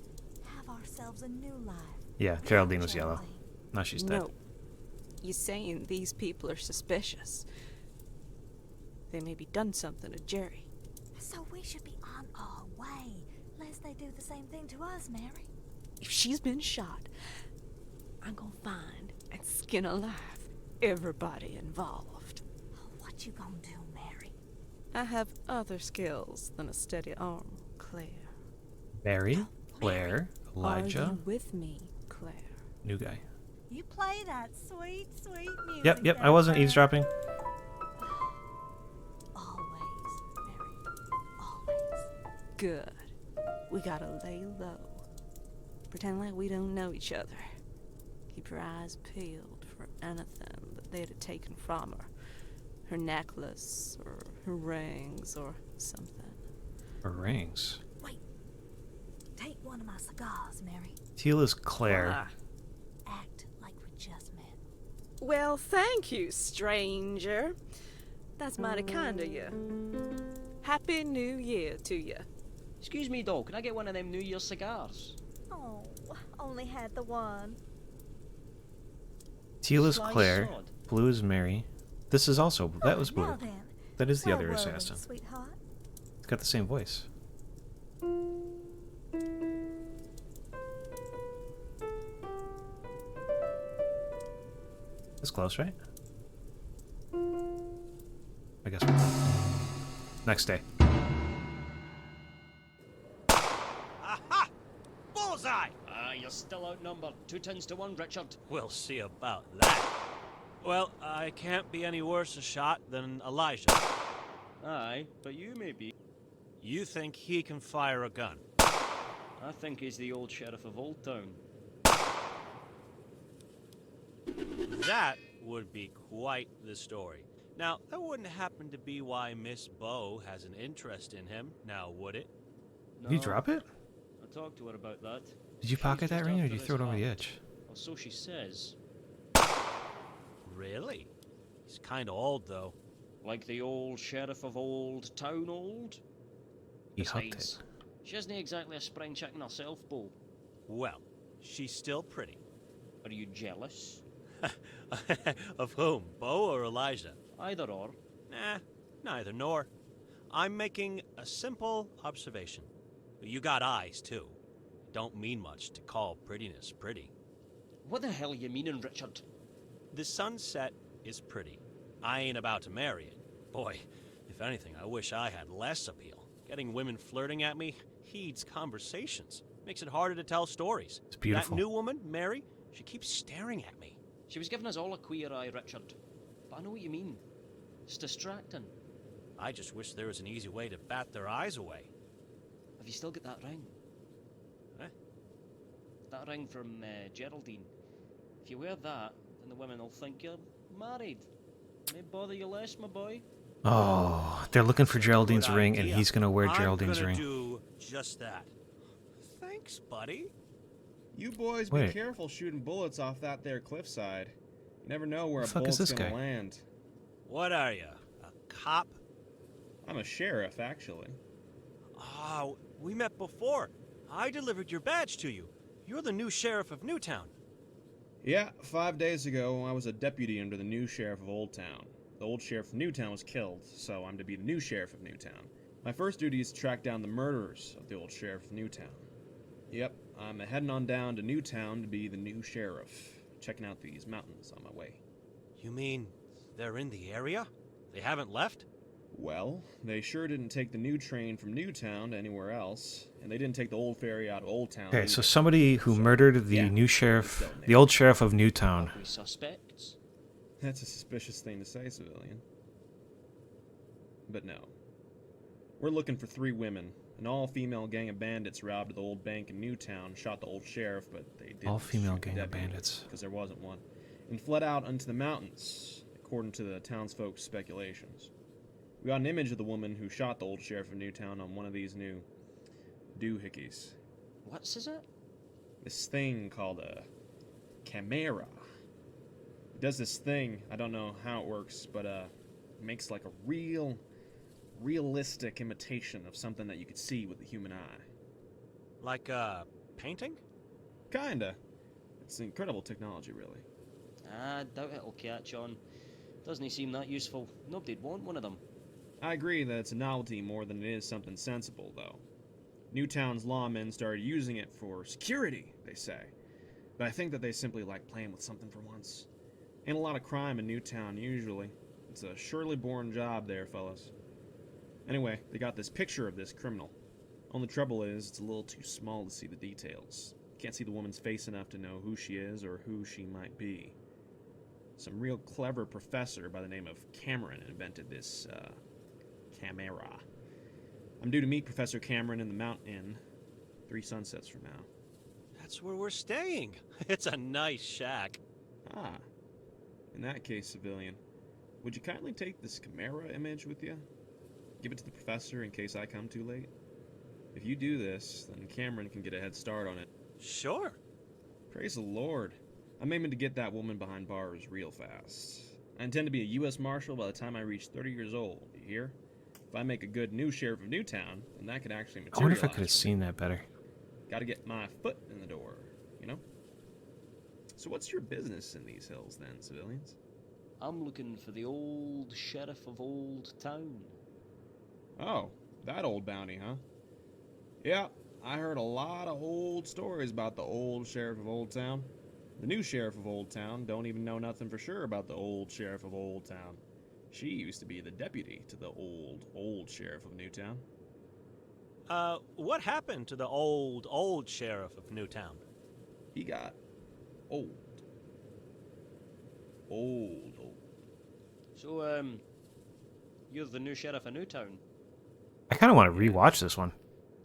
have ourselves a new life. Yeah, Geraldine was yellow. Now she's dead. No. You're saying these people are suspicious. They maybe done something to Jerry. So we should be on our way, lest they do the same thing to us, Mary. If she's been shot, I'm gonna find and skin alive everybody involved. What you gonna do, Mary? I have other skills than a steady arm, Claire. Mary, Claire, Are Elijah, you with me, Claire? new guy. You play that sweet, sweet music. Yep, I wasn't there. eavesdropping. Always, Mary. Always. Good. We gotta lay low. Pretend like we don't know each other. keep her eyes peeled for anything that they'd have taken from her. Her necklace, or her rings, or something. Her rings. Wait. Take one of my cigars, Mary. Tila's Claire. Act like we just met. Well, thank you, stranger. That's mighty kind of you. Happy New Year to you. Excuse me, dog, can I get one of them New Year's cigars? Oh, only had the one. Tila's Sliced Claire. sword. Blue is Mary. This is also... That was Blue. Now then. That is the Well other woven, assassin. Sweetheart. It's got the same voice. That's close, right? I guess. Next day. Aha! Bullseye! You're still outnumbered. 2 tens to 1, Richard. We'll see about that. Well, I can't be any worse a shot than Elijah. Aye, but you may be. You think he can fire a gun? I think he's the old sheriff of Old Town. That would be quite the story. Now, that wouldn't happen to be why Miss Bow has an interest in him, now would it? Did you drop it? I talked to her about that. Did you pocket that ring or did you throw it over the edge? Well, so she says. Really? He's kind of old, though. Like the old sheriff of Old Town old? You hooked it. Besides, she isn't exactly a spring chicken herself, Bo. Well, she's still pretty. Are you jealous? Of whom, Bo or Elijah? Either or. Nah, neither nor. I'm making a simple observation. You got eyes, too. Don't mean much to call prettiness pretty. What the hell you meaning, Richard? The sunset is pretty. I ain't about to marry it. Boy, if anything, I wish I had less appeal. Getting women flirting at me heeds conversations. Makes it harder to tell stories. It's beautiful. That new woman, Mary, she keeps staring at me. She was giving us all a queer eye, Richard. But I know what you mean. It's distracting. I just wish there was an easy way to bat their eyes away. Have you still got that ring? Eh? That ring from Geraldine. If you wear that, then the women will think you're married. May bother you less, my boy. Oh, they're looking for Geraldine's Good ring, and idea. he's gonna wear Geraldine's I'm ring. gonna do just that. Thanks, buddy. You boys Wait. be careful shooting bullets off that there cliffside. You never know where The a fuck is bullet's this gonna guy? land. What are you, a cop? I'm a sheriff, actually. Oh, we met before. I delivered your badge to you. You're the new sheriff of Newtown. Yeah, 5 days ago, I was a deputy under the new sheriff of Old Town. The old sheriff of Newtown was killed, so I'm to be the new sheriff of Newtown. My first duty is to track down the murderers of the old sheriff of Newtown. Yep, I'm heading on down to Newtown to be the new sheriff, checking out these mountains on my way. You mean they're in the area? They haven't left? Well, they sure didn't take the new train from Newtown to anywhere else, and they didn't take the old ferry out of Old Town. Okay, so either. somebody who murdered the new sheriff, the old sheriff of Newtown. We suspects? That's a suspicious thing to say, civilian. But no. We're looking for 3 women. An all-female gang of bandits robbed the old bank in Newtown, shot the old sheriff, but they didn't All-female shoot the gang of deputy, bandits. because there wasn't one, and fled out into the mountains, according to the townsfolk's speculations. We got an image of the woman who shot the old sheriff of Newtown on one of these new doohickeys. What's is it? This thing called a camera. It does this thing, I don't know how it works, but it makes like a realistic imitation of something that you could see with the human eye. Like a painting? Kinda. It's incredible technology, really. I doubt it'll catch on. Doesn't he seem that useful? Nobody'd want one of them. I agree that it's a novelty more than it is something sensible, though. Newtown's lawmen started using it for security, they say. But I think that they simply like playing with something for once. Ain't a lot of crime in Newtown, usually. It's a surely born job there, fellas. Anyway, they got this picture of this criminal. Only trouble is, it's a little too small to see the details. Can't see the woman's face enough to know who she is or who she might be. Some real clever professor by the name of Cameron invented this, camera. I'm due to meet Professor Cameron in the Mount Inn 3 sunsets from now. That's where we're staying. It's a nice shack. Ah. In that case, civilian, would you kindly take this Chimera image with you? Give it to the professor in case I come too late? If you do this, then Cameron can get a head start on it. Sure. Praise the Lord. I'm aiming to get that woman behind bars real fast. I intend to be a U.S. Marshal by the time I reach 30 years old, you hear? If I make a good new sheriff of Newtown, then that could actually materialize. I wonder if I could have seen that better. Gotta get my foot in the door, you know? So what's your business in these hills then, civilians? I'm looking for the old sheriff of Old Town. Oh, that old bounty, huh? Yeah, I heard a lot of old stories about the old sheriff of Old Town. The new sheriff of Old Town don't even know nothing for sure about the old sheriff of Old Town. She used to be the deputy to the old sheriff of Newtown. What happened to the old sheriff of Newtown? He got old. Old. So, you're the new sheriff of Newtown? I kind of want to rewatch this one.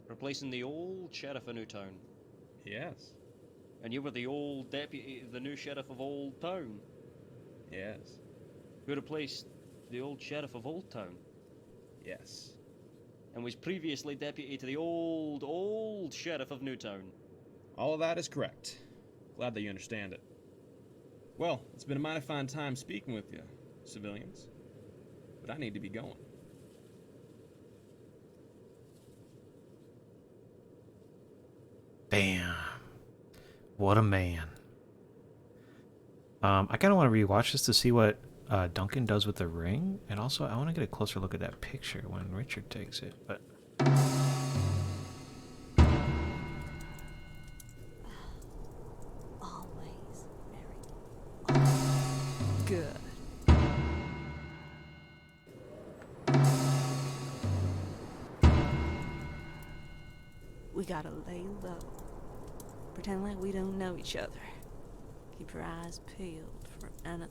Replacing the old sheriff of Newtown? Yes. And you were the old deputy, the new sheriff of Old Town? Yes. Who replaced the old sheriff of Old Town? Yes. And was previously deputy to the old sheriff of Newtown? All of that is correct. Glad that you understand it. Well, it's been a mighty fine time speaking with you, civilians. But I need to be going. Bam. What a man. I kind of want to rewatch this to see what Duncan does with the ring, and also I want to get a closer look at that picture when Richard takes it. But Always married. Good. We gotta lay low. Pretend like we don't know each other. Keep your eyes peeled for anything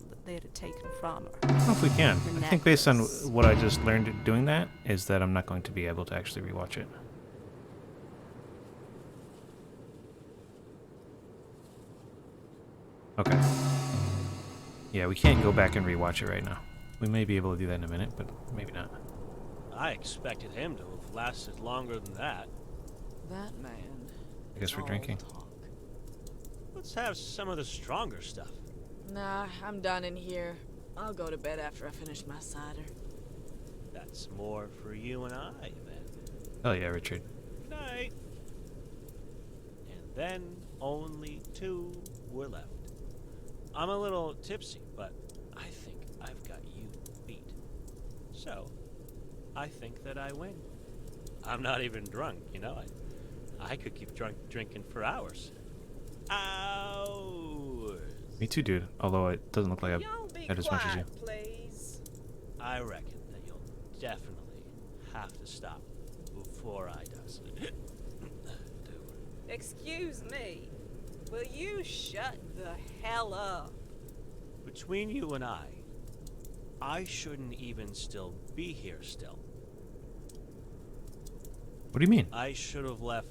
that they'd have taken from her. I don't know if we can. Her I think based on necklace. what I just learned doing that is that I'm not going to be able to actually rewatch it. Okay. Yeah, we can't go back and rewatch it right now. We may be able to do that in a minute, but maybe not. I expected him to have lasted longer than that. That man. I guess we're all drinking. talk. Let's have some of the stronger stuff. Nah, I'm done in here. I'll go to bed after I finish my cider. That's more for you and I, then. Oh yeah, Richard. Good night. And then only 2 were left. I'm a little tipsy, but I think I've got you beat. So, I think that I win. I'm not even drunk, you know. I could keep drinking for hours. Hours. Me too, dude. Although it doesn't look like I've Y'all be had as much as you. quiet, please. I reckon that you'll definitely have to stop before I does. Excuse me. Will you shut the hell up? Between you and I shouldn't even still be here still. What do you mean? I should have left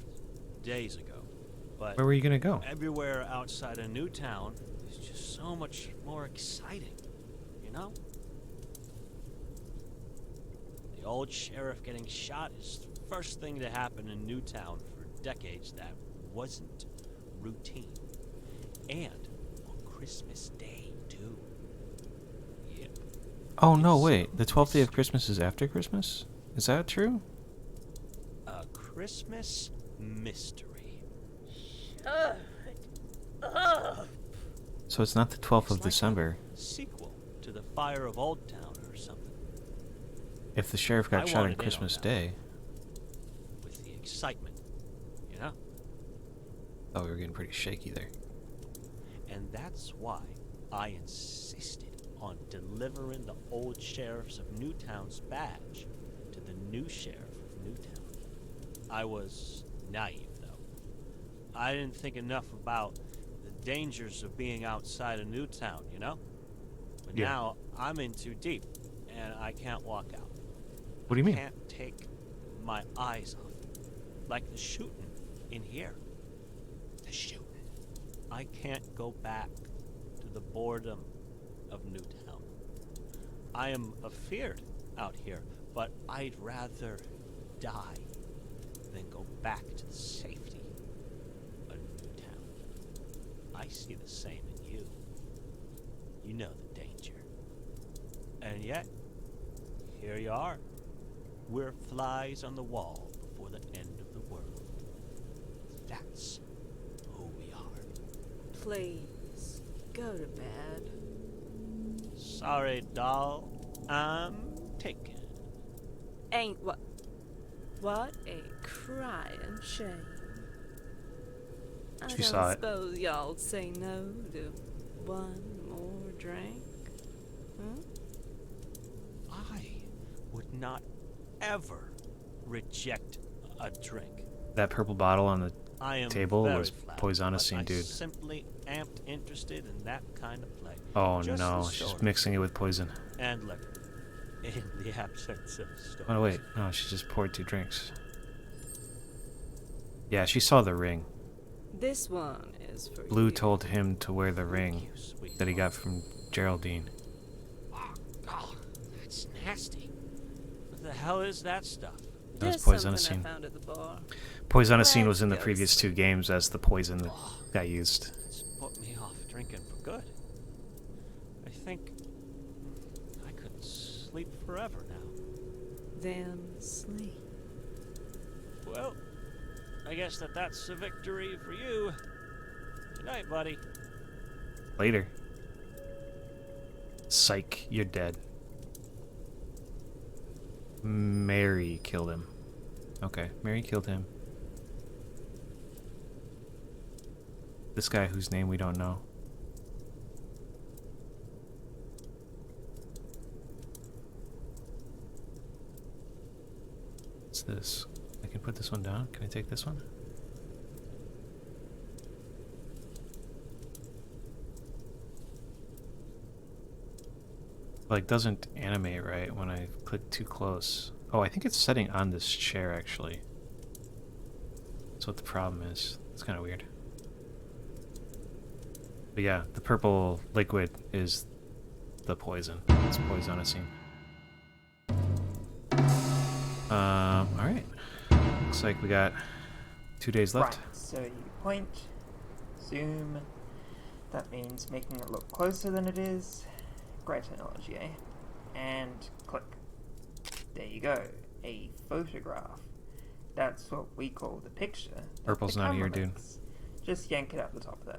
days ago. But Where were you gonna go? everywhere outside of Newtown is just so much more exciting, you know? The old sheriff getting shot is the first thing to happen in Newtown for decades that wasn't routine. And on Christmas Day, too. Yep. Oh no, wait. The 12th day of Christmas is after Christmas? Is that true? A Christmas mystery. Shut up. So it's not the 12th of It's like December. a sequel to the Fire of Old Town or something. If the sheriff got I shot on wanted in on Christmas that. Day. With the excitement, you know? Oh, we were getting pretty shaky there. And that's why I insisted on delivering the old sheriffs of Newtown's badge to the new sheriff of Newtown. I was naive, though. I didn't think enough about the dangers of being outside of Newtown, you know? But Yeah. now I'm in too deep, and I can't walk out. What do you mean? I can't take my eyes off it. Like the shooting in here. the shooting. I can't go back to the boredom of Newtown. I am afeared out here, but I'd rather die than go back to the safety of Newtown. I see the same in you. You know the danger. And yet, here you are. We're flies on the wall before the end of the world. That's who we are. Please, go to bed. Sorry, doll. I'm taken. Ain't what? What a crying shame. She saw I it. don't suppose y'all'd say no to one more drink? Huh? I would not ever reject a drink. That purple bottle on the I am table very was flattered, poisonicine, but I dude. simply amped interested in that kind of play. Oh Just no, the she's story. mixing it with poison. And liquor. In the absence of stories. Oh wait, no, she just poured 2 drinks. Yeah, she saw the ring. This one is for Blue you. told him to wear the ring that he got from Geraldine. Oh, that's nasty. What the hell is that stuff? That was Just something poisonicine. I found at the bar. Poisonicine was Let's in the go previous sleep. 2 games as the poison that got used. It's put me off drinking for good. I think I could sleep forever now. Then sleep. Well, I guess that's a victory for you. Good night, buddy. Later. Psych, you're dead. Mary killed him. Okay, Mary killed him. This guy whose name we don't know. What's this? I can put this one down. Can I take this one? Like, doesn't animate right when I click too close. Oh, I think it's setting on this chair, actually. That's what the problem is. It's kind of weird. But yeah, the purple liquid is the poison. It's poisonicine. Alright. Looks like we got 2 days left. Right, so you point, zoom, that means making it look closer than it is. Great analogy, eh? And click. There you go, a photograph. That's what we call the picture. that Purple's the not camera here, dude. makes. Just yank it out the top there.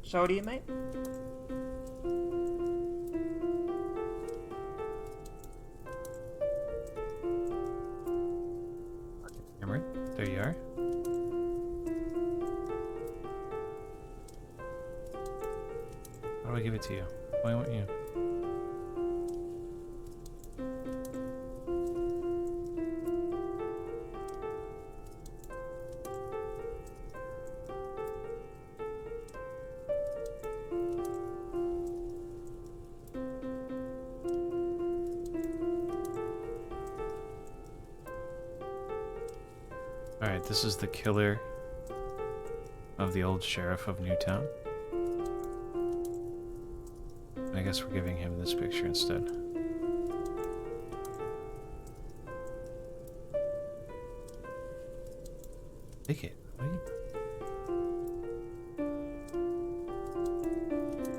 Show it to you, mate. Camera, there you are. How do I give it to you? Why won't you? Alright, this is the killer of the old sheriff of Newtown. I guess we're giving him this picture instead. Take it. What are you...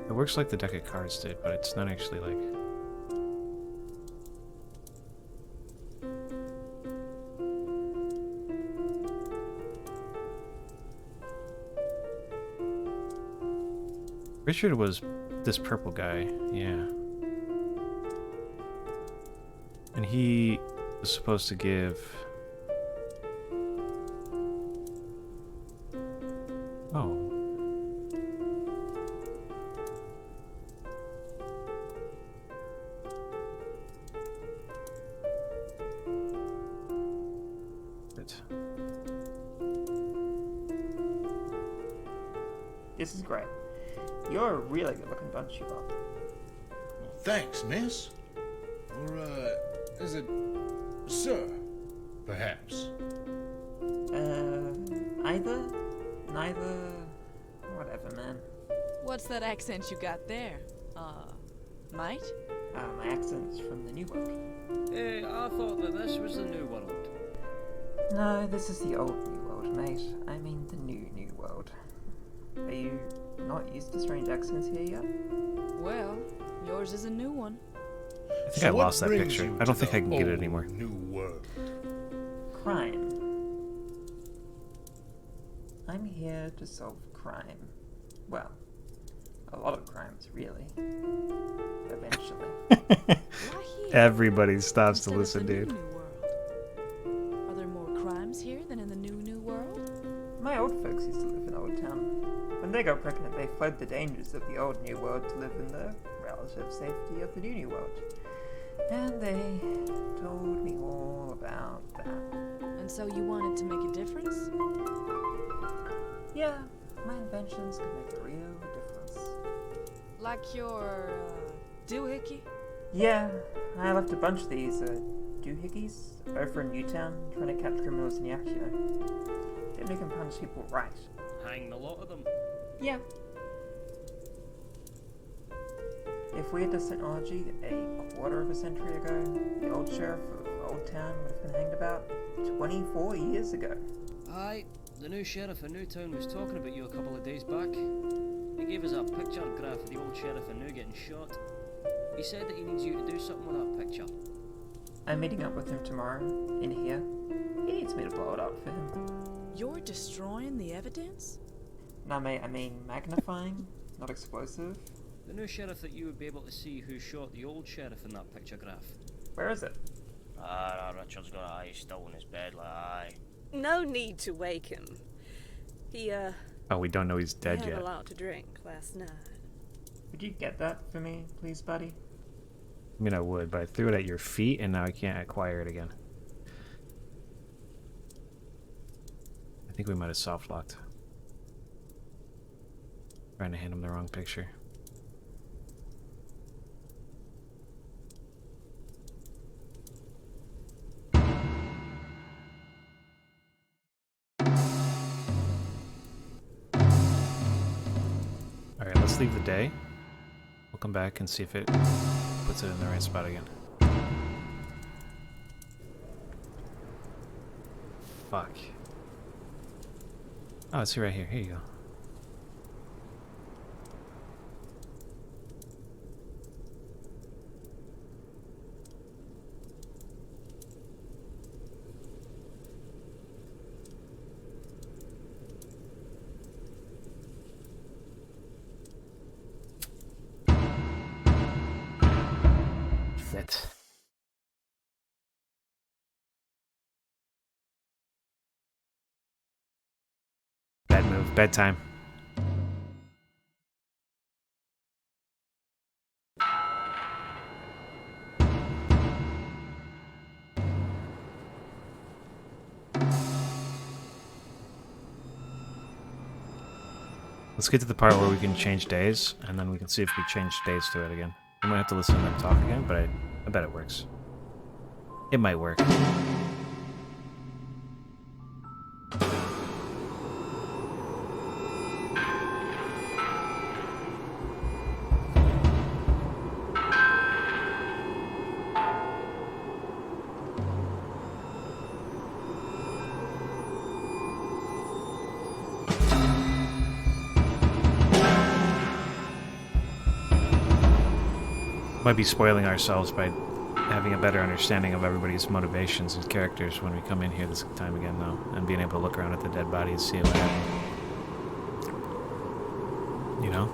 It works like the deck of cards did, but it's not actually like... Richard was this purple guy, yeah. And he was supposed to give... Oh. This is great. You're a really good looking bunch, you lot. Well, thanks, miss. Or, is it sir? Perhaps. Either? neither. Whatever, man. What's that accent you got there? Mate? My accent's from the New World. Hey, I thought that this was the New World. No, this is the old New World, mate. I mean the New World. Are you not used to strange accents here yet? Well, yours is a new one. I think I lost that picture. I don't think I can get it anymore. New world. Crime. I'm here to solve crime. Well, a lot of crimes, really. Eventually. Everybody stops to listen, dude. Are there more crimes here than in the New World? My old folks used to live in Old Town. When they got pregnant, they fled the dangers of the old New World to live in the relative safety of the New World. And they told me all about that. And so you wanted to make a difference? Yeah, my inventions could make a real difference. Like your, doohickey? Yeah, I left a bunch of these, doohickeys over in Newtown trying to catch criminals in the act, you know. They make them punch people right. Hang a lot of them. Yeah. If we had this technology a quarter of a century ago, the old sheriff of Old Town would have been hanged about 24 years ago. Aye, the new sheriff in Newtown was talking about you a couple of days back. He gave us a picture graph of the old sheriff in New getting shot. He said that he needs you to do something with that picture. I'm meeting up with him tomorrow, in here. He needs me to blow it up for him. You're destroying the evidence? No, mate, I mean magnifying, not explosive. The new sheriff that you would be able to see who shot the old sheriff in that picture graph. Where is it? Richard's got an eye still in his bed, like, aye. No need to wake him. He, Oh, we don't know he's dead had yet. a lot to drink last night. Would you get that for me, please, buddy? I mean, I would, but I threw it at your feet, and now I can't acquire it again. I think we might have soft-locked. Trying to hand him the wrong picture. Alright, let's leave the day. We'll come back and see if it puts it in the right spot again. Fuck. Oh, it's right here. Here you go. Shit. Bad move. Bedtime. Let's get to the part where we can change days, and then we can see if we change days to it again. We might have to listen to them talk again, but I bet it works. It might work. Might be spoiling ourselves by having a better understanding of everybody's motivations and characters when we come in here this time again, though, and being able to look around at the dead body and see what happened. You know?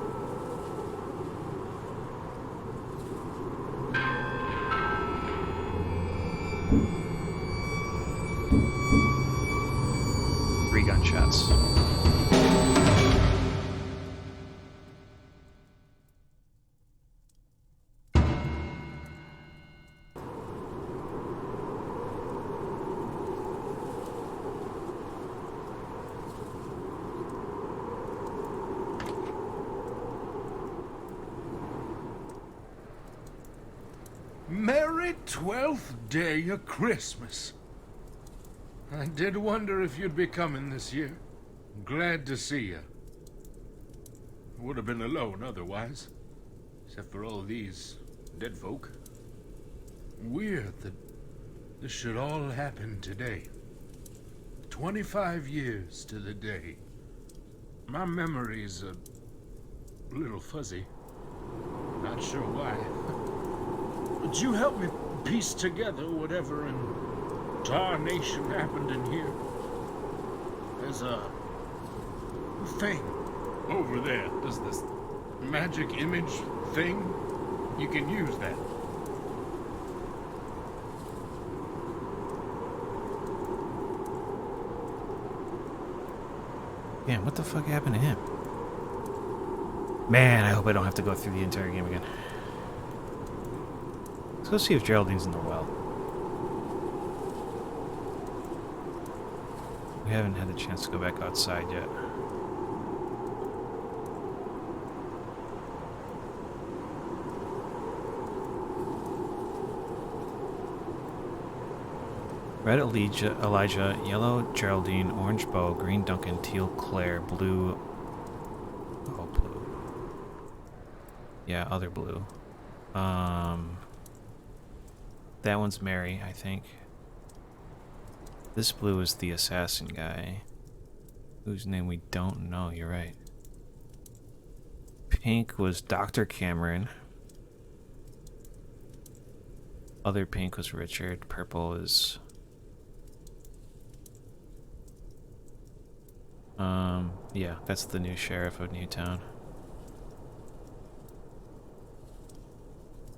Three gunshots. Merry 12th day of Christmas. I did wonder if you'd be coming this year. Glad to see you. Would have been alone otherwise, except for all these dead folk. Weird that this should all happen today. 25 years to the day. My memory's a little fuzzy. Not sure why. Would you help me piece together whatever in tarnation happened in here? There's a thing over there. Does this magic image thing? You can use that. Damn, what the fuck happened to him? Man, I hope I don't have to go through the entire game again. Let's go see if Geraldine's in the well. We haven't had the chance to go back outside yet. Red Elijah, yellow Geraldine, orange Beau, green Duncan, teal Claire, blue... Oh, blue. Yeah, other blue. That one's Mary, I think. This blue is the assassin guy, whose name we don't know, you're right. Pink was Dr. Cameron. Other pink was Richard. Purple is... yeah, that's the new sheriff of Newtown.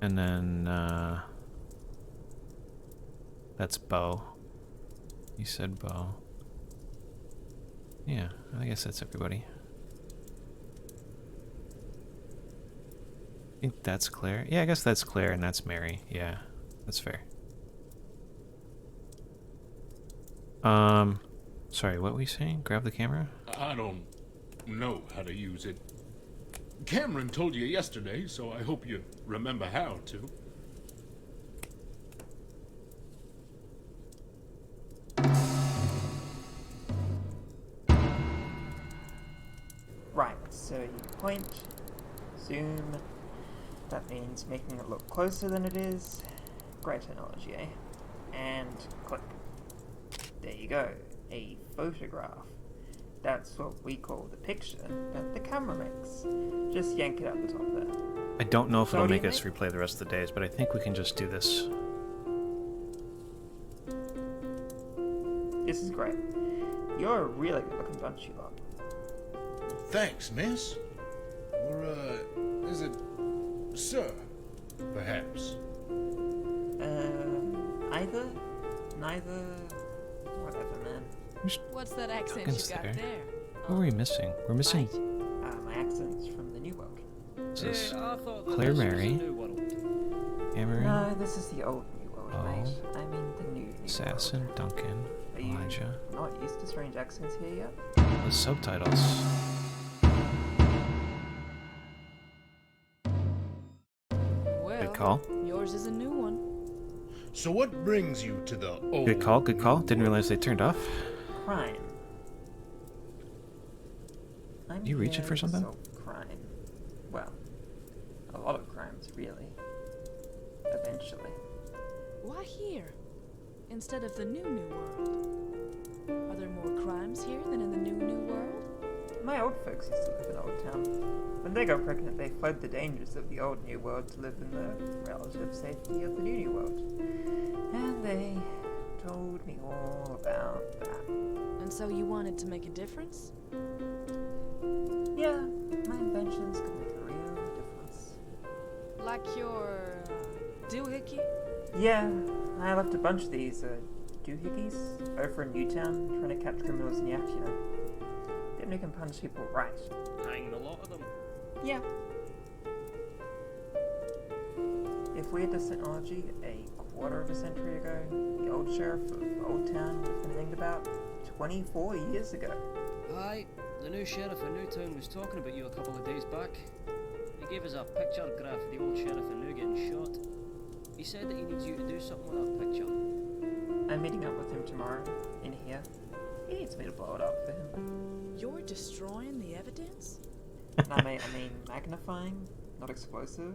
And then, that's Beau. You said Beau. Yeah, I guess that's everybody. I think that's Claire. Yeah, I guess that's Claire and that's Mary. Yeah, that's fair. Sorry, what were you saying? Grab the camera? I don't know how to use it. Cameron told you yesterday, so I hope you remember how to. Right, so you point, zoom, that means making it look closer than it is. Great analogy, eh? And click. There you go, a photograph. That's what we call the picture that the camera makes. Just yank it out the top there. I don't know if it'll make us replay the rest of the days, but I think we can just do this. This is great. You're a really good looking bunch, you lot. Thanks, miss. Or, is it sir, perhaps? Either? Neither? Whatever, man. What's that accent Duncan's you got there. there? What were we missing? We're missing My accent's from the New World. this is I thought that Claire this was Mary, the New World. Cameron, No, this is the old New World, Oh. mate. I mean the new Assassin, Duncan, Are you Elijah. not used to strange accents here yet? The subtitles. Well, Good call. yours is a new one. So what brings you to the old... Good call, good call. Didn't realize they turned off. Crime. I'm You reaching here for to something? solve crime. Well, a lot of crimes, really. Eventually. Why here? Instead of the new world? Are there more crimes here than in the new world? My old folks used to live in Old Town. When they got pregnant, they fled the dangers of the old New World to live in the relative safety of the new World. And they told me all about that. And so you wanted to make a difference? Yeah, my inventions could make a real difference. Like your doohickey? Yeah, I left a bunch of these doohickeys over in Newtown trying to catch criminals in the act, you know. Then we can punish people right. Hang a lot of them. Yeah. If we had this technology a quarter of a century ago, the old sheriff of Old Town would have been hanged about 24 years ago. Aye, the new sheriff of Newtown was talking about you a couple of days back. He gave us a picture graph of the old sheriff of New getting shot. He said that he needs you to do something with that picture. I'm meeting up with him tomorrow, in here. He needs me to blow it up for him. You're destroying the evidence? I mean magnifying, not explosive.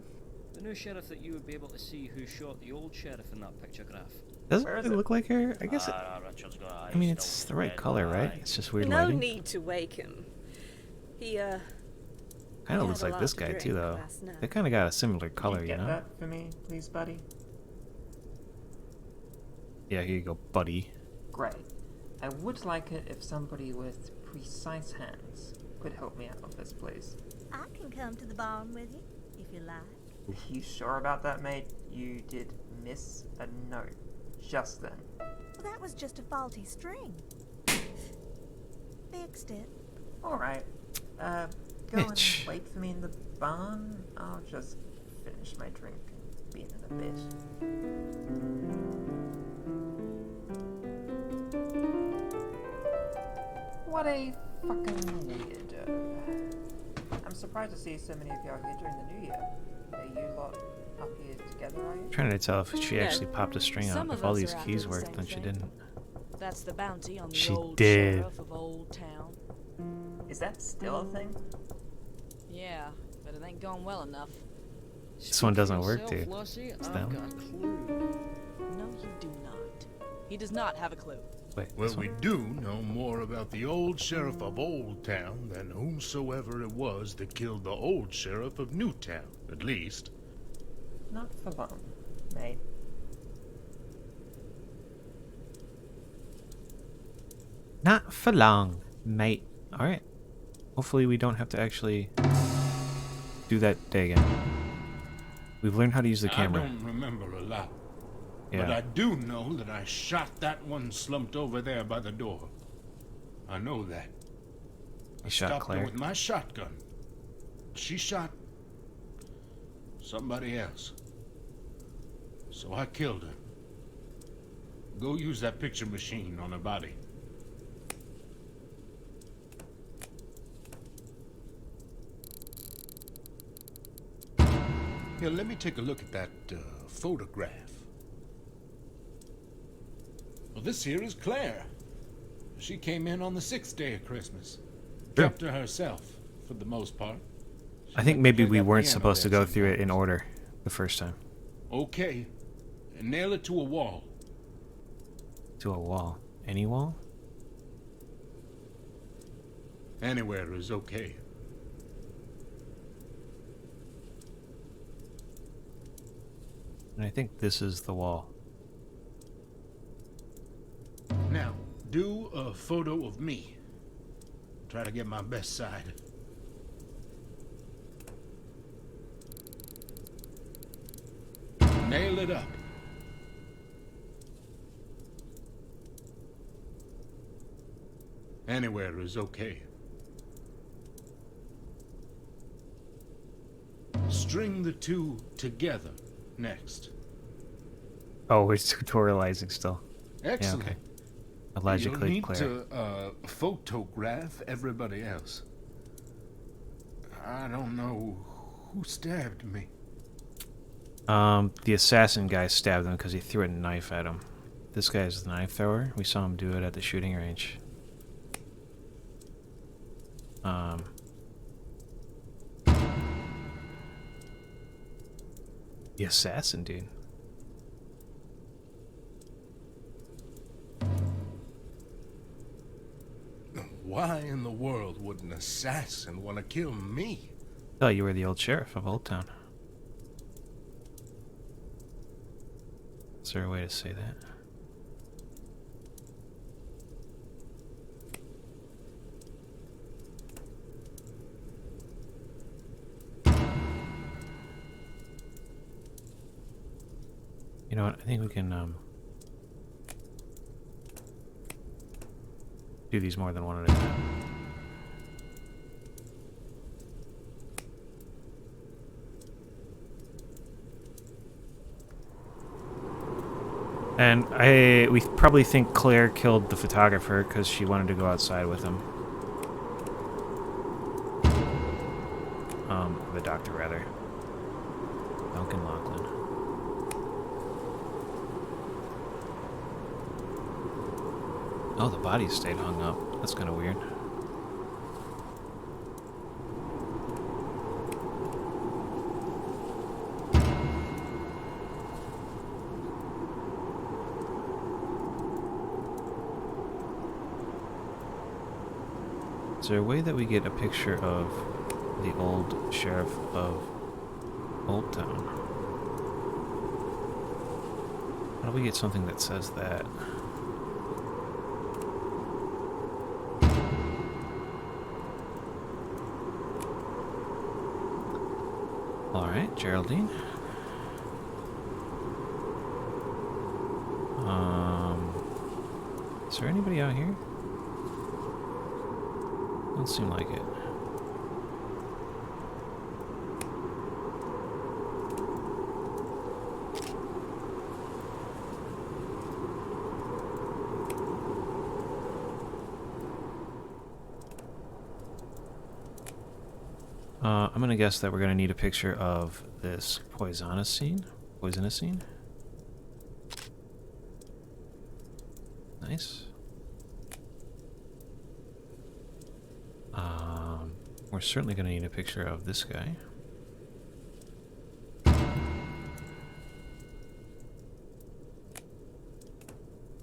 The new sheriff that you would be able to see who shot the old sheriff in that picture graph. Doesn't it look like her? I guess it... Richard's got eyes. I mean, it's the right color, right? It's just weird No lighting. need to wake him. He, Kind he of had looks a like lot this to guy drink too, though. last night. They kind of got a similar color, Can you you get know? that for me, please, buddy? Yeah, here you go, buddy. Great. I would like it if somebody with precise hands could help me out with this, please. I can come to the barn with you, if you like. You sure about that, mate? You did miss a note just then. Well, that was just a faulty string. Fixed it. Alright. Go and wait for me in the barn. I'll just finish my drink and be in a bit. What a fucking weirdo. I'm surprised to see so many of y'all here during the new year. Are you lot up here together, are you? Trying to tell if she Yeah. actually popped a string Some out. of If all us these are after keys the worked, same then she thing. didn't. That's the bounty on the She old did. sheriff of Old Town. Is that still a thing? Yeah, but it ain't going well enough. This one doesn't work, Yourself, dude. Lassie, It's I've that got one. a clue. No, you do not. He does not have a clue. Wait, Well, this we one? do know more about the old sheriff of Old Town than whomsoever it was that killed the old sheriff of Newtown, at least. Not for long, mate. Not for long, mate. Alright. Hopefully we don't have to actually do that day again. We've learned how to use the camera. I don't remember a lot. Yeah. But I do know that I shot that one slumped over there by the door. I know that. I You shot stopped her Claire? with my shotgun. She shot somebody else. So I killed her. Go use that picture machine on her body. Here, let me take a look at that photograph. Well, this here is Claire. She came in on the 6th day of Christmas. Sure. Kept to herself, for the most part. I think maybe we weren't piano supposed to there go through it in order the first time. Okay. And nail it to a wall. To a wall. Any wall? Anywhere is okay. And I think this is the wall. Now, do a photo of me. Try to get my best side. Nail it up. Anywhere is okay. String the two together next. Oh, we're tutorializing still. Excellent. Yeah, okay. Elijah You'll Clay need Claire. to photograph everybody else. I don't know who stabbed me. The assassin guy stabbed him because he threw a knife at him. This guy's the knife thrower. We saw him do it at the shooting range. The assassin, dude. Why in the world would an assassin want to kill me? Thought you were the old sheriff of Old Town. Is there a way to say that? You know what? I think we can do these more than one at a time. And we probably think Claire killed the photographer because she wanted to go outside with him. The doctor, rather. Duncan Lachlan. Oh, the body stayed hung up. That's kind of weird. Is there a way that we get a picture of the old sheriff of Old Town? How do we get something that says that? Alright, Geraldine. Is there anybody out here? Don't seem like it. I'm gonna guess that we're gonna need a picture of this poisonous scene. Nice. We're certainly gonna need a picture of this guy.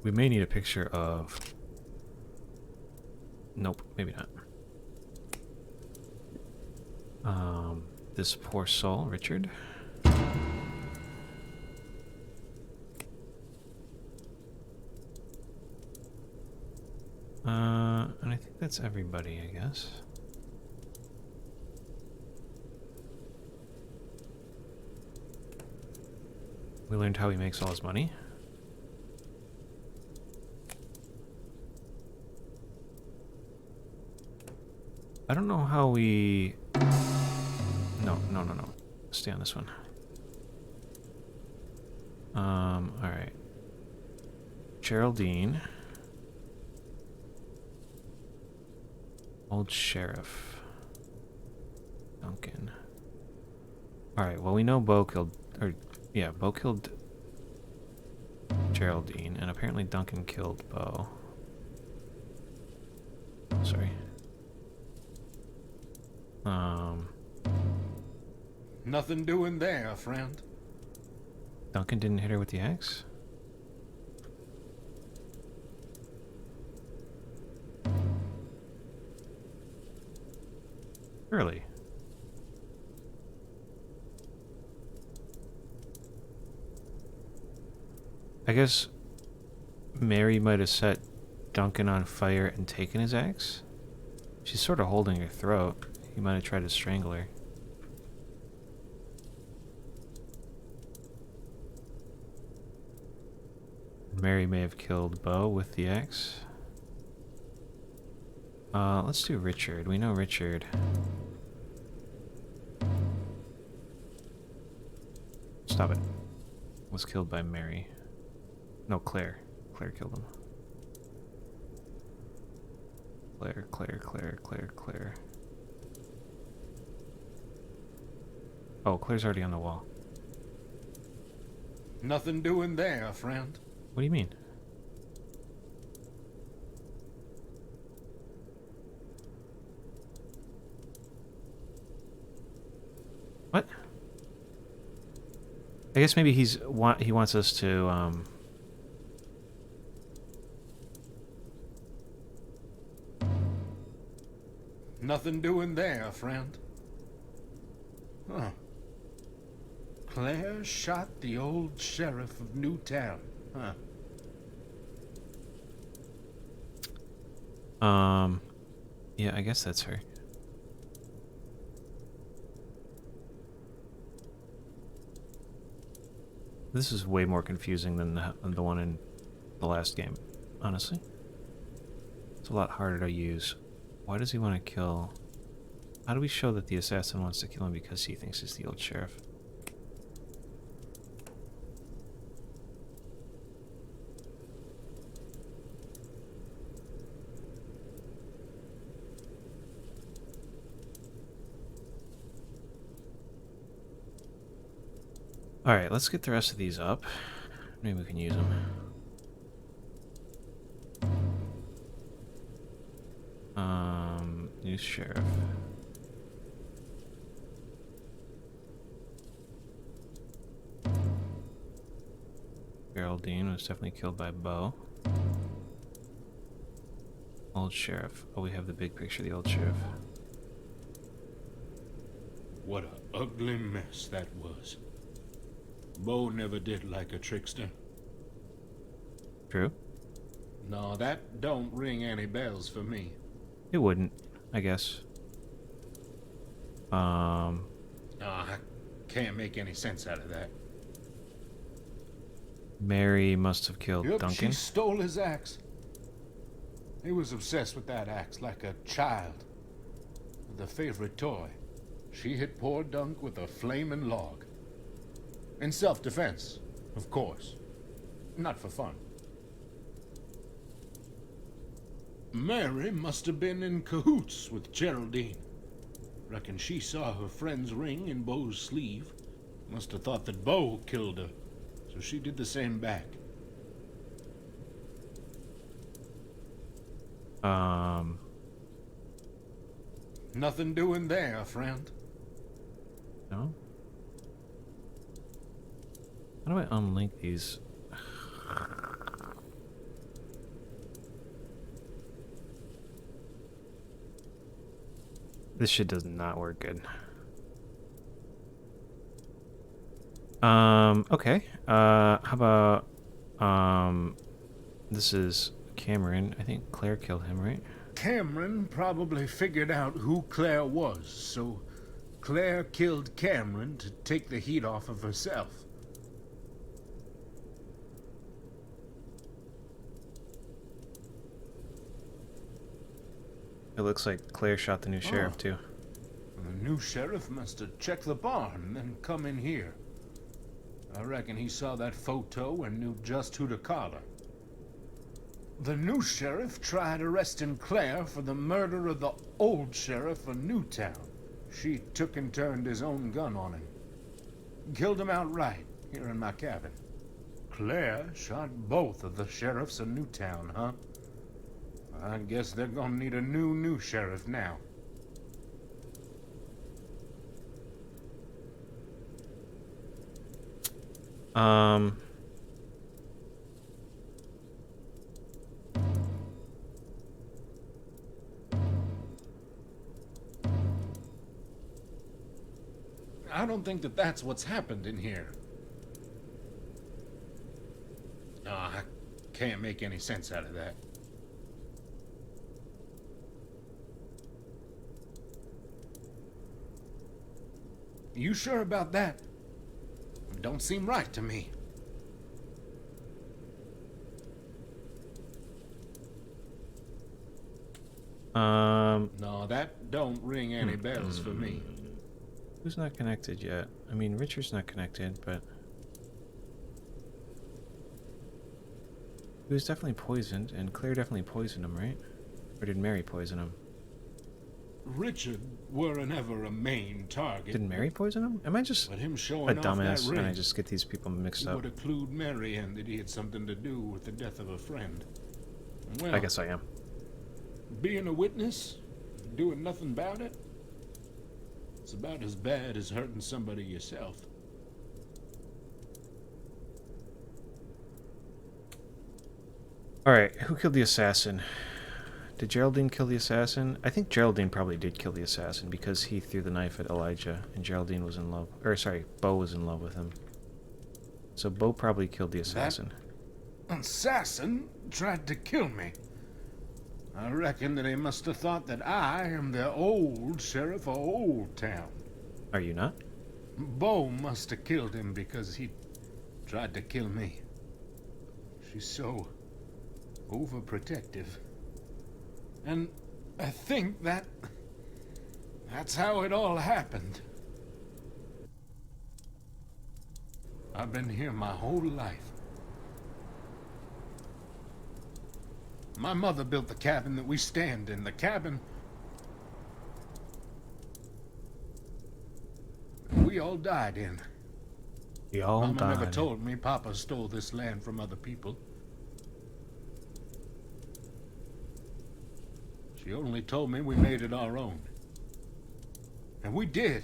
We may need a picture of... Nope, maybe not. This poor soul, Richard. And I think that's everybody, I guess. We learned how he makes all his money. I don't know how we... No. Stay on this one. Alright. Geraldine. Old Sheriff. Duncan. Alright, well we know Bo killed... Yeah, Bo killed Geraldine, and apparently Duncan killed Bo. Sorry. Nothing doing there, friend. Duncan didn't hit her with the axe? Really? I guess Mary might have set Duncan on fire and taken his axe? She's sort of holding her throat. He might have tried to strangle her. Mary may have killed Bo with the axe. Let's do Richard. We know Richard. Stop it. Was killed by Mary. No, Claire. Claire killed him. Claire. Oh, Claire's already on the wall. Nothing doing there, friend. What do you mean? What? I guess maybe he wants us to Nothing doing there, friend. Huh. Claire shot the old sheriff of Newtown. Huh. Yeah, I guess that's her. This is way more confusing than the one in the last game, honestly. It's a lot harder to use. Why does he want to kill... How do we show that the assassin wants to kill him because he thinks he's the old sheriff? Alright, let's get the rest of these up. Maybe we can use them. New sheriff. Geraldine was definitely killed by Bo. Old sheriff. Oh, we have the big picture of the old sheriff. What a ugly mess that was. Bo never did like a trickster. True. No, that don't ring any bells for me. It wouldn't, I guess. I can't make any sense out of that. Mary must have killed Yep, Duncan. she stole his axe. He was obsessed with that axe like a child. With a favorite toy. She hit poor Dunk with a flaming log. In self-defense, of course. Not for fun. Mary must have been in cahoots with Geraldine. Reckon she saw her friend's ring in Bo's sleeve. Must have thought that Bo killed her, so she did the same back. Nothing doing there, friend. No? How do I unlink these? This shit does not work good. Okay. How about, this is Cameron. I think Claire killed him, right? Cameron probably figured out who Claire was, so Claire killed Cameron to take the heat off of herself. It looks like Claire shot the new sheriff, too. The new sheriff must have checked the barn and then come in here. I reckon he saw that photo and knew just who to collar. The new sheriff tried arresting Claire for the murder of the old sheriff of Newtown. She took and turned his own gun on him. Killed him outright, here in my cabin. Claire shot both of the sheriffs of Newtown, huh? I guess they're gonna need a new sheriff now. I don't think that that's what's happened in here. I can't make any sense out of that. You sure about that? Don't seem right to me. No, that don't ring any bells for me. Who's not connected yet? I mean, Richard's not connected, but... He was definitely poisoned, and Claire definitely poisoned him, right? Or did Mary poison him? Richard weren't ever a main target. Did Mary poison him? Am I just But him showing a off dumbass that ring, and I just get these people mixed up? would have clued Mary in that he had something to do with the death of a friend. Well, I guess I am. being a witness, doing nothing about it, it's about as bad as hurting somebody yourself. Alright, who killed the assassin? Did Geraldine kill the assassin? I think Geraldine probably did kill the assassin because he threw the knife at Elijah and Geraldine was in love. Or, sorry, Bo was in love with him. So Bo probably killed the assassin. That assassin tried to kill me. I reckon that he must have thought that I am the old sheriff of Old Town. Are you not? Bo must have killed him because he tried to kill me. She's so overprotective. And I think that's how it all happened. I've been here my whole life. My mother built the cabin that we stand in. The cabin we all died in. We all Mama died. never told me Papa stole this land from other people. She only told me we made it our own. And we did.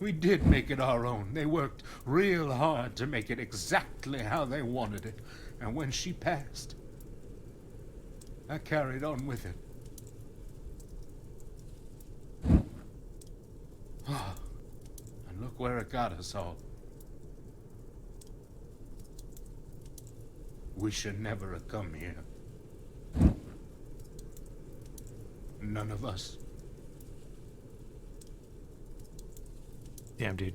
We did make it our own. They worked real hard to make it exactly how they wanted it. And when she passed, I carried on with it. And look where it got us all. We should never have come here. None of us. Damn, dude.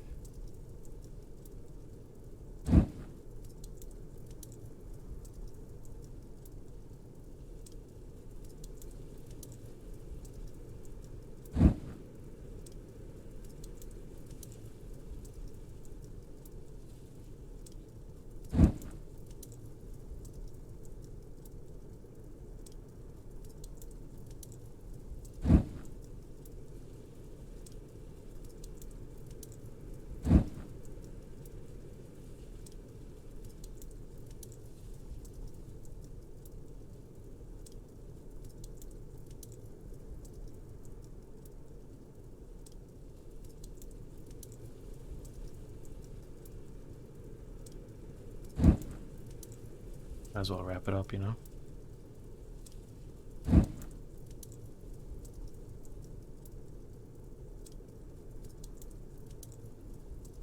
Might as well wrap it up, you know?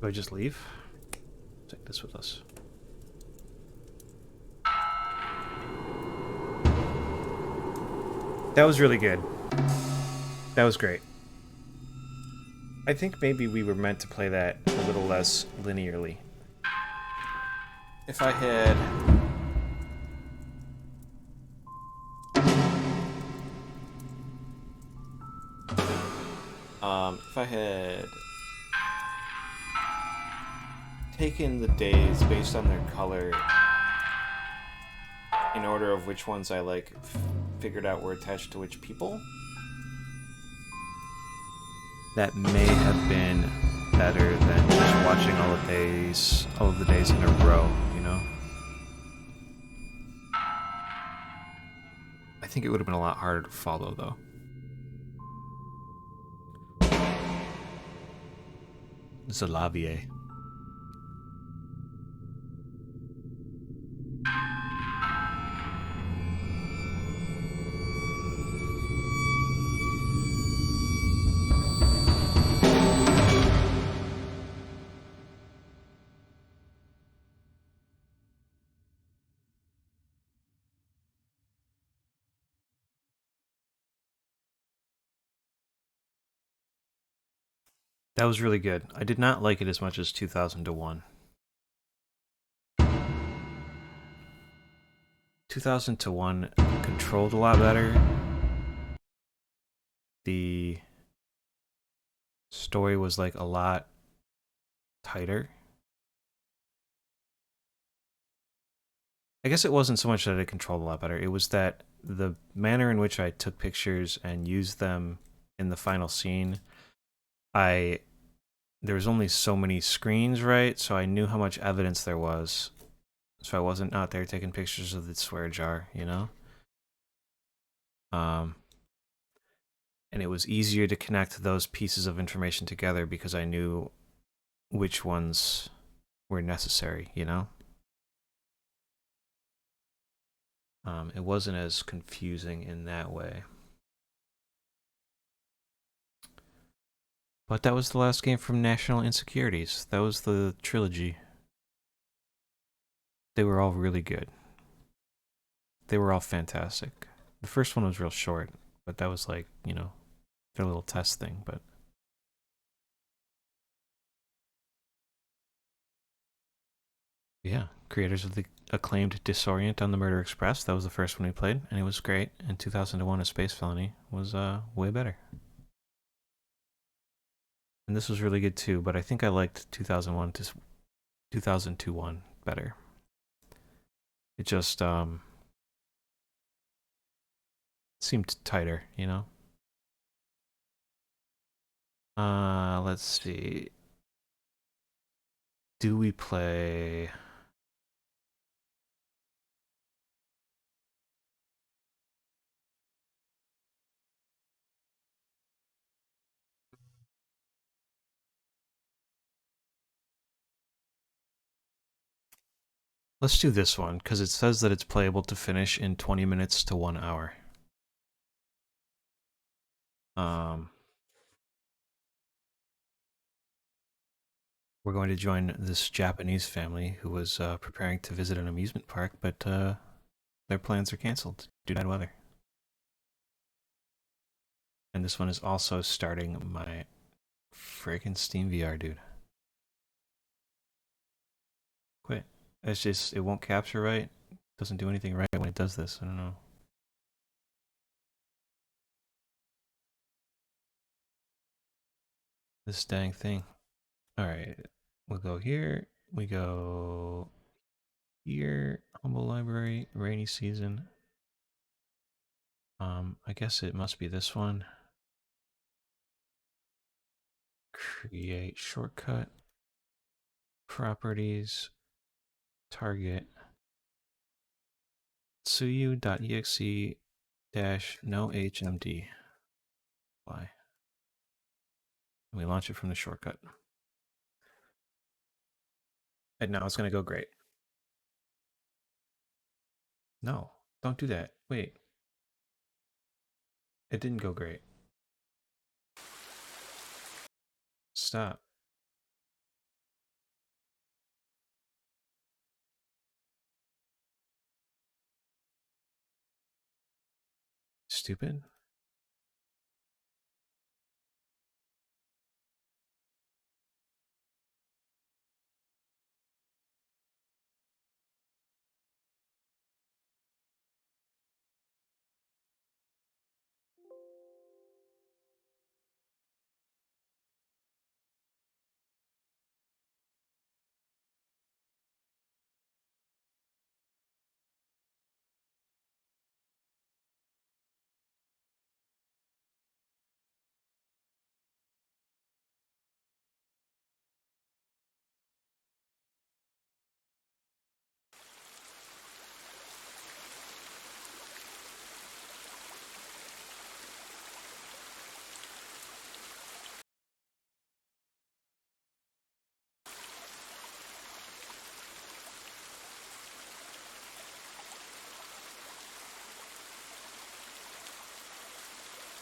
Do I just leave? Take this with us. That was really good. That was great. I think maybe we were meant to play that a little less linearly. If I had... if I had taken the days based on their color in order of which ones I like figured out were attached to which people, that may have been better than just watching all of the days in a row, you know? I think it would have been a lot harder to follow, though. Zalavier. That was really good. I did not like it as much as 2001. 2001 controlled a lot better. The story was like a lot tighter. I guess it wasn't so much that it controlled a lot better. It was that the manner in which I took pictures and used them in the final scene, there was only so many screens, right? So I knew how much evidence there was. So I wasn't out there taking pictures of the swear jar, you know? And it was easier to connect those pieces of information together because I knew which ones were necessary, you know? It wasn't as confusing in that way. But that was the last game from National Insecurities. That was the trilogy. They were all really good. They were all fantastic. The first one was real short, but that was like, you know, their little test thing, but... yeah, creators of the acclaimed Disorient on the Murder Express. That was the first one we played, and it was great. And 2001 A Space Felony was way better. And this was really good too, but I think I liked 2001 to 2002-1 better. It just seemed tighter, you know? Let's see. Do we play... Let's do this one, because it says that it's playable to finish in 20 minutes to 1 hour. We're going to join this Japanese family who was preparing to visit an amusement park, but their plans are canceled due to bad weather. And this one is also starting my freaking Steam VR, dude. Quit. It's just, it won't capture right. It doesn't do anything right when it does this. I don't know. This dang thing. Alright. We'll go here. We go here. Humble Library. Rainy Season. I guess it must be this one. Create shortcut. Properties. Target. Tsuyu.exe no HMD. Why? And we launch it from the shortcut. And now it's going to go great. No, don't do that. Wait. It didn't go great. Stop. Stupid.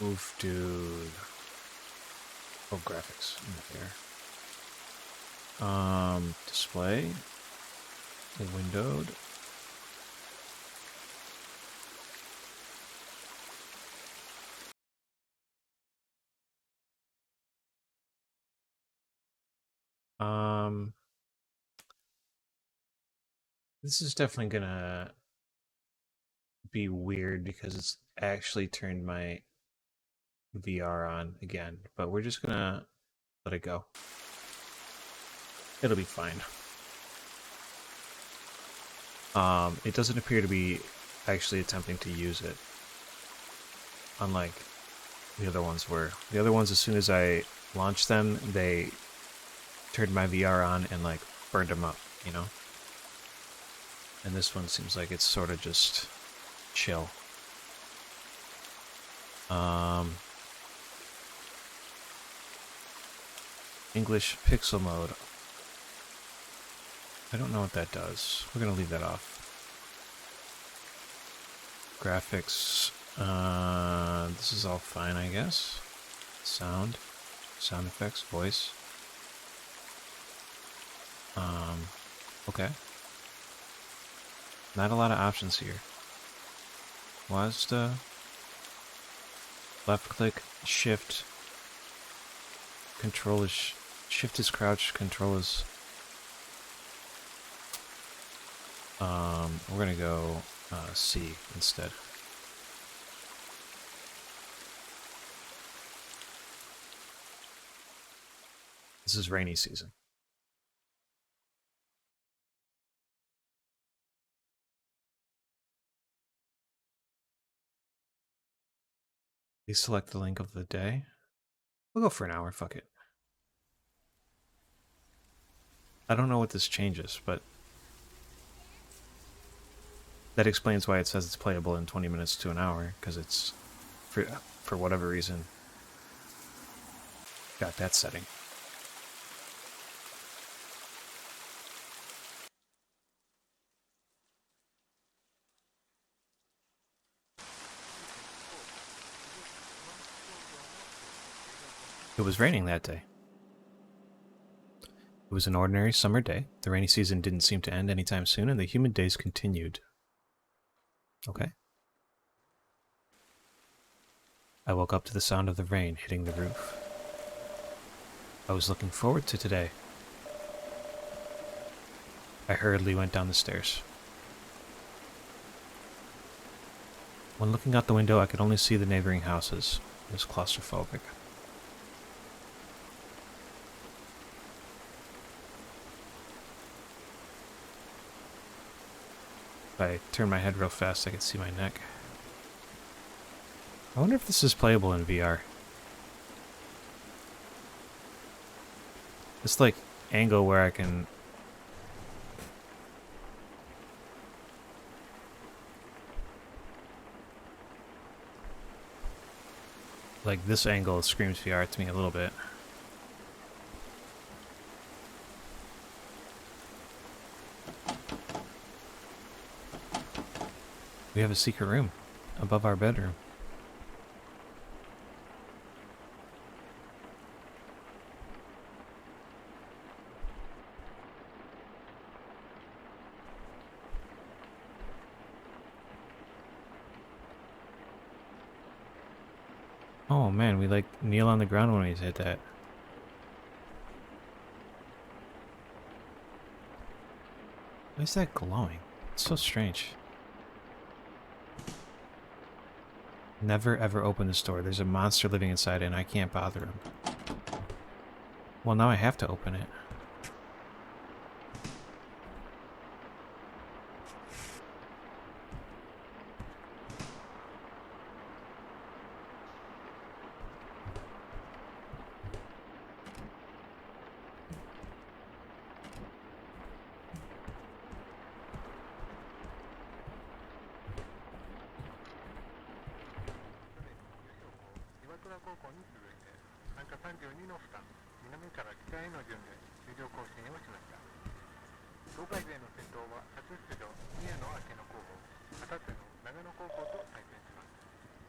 Oof, dude. Oh, graphics in here. Display. Windowed. This is definitely gonna be weird because it's actually turned my VR on again, but we're just gonna let it go. It'll be fine. It doesn't appear to be actually attempting to use it, unlike the other ones were. The other ones, as soon as I launched them, they turned my VR on and like burned them up, you know? And this one seems like it's sort of just chill. English pixel mode. I don't know what that does. We're gonna leave that off. Graphics. This is all fine, I guess. Sound effects, voice. Okay. Not a lot of options here. WASD. Left click, shift. Control is shift is crouch, control is we're gonna go C instead. This is rainy season. Please select the link of the day. We'll go for an hour, fuck it. I don't know what this changes, but that explains why it says it's playable in 20 minutes to an hour, because it's, for whatever reason, got that setting. It was raining that day. It was an ordinary summer day. The rainy season didn't seem to end anytime soon, and the humid days continued. Okay. I woke up to the sound of the rain hitting the roof. I was looking forward to today. I hurriedly went down the stairs. When looking out the window, I could only see the neighboring houses. It was claustrophobic. If I turn my head real fast, I can see my neck. I wonder if this is playable in VR. This like angle where I can like this angle screams VR to me a little bit. We have a secret room above our bedroom. Oh man, we like kneel on the ground when we hit that. Why is that glowing? It's so strange. Never ever open this door. There's a monster living inside and I can't bother him. Well, now I have to open it.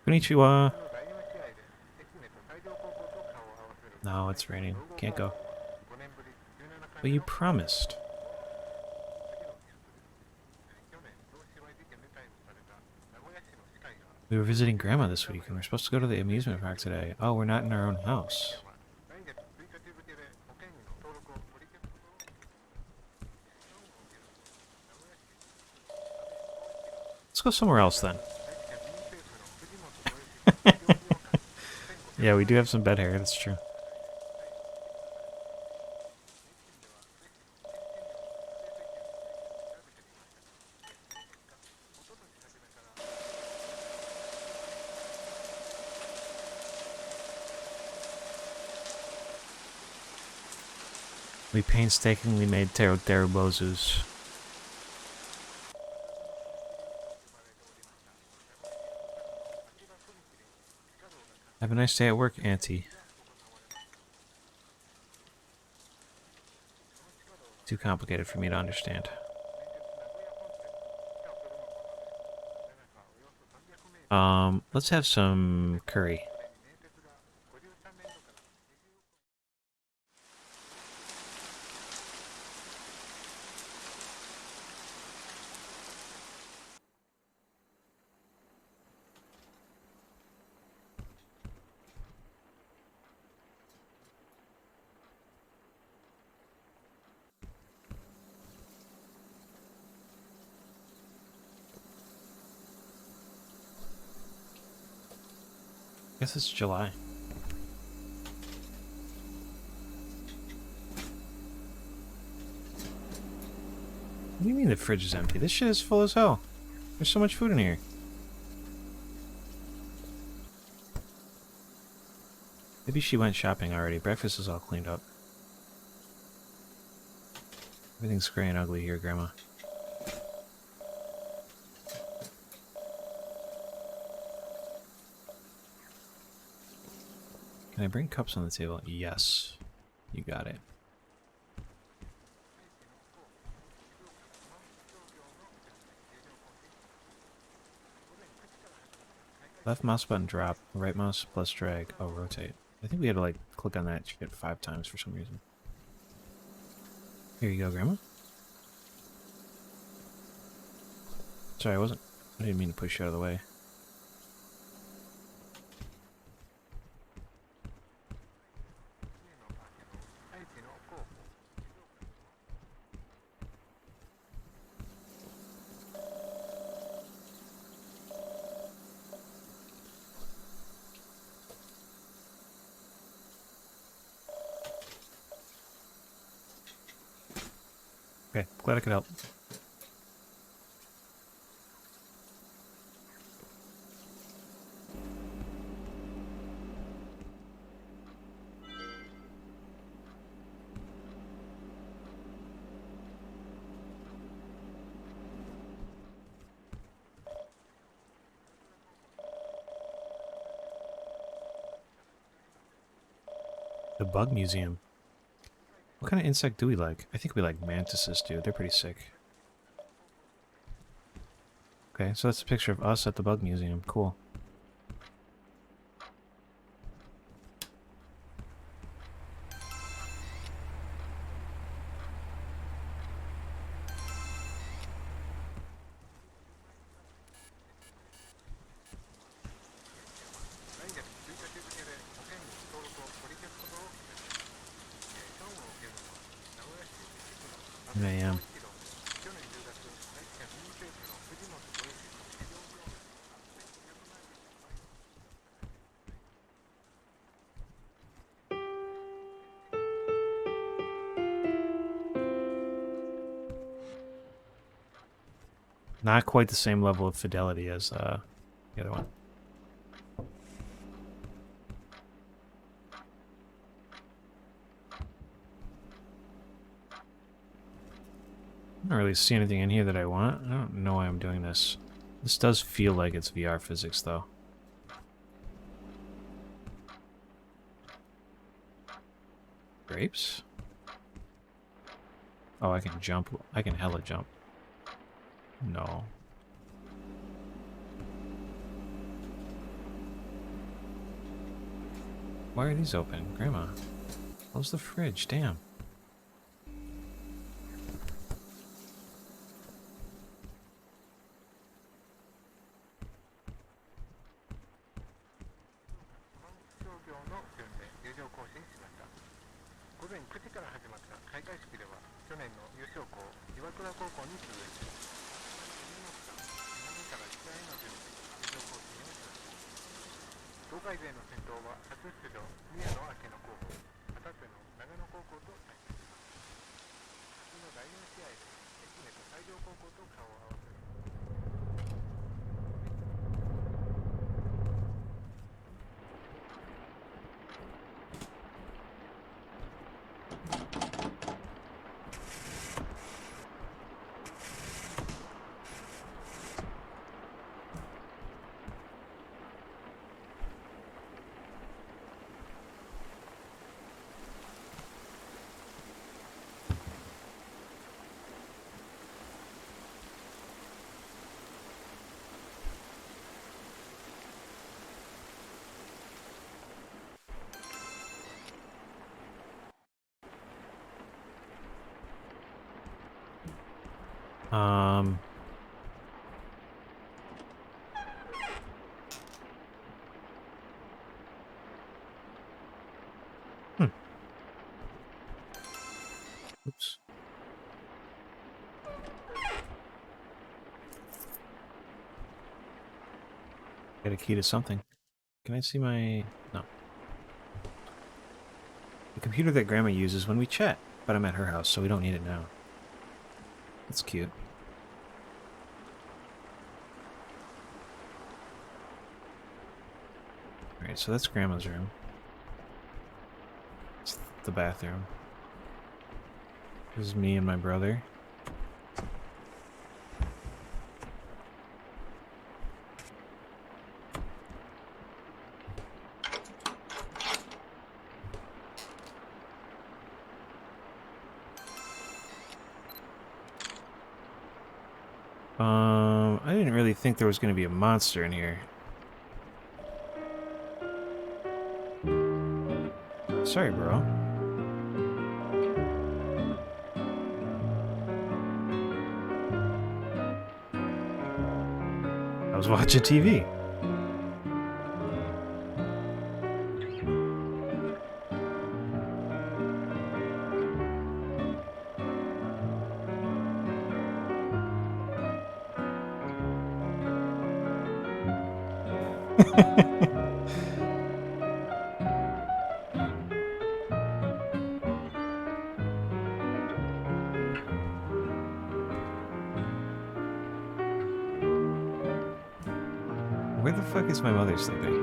Konnichiwa. No, it's raining. Can't go. But you promised. We were visiting Grandma this week, and we're supposed to go to the amusement park today. Oh, we're not in our own house. Let's go somewhere else then. Yeah, we do have some bed hair, that's true. We painstakingly made Terubozus. Have a nice day at work, Auntie. Too complicated for me to understand. Let's have some curry. I guess it's July. What do you mean the fridge is empty? This shit is full as hell. There's so much food in here. Maybe she went shopping already. Breakfast is all cleaned up. Everything's gray and ugly here, Grandma. Can I bring cups on the table? Yes. You got it. Left mouse button drop, right mouse plus drag. Oh, rotate. I think we had to, like, click on that shit 5 times for some reason. Here you go, Grandma. Sorry, I didn't mean to push you out of the way. Okay, glad I could help. The Bug Museum. What kind of insect do we like? I think we like mantises, dude. They're pretty sick. Okay, so that's a picture of us at the Bug Museum. Cool. I am. Not quite the same level of fidelity as the other one. I don't really see anything in here that I want. I don't know why I'm doing this. This does feel like it's VR physics, though. Grapes? Oh, I can jump. I can hella jump. No. Why are these open? Grandma, close the fridge. Damn. Oops. Get a key to something. Can I see my... No. The computer that Grandma uses when we chat, but I'm at her house, so we don't need it now. That's cute. Alright, so that's Grandma's room. It's the bathroom. This is me and my brother. I didn't really think there was going to be a monster in here. Sorry, bro. I was watching TV. Where the fuck is my mother sleeping?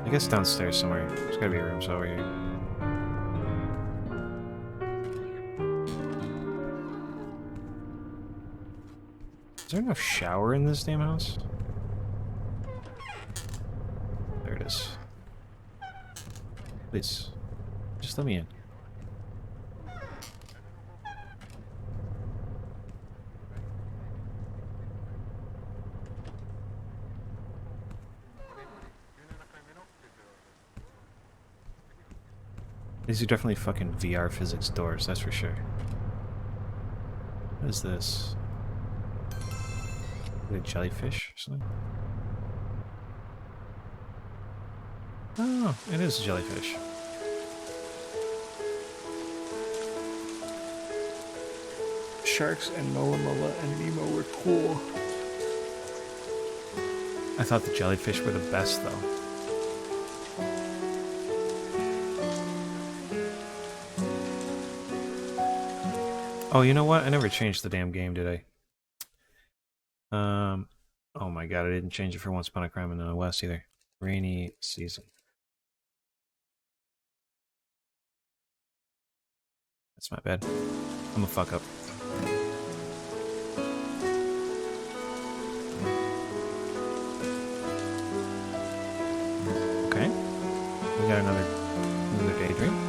I guess downstairs somewhere. There's gotta be rooms over here. Is there no shower in this damn house? There it is. Please. Just let me in. These are definitely fucking VR physics doors, that's for sure. What is this? Is it a jellyfish or something? Oh, it is a jellyfish. Sharks and Mola Mola and Nemo were cool. I thought the jellyfish were the best, though. Oh, you know what? I never changed the damn game, did I? Oh my god, I didn't change it for Once Upon a Crime in the West either. Rainy season. That's my bad. I'm a fuck up. Okay. We got another daydream.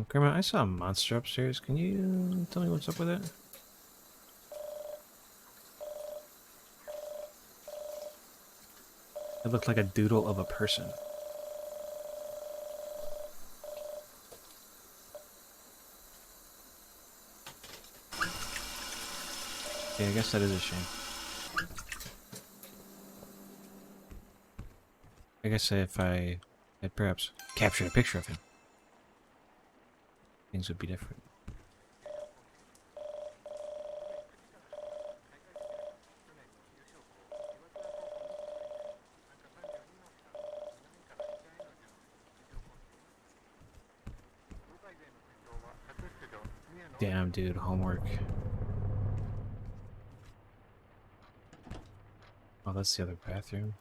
Grandma, I saw a monster upstairs. Can you tell me what's up with it? It looked like a doodle of a person. Yeah, I guess that is a shame. I guess if I had perhaps captured a picture of him, things would be different. Damn, dude, homework. Oh, that's the other bathroom.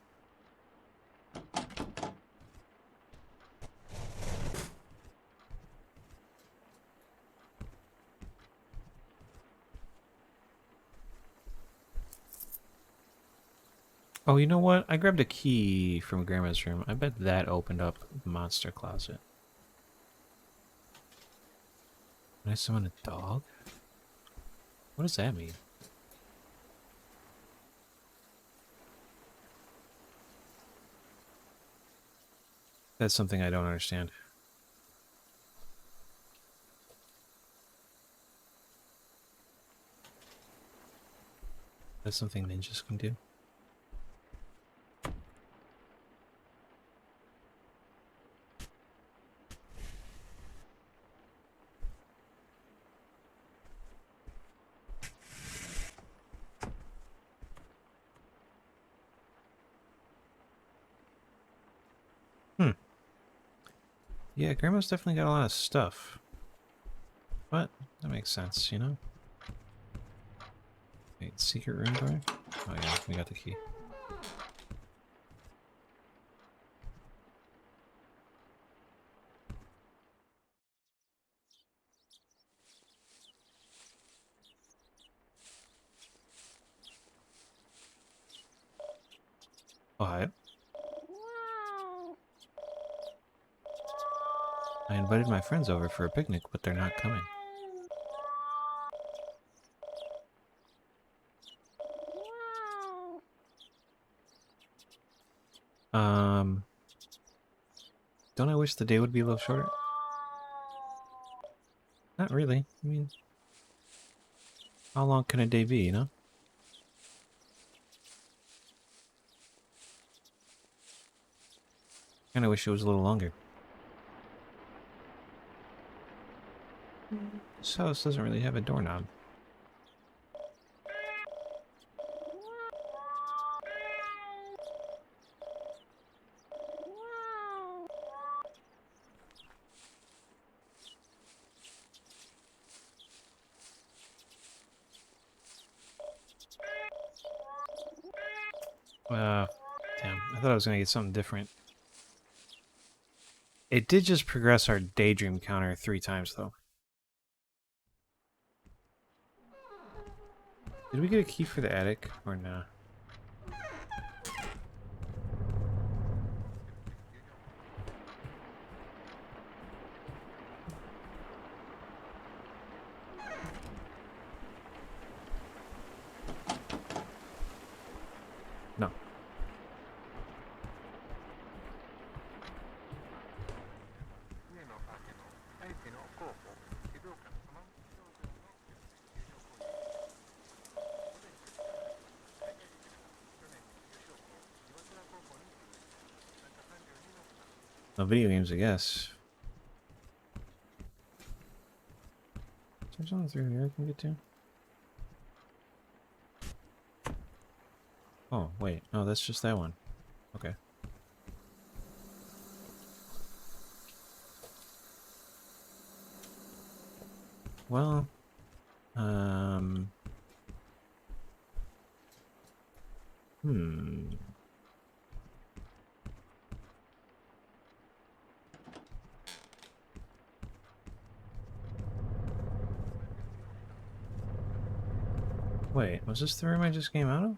Oh, you know what? I grabbed a key from Grandma's room. I bet that opened up the monster closet. Can I summon a dog? What does that mean? That's something I don't understand. That's something ninjas can do. Yeah, Grandma's definitely got a lot of stuff. But that makes sense, you know? Wait, secret room door? Oh yeah, we got the key. Oh, hi. I invited my friends over for a picnic, but they're not coming. Don't I wish the day would be a little shorter? Not really. I mean, how long can a day be, you know? Kinda wish it was a little longer. This house doesn't really have a doorknob. Damn. I thought I was gonna get something different. It did just progress our daydream counter 3 times, though. Did we get a key for the attic, or nah? No. No video games, I guess. Is there something through here I can get to? Oh, wait. No, that's just that one. Okay. Well, Wait, was this the room I just came out of?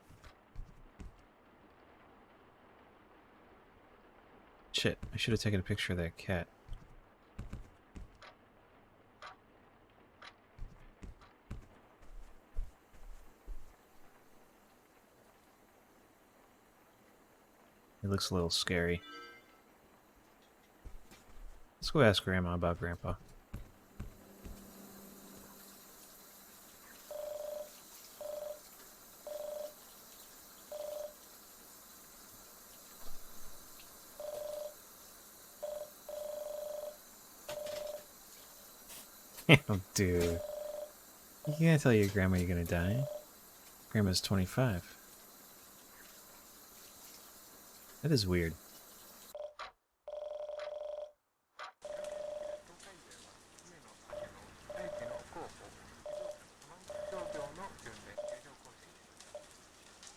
Shit, I should have taken a picture of that cat. It looks a little scary. Let's go ask Grandma about Grandpa. Oh, dude. You can't tell your grandma you're gonna die. Grandma's 25. That is weird.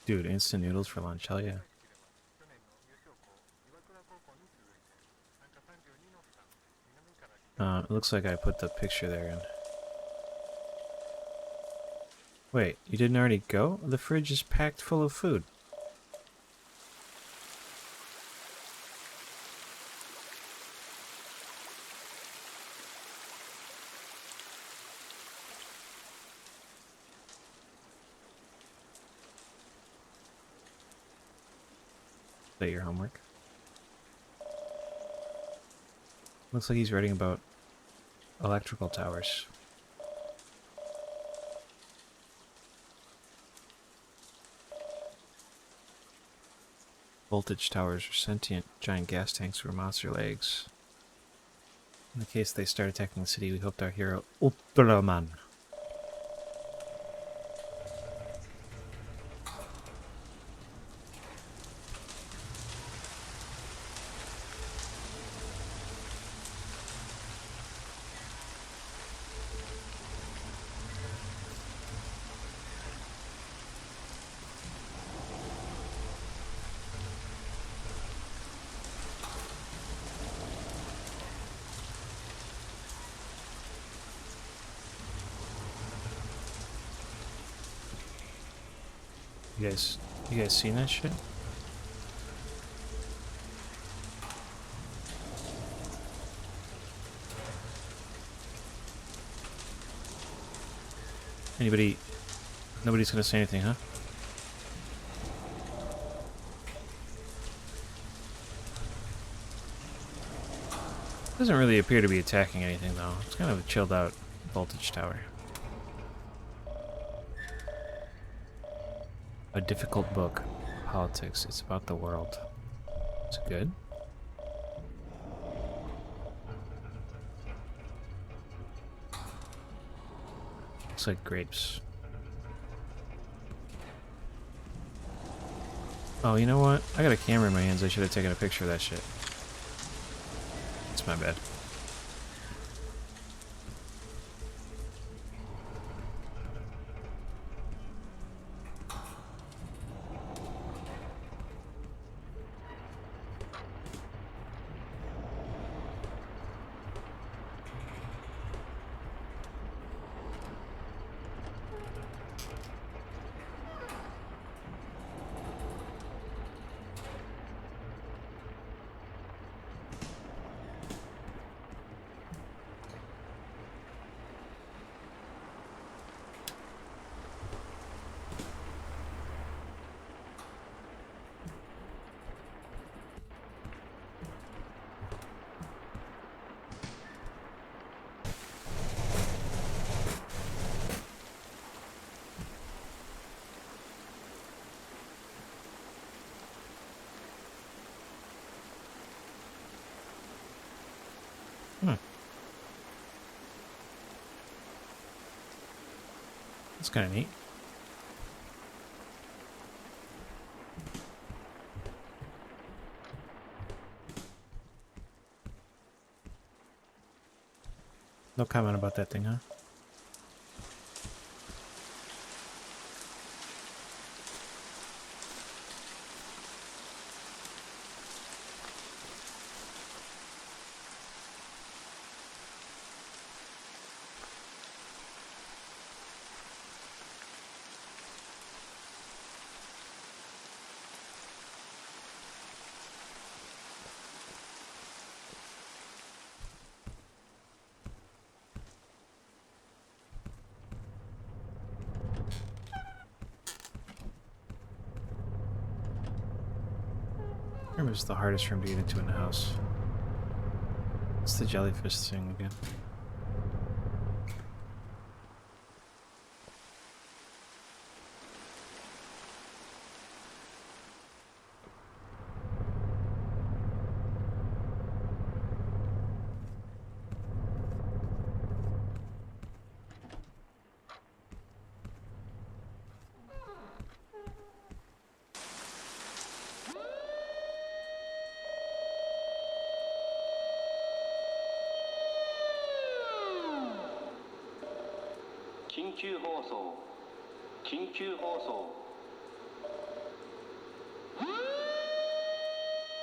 Dude, instant noodles for lunch, hell yeah. It looks like I put the picture there in. Wait, you didn't already go? The fridge is packed full of food. Is that your homework? Looks like he's writing about electrical towers. Voltage towers are sentient giant gas tanks with monster legs. In the case they start attacking the city, we hoped our hero Ultraman. You guys seen that shit? Anybody? Nobody's gonna say anything, huh? Doesn't really appear to be attacking anything though. It's kind of a chilled out voltage tower. A difficult book. Politics. It's about the world. Is it good? Looks like grapes. Oh, you know what? I got a camera in my hands. I should have taken a picture of that shit. It's my bad. That's kind of neat. No comment about that thing, huh? I remember it's the hardest room to get into in the house. It's the jellyfish thing again.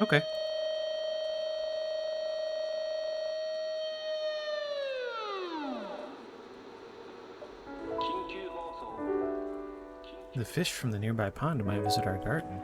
Okay. The fish from the nearby pond might visit our garden.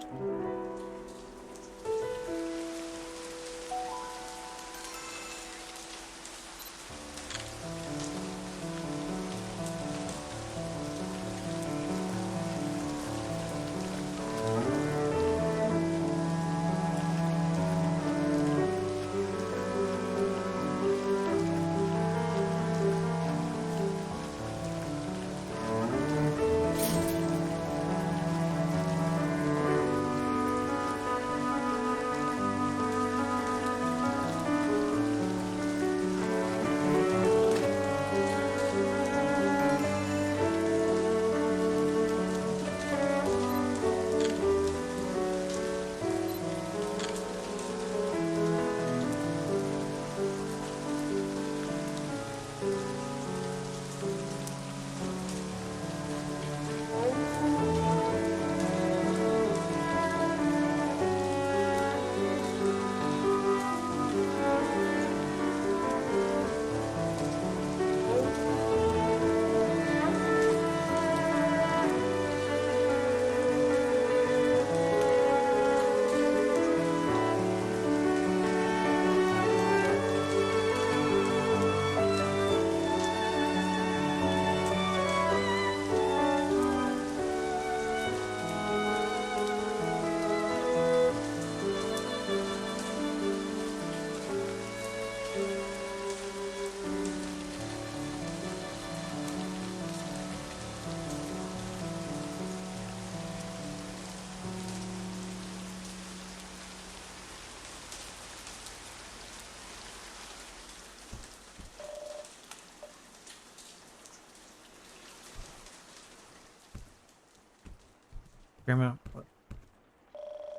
Grandma,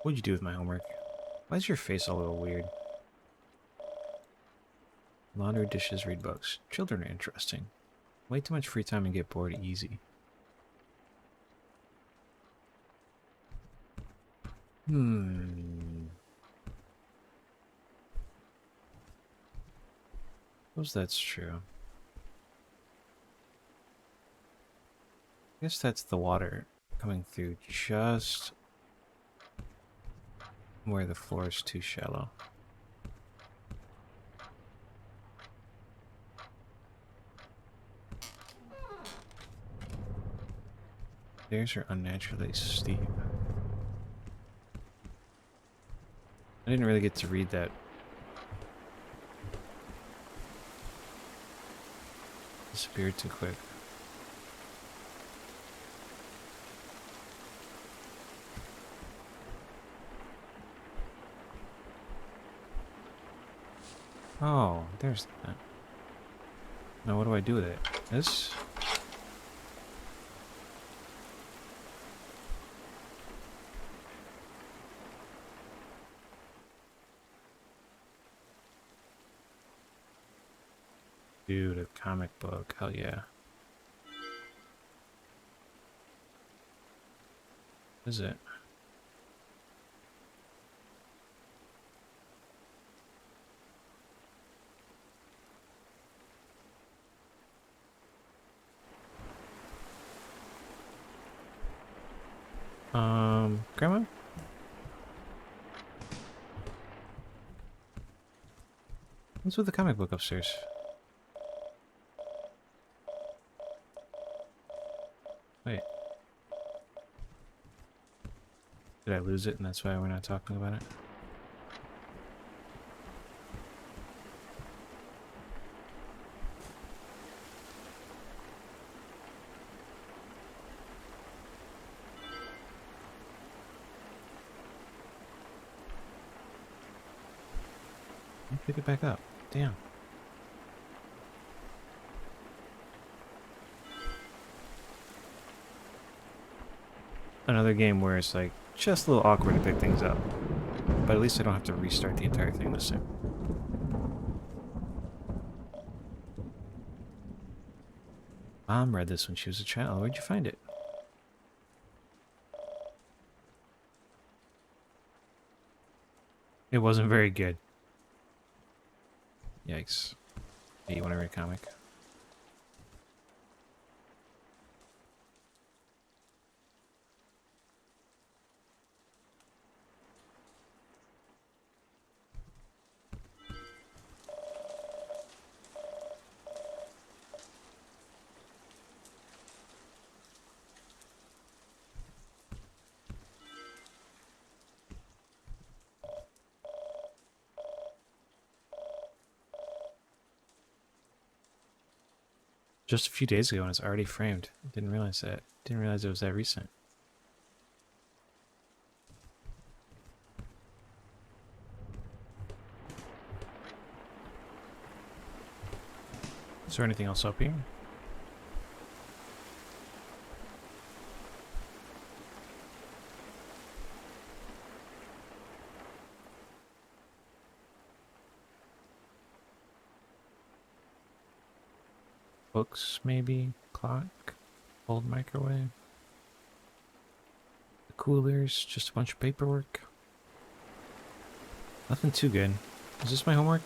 what'd you do with my homework? Why is your face all a little weird? Launder, dishes, read books. Children are interesting. Way too much free time and get bored easy. Suppose that's true. I guess that's the water coming through just where the floor is too shallow. Stairs are unnaturally steep. I didn't really get to read that. Disappeared too quick. Oh, there's that. Now what do I do with it? This? Dude, a comic book. Hell yeah. What is it? Grandma? What's with the comic book upstairs? Wait. Did I lose it and that's why we're not talking about it? Pick it back up. Damn. Another game where it's like just a little awkward to pick things up. But at least I don't have to restart the entire thing this time. Mom read this when she was a child. Where'd you find it? It wasn't very good. Yikes. Hey, you want to read a comic? Just a few days ago and it's already framed. Didn't realize that. Didn't realize it was that recent. Is there anything else up here? Books, maybe? Clock? Old microwave? The coolers? Just a bunch of paperwork? Nothing too good. Is this my homework?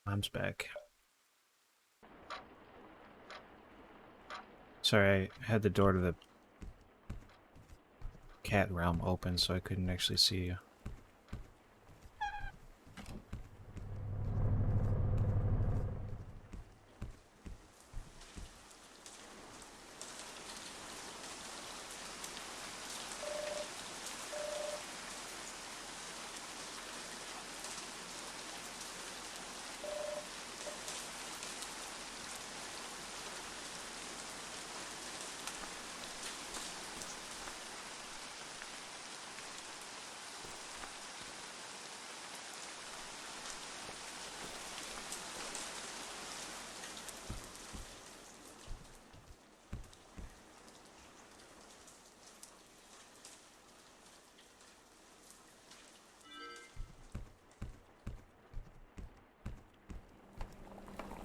Mom's back. Sorry, I had the door to the cat realm open, so I couldn't actually see you.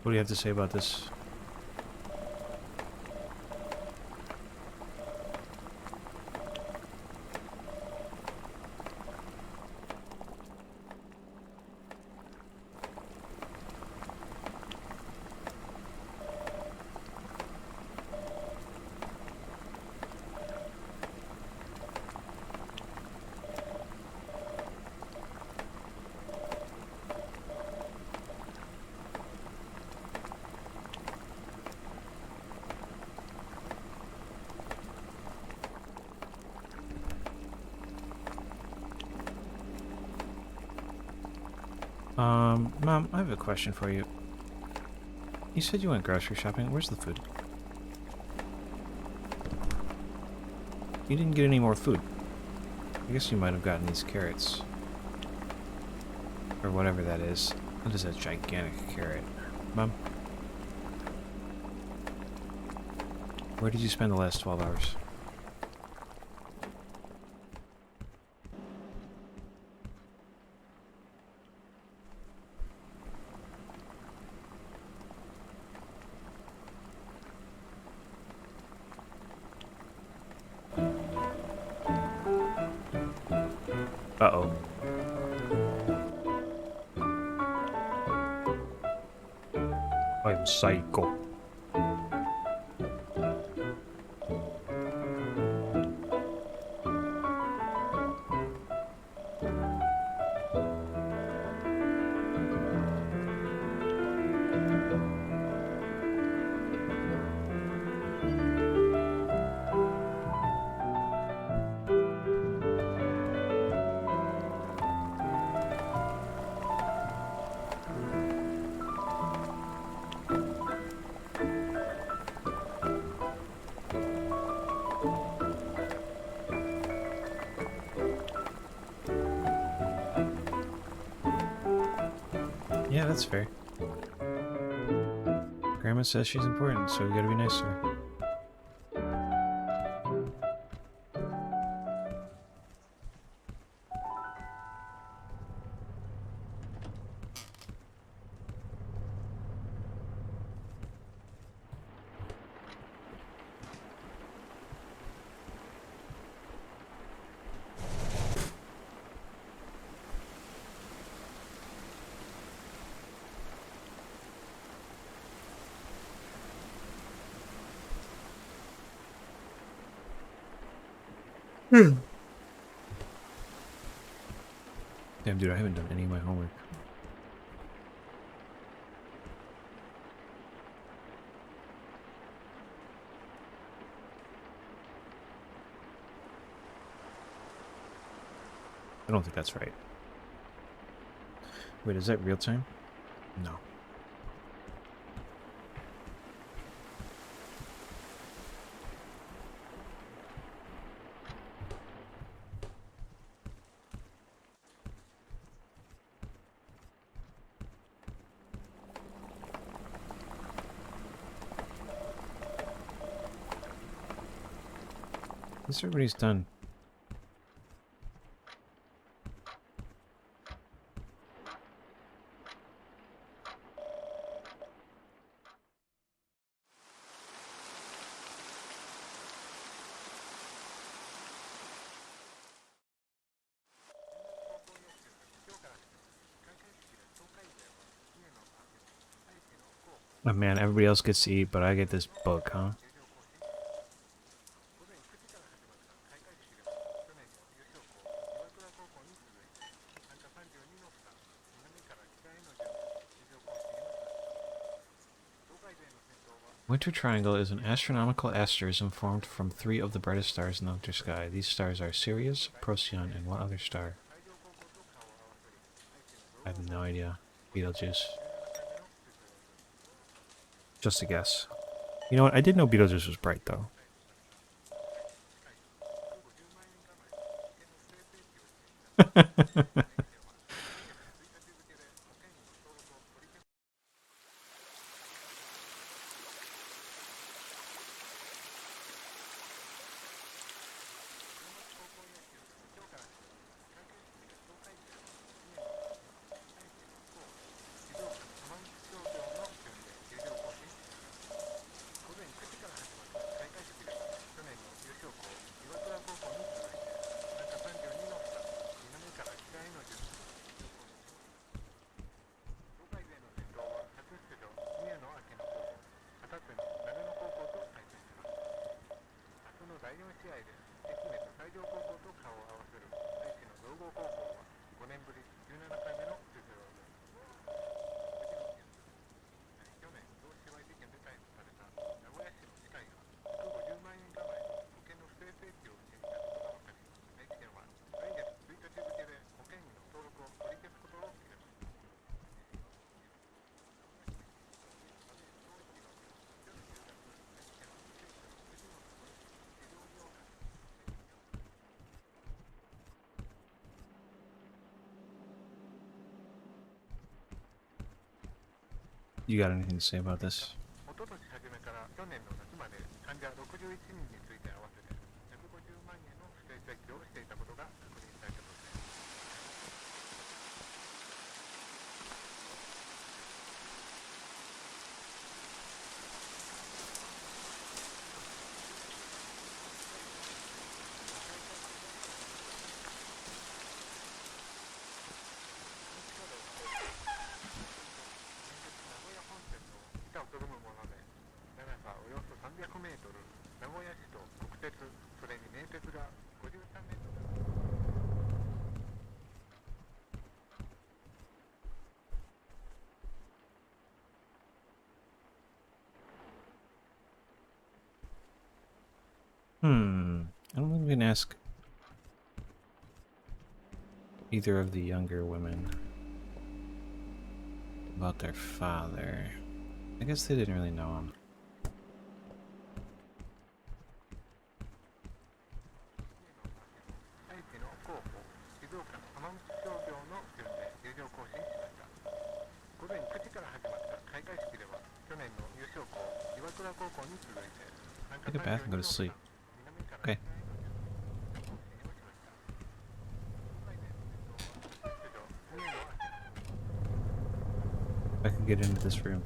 What do you have to say about this? Mom, I have a question for you. You said you went grocery shopping. Where's the food? You didn't get any more food. I guess you might have gotten these carrots. Or whatever that is. That is a gigantic carrot. Mom? Where did you spend the last 12 hours? Uh-oh. I'm psycho. Yeah, that's fair. Grandma says she's important, so we gotta be nice to her. Damn, dude, I haven't done any of my homework. I don't think that's right. Wait, is that real time? No. I guess everybody's done. Oh man, everybody else gets to eat, but I get this book, huh? Winter Triangle is an astronomical asterism formed from 3 of the brightest stars in the winter sky. These stars are Sirius, Procyon, and one other star. I have no idea. Betelgeuse. Just a guess. You know what? I did know Betelgeuse was bright, though. You got anything to say about this? I don't think we can ask either of the younger women about their father. I guess they didn't really know him. Take a bath and go to sleep. Okay. I can get into this room.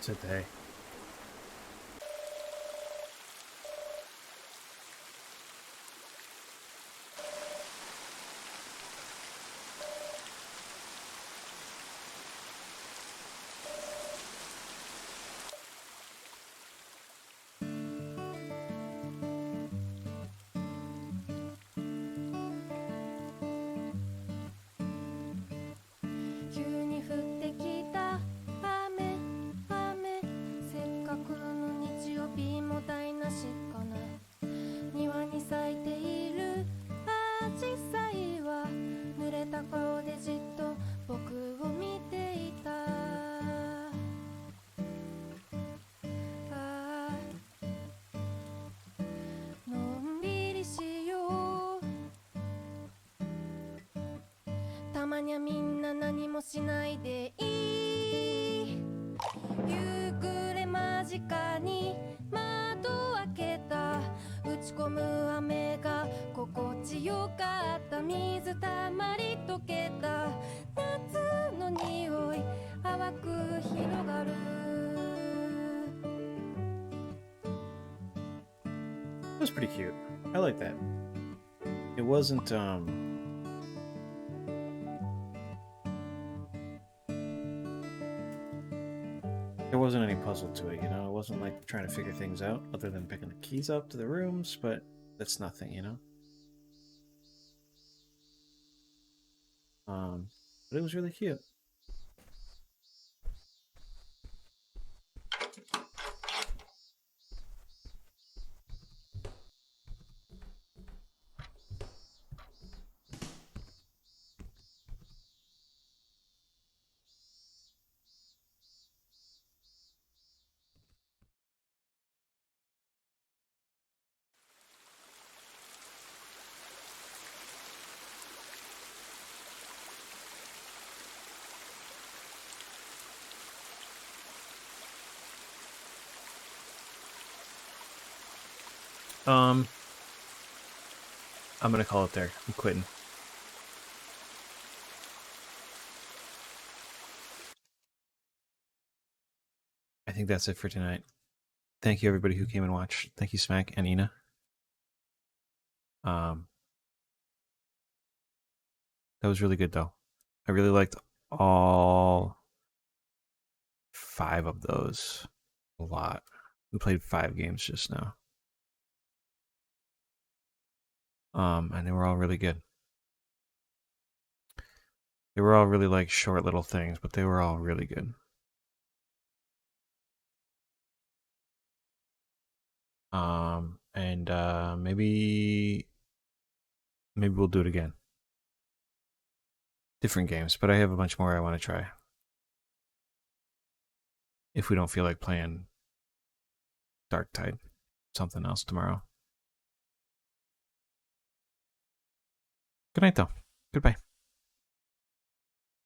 Today.たまにゃみんな何もしないでいい夕暮れ間近に窓開けた打ち込む雨が心地よかった水たまり溶けた夏の匂い淡く広がる It was pretty cute. I like that. It wasn't there wasn't any puzzle to it, you know? It wasn't like trying to figure things out other than picking the keys up to the rooms, but that's nothing, you know? But it was really cute. I'm gonna call it there. I'm quitting. I think that's it for tonight. Thank you everybody who came and watched. Thank you Smack and Ina. That was really good though. I really liked all 5 of those a lot. We played 5 games just now. And they were all really good. They were all really like short little things, but they were all really good. And maybe we'll do it again. Different games, but I have a bunch more I want to try. If we don't feel like playing Darktide, something else tomorrow. Good night, though. Goodbye.